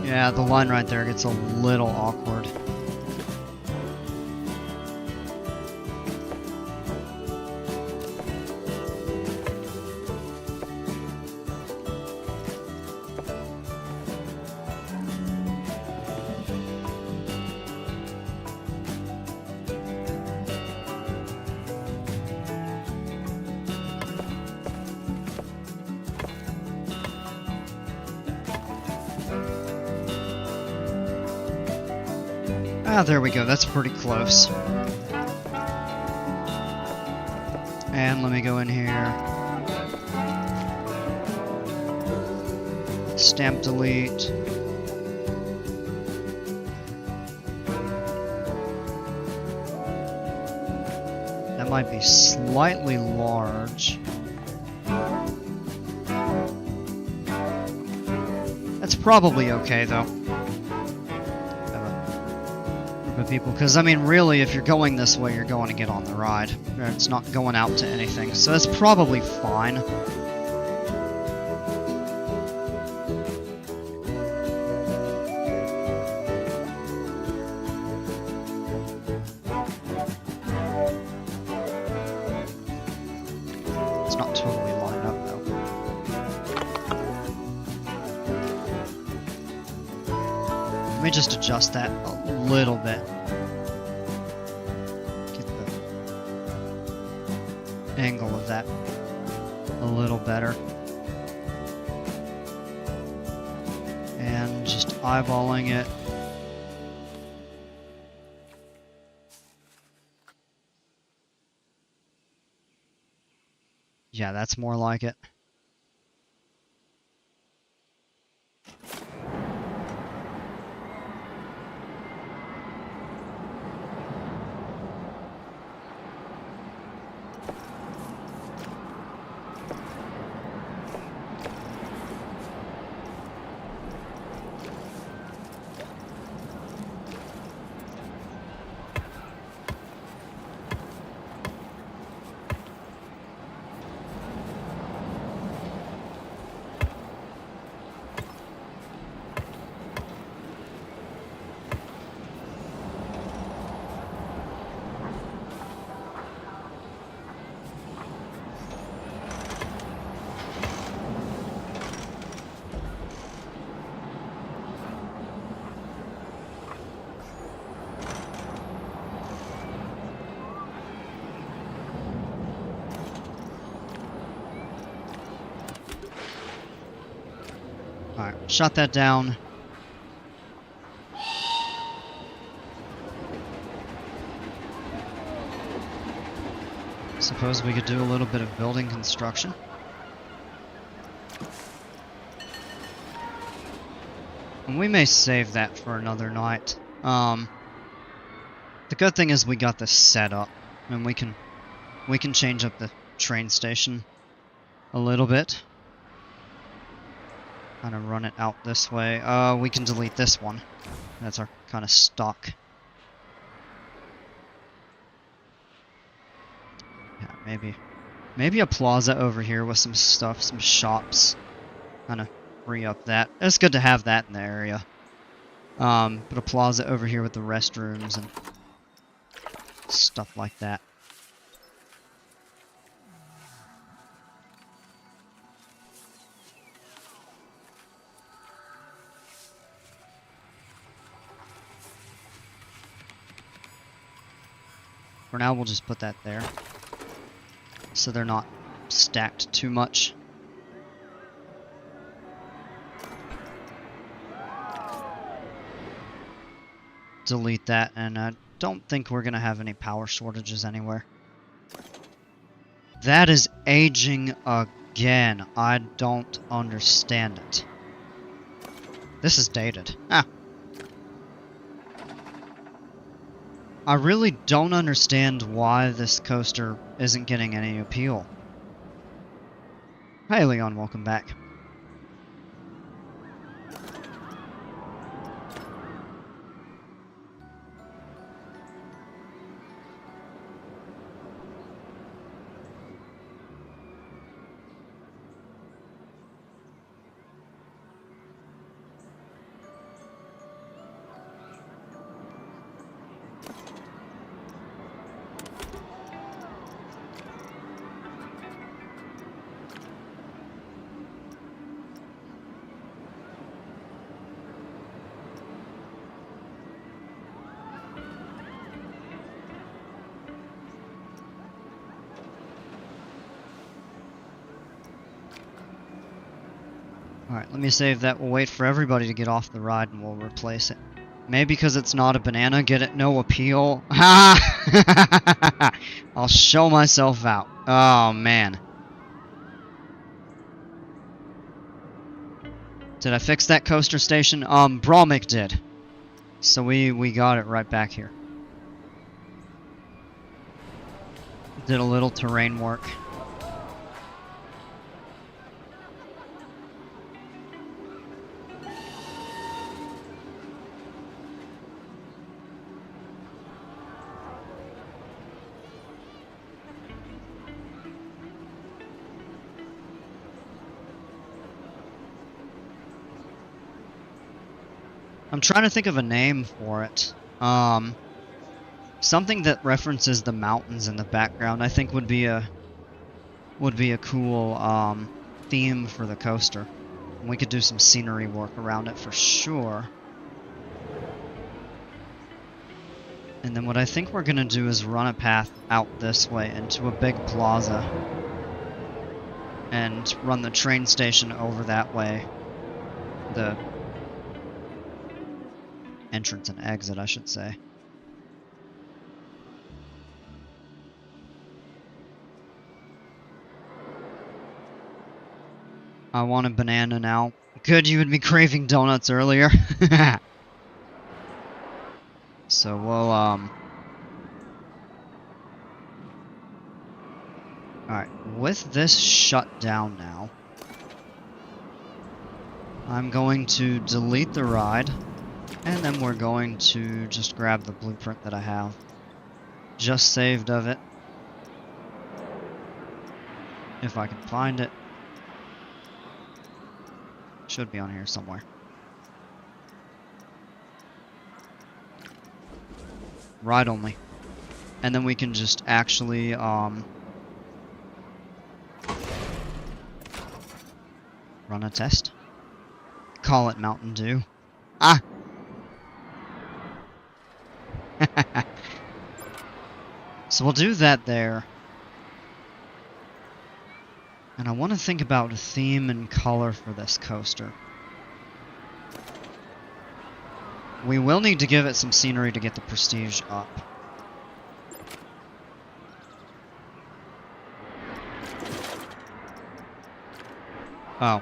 Yeah, the line right there gets a little awkward. Ah, there we go. That's pretty close. And let me go in here. Stamp delete. That might be slightly large. That's probably okay though. of people, because I mean really if you're going this way you're going to get on the ride. It's not going out to anything, so that's probably fine. It's not totally lined up though. Let me just adjust that a little bit. Get the angle of that a little better. And just eyeballing it. Yeah, that's more like it. Alright, shut that down. Suppose we could do a little bit of building construction. And we may save that for another night. The good thing is we got this set up, and we can change up the train station a little bit. Kind of run it out this way. We can delete this one. That's our kind of stock. Yeah, maybe a plaza over here with some stuff, some shops. Kind of free up that. It's good to have that in the area. But a plaza over here with the restrooms and stuff like that. For now, we'll just put that there, so they're not stacked too much. Delete that, and I don't think we're going to have any power shortages anywhere. That is aging again. I don't understand it. This is dated. Ah. I really don't understand why this coaster isn't getting any appeal. Hey Leon, welcome back. Alright, let me save that. We'll wait for everybody to get off the ride and we'll replace it. Maybe because it's not a banana, get it? No appeal? Ha! I'll show myself out. Oh, man. Did I fix that coaster station? Bromik did. So we got it right back here. Did a little terrain work. I'm trying to think of a name for it. Something that references the mountains in the background, I think would be a cool theme for the coaster. And we could do some scenery work around it for sure. And then what I think we're gonna do is run a path out this way into a big plaza. And run the train station over that way. The entrance and exit, I should say. I want a banana now. Good, you would be craving donuts earlier. So we'll, Alright, with this shut down now, I'm going to delete the ride, and then we're going to just grab the blueprint that I have. Just saved of it. If I can find it. Should be on here somewhere. Ride only. And then we can just actually, run a test. Call it Mountain Dew. Ah! So we'll do that there. And I want to think about theme and color for this coaster. We will need to give it some scenery to get the prestige up. Oh.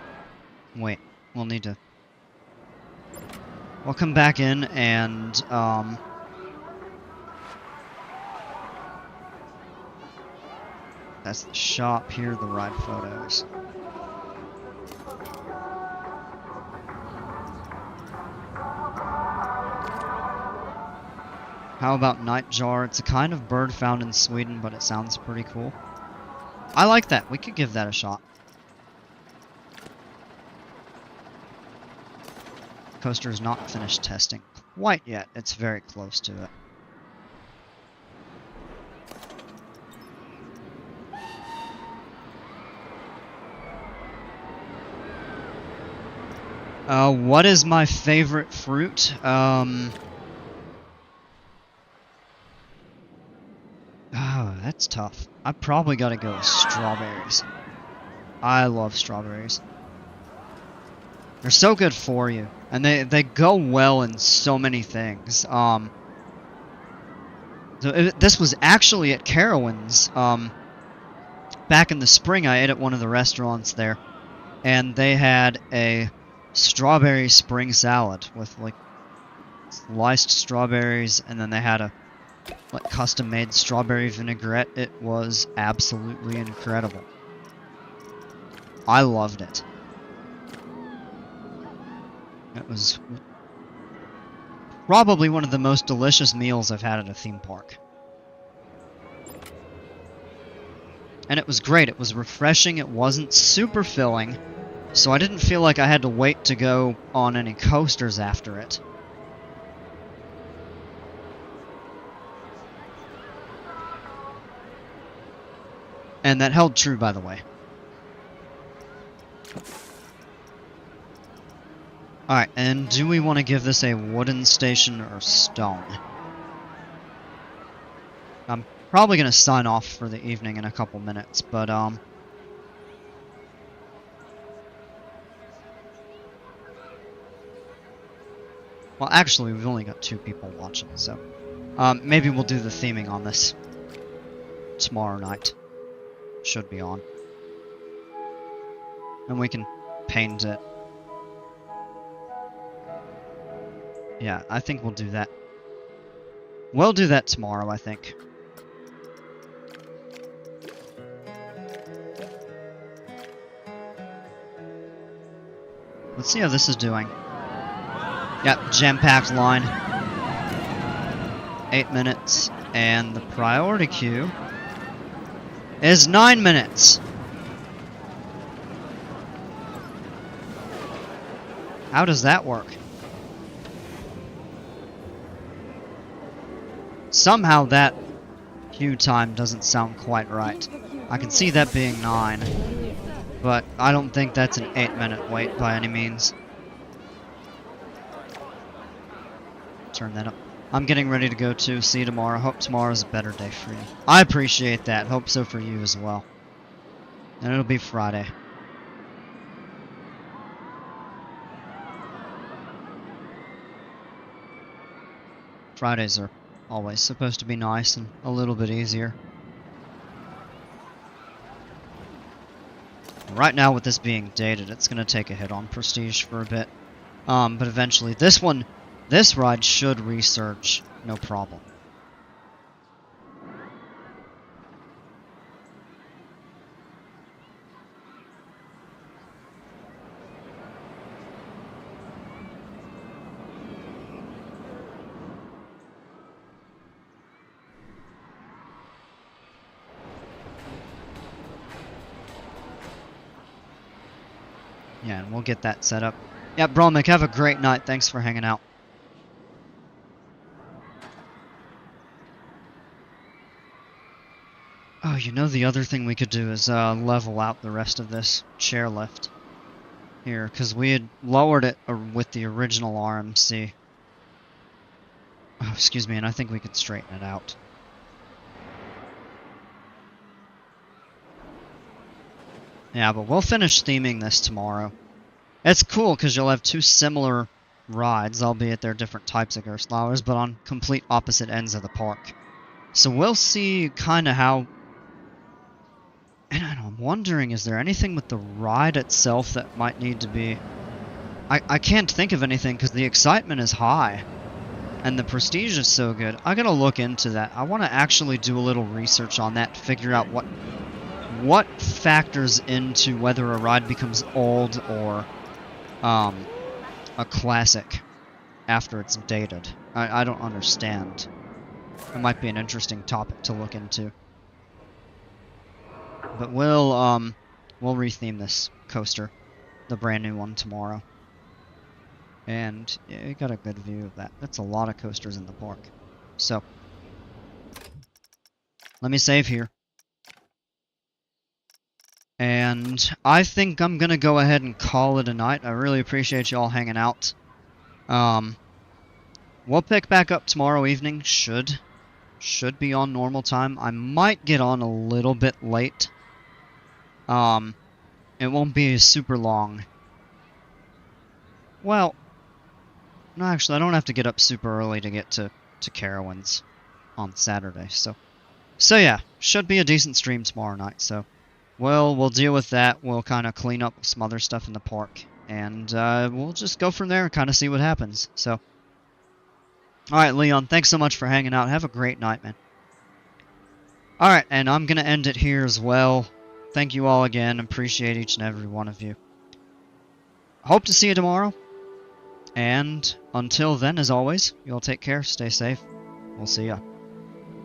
Wait. We'll need to... We'll come back in and, that's the shop. Here are the ride photos. How about Nightjar? It's a kind of bird found in Sweden, but it sounds pretty cool. I like that. We could give that a shot. Coaster is not finished testing quite yet. It's very close to it. What is my favorite fruit? Oh, that's tough. I probably gotta go with strawberries. I love strawberries. They're so good for you, and they go well in so many things. This was actually at Carowinds. Back in the spring, I ate at one of the restaurants there, and they had a strawberry spring salad with like sliced strawberries, and then they had a like custom-made strawberry vinaigrette. It was absolutely incredible. I loved it. It was probably one of the most delicious meals I've had at a theme park. And it was great. It was refreshing. It wasn't super filling, so I didn't feel like I had to wait to go on any coasters after it. And that held true, by the way. Alright, and do we want to give this a wooden station or stone? I'm probably going to sign off for the evening in a couple minutes, but, well, actually, we've only got 2 people watching, so... maybe we'll do the theming on this tomorrow night. Should be on. And we can paint it. Yeah, I think we'll do that. We'll do that tomorrow, I think. Let's see how this is doing. Yep, jam-packed line. 8 minutes. And the priority queue is 9 minutes. How does that work? Somehow that queue time doesn't sound quite right. I can see that being 9, but I don't think that's an 8-minute wait by any means. Turn that up. I'm getting ready to go too. See you tomorrow. Hope tomorrow's a better day for you. I appreciate that. Hope so for you as well. And it'll be Friday. Fridays are always supposed to be nice and a little bit easier. Right now, with this being dated, it's going to take a hit on prestige for a bit. But eventually, this ride should resurge, no problem. Yeah, and we'll get that set up. Yeah, Bromick, have a great night. Thanks for hanging out. Oh, you know the other thing we could do is level out the rest of this chairlift here, because we had lowered it with the original RMC. Oh, excuse me, and I think we could straighten it out. Yeah, but we'll finish theming this tomorrow. It's cool because you'll have two similar rides, albeit they're different types of Gerstlauers, but on complete opposite ends of the park. So we'll see kind of how... And I'm wondering, is there anything with the ride itself that might need to be... I can't think of anything because the excitement is high. And the prestige is so good. I gotta look into that. I want to actually do a little research on that, figure out what factors into whether a ride becomes old or a classic after it's dated. I don't understand. It might be an interesting topic to look into. But we'll retheme this coaster, the brand new one, tomorrow. And yeah, you got a good view of that. That's a lot of coasters in the park. So let me save here. And I think I'm going to go ahead and call it a night. I really appreciate you all hanging out. We'll pick back up tomorrow evening. Should be on normal time. I might get on a little bit late. It won't be super long. Well, no, actually, I don't have to get up super early to get to Carowinds on Saturday. So yeah, should be a decent stream tomorrow night. So we'll deal with that. We'll kind of clean up some other stuff in the park, and we'll just go from there and kind of see what happens. So, all right, Leon, thanks so much for hanging out. Have a great night, man. All right, and I'm gonna end it here as well. Thank you all again. Appreciate each and every one of you. Hope to see you tomorrow. And until then, as always, you all take care, stay safe. We'll see ya.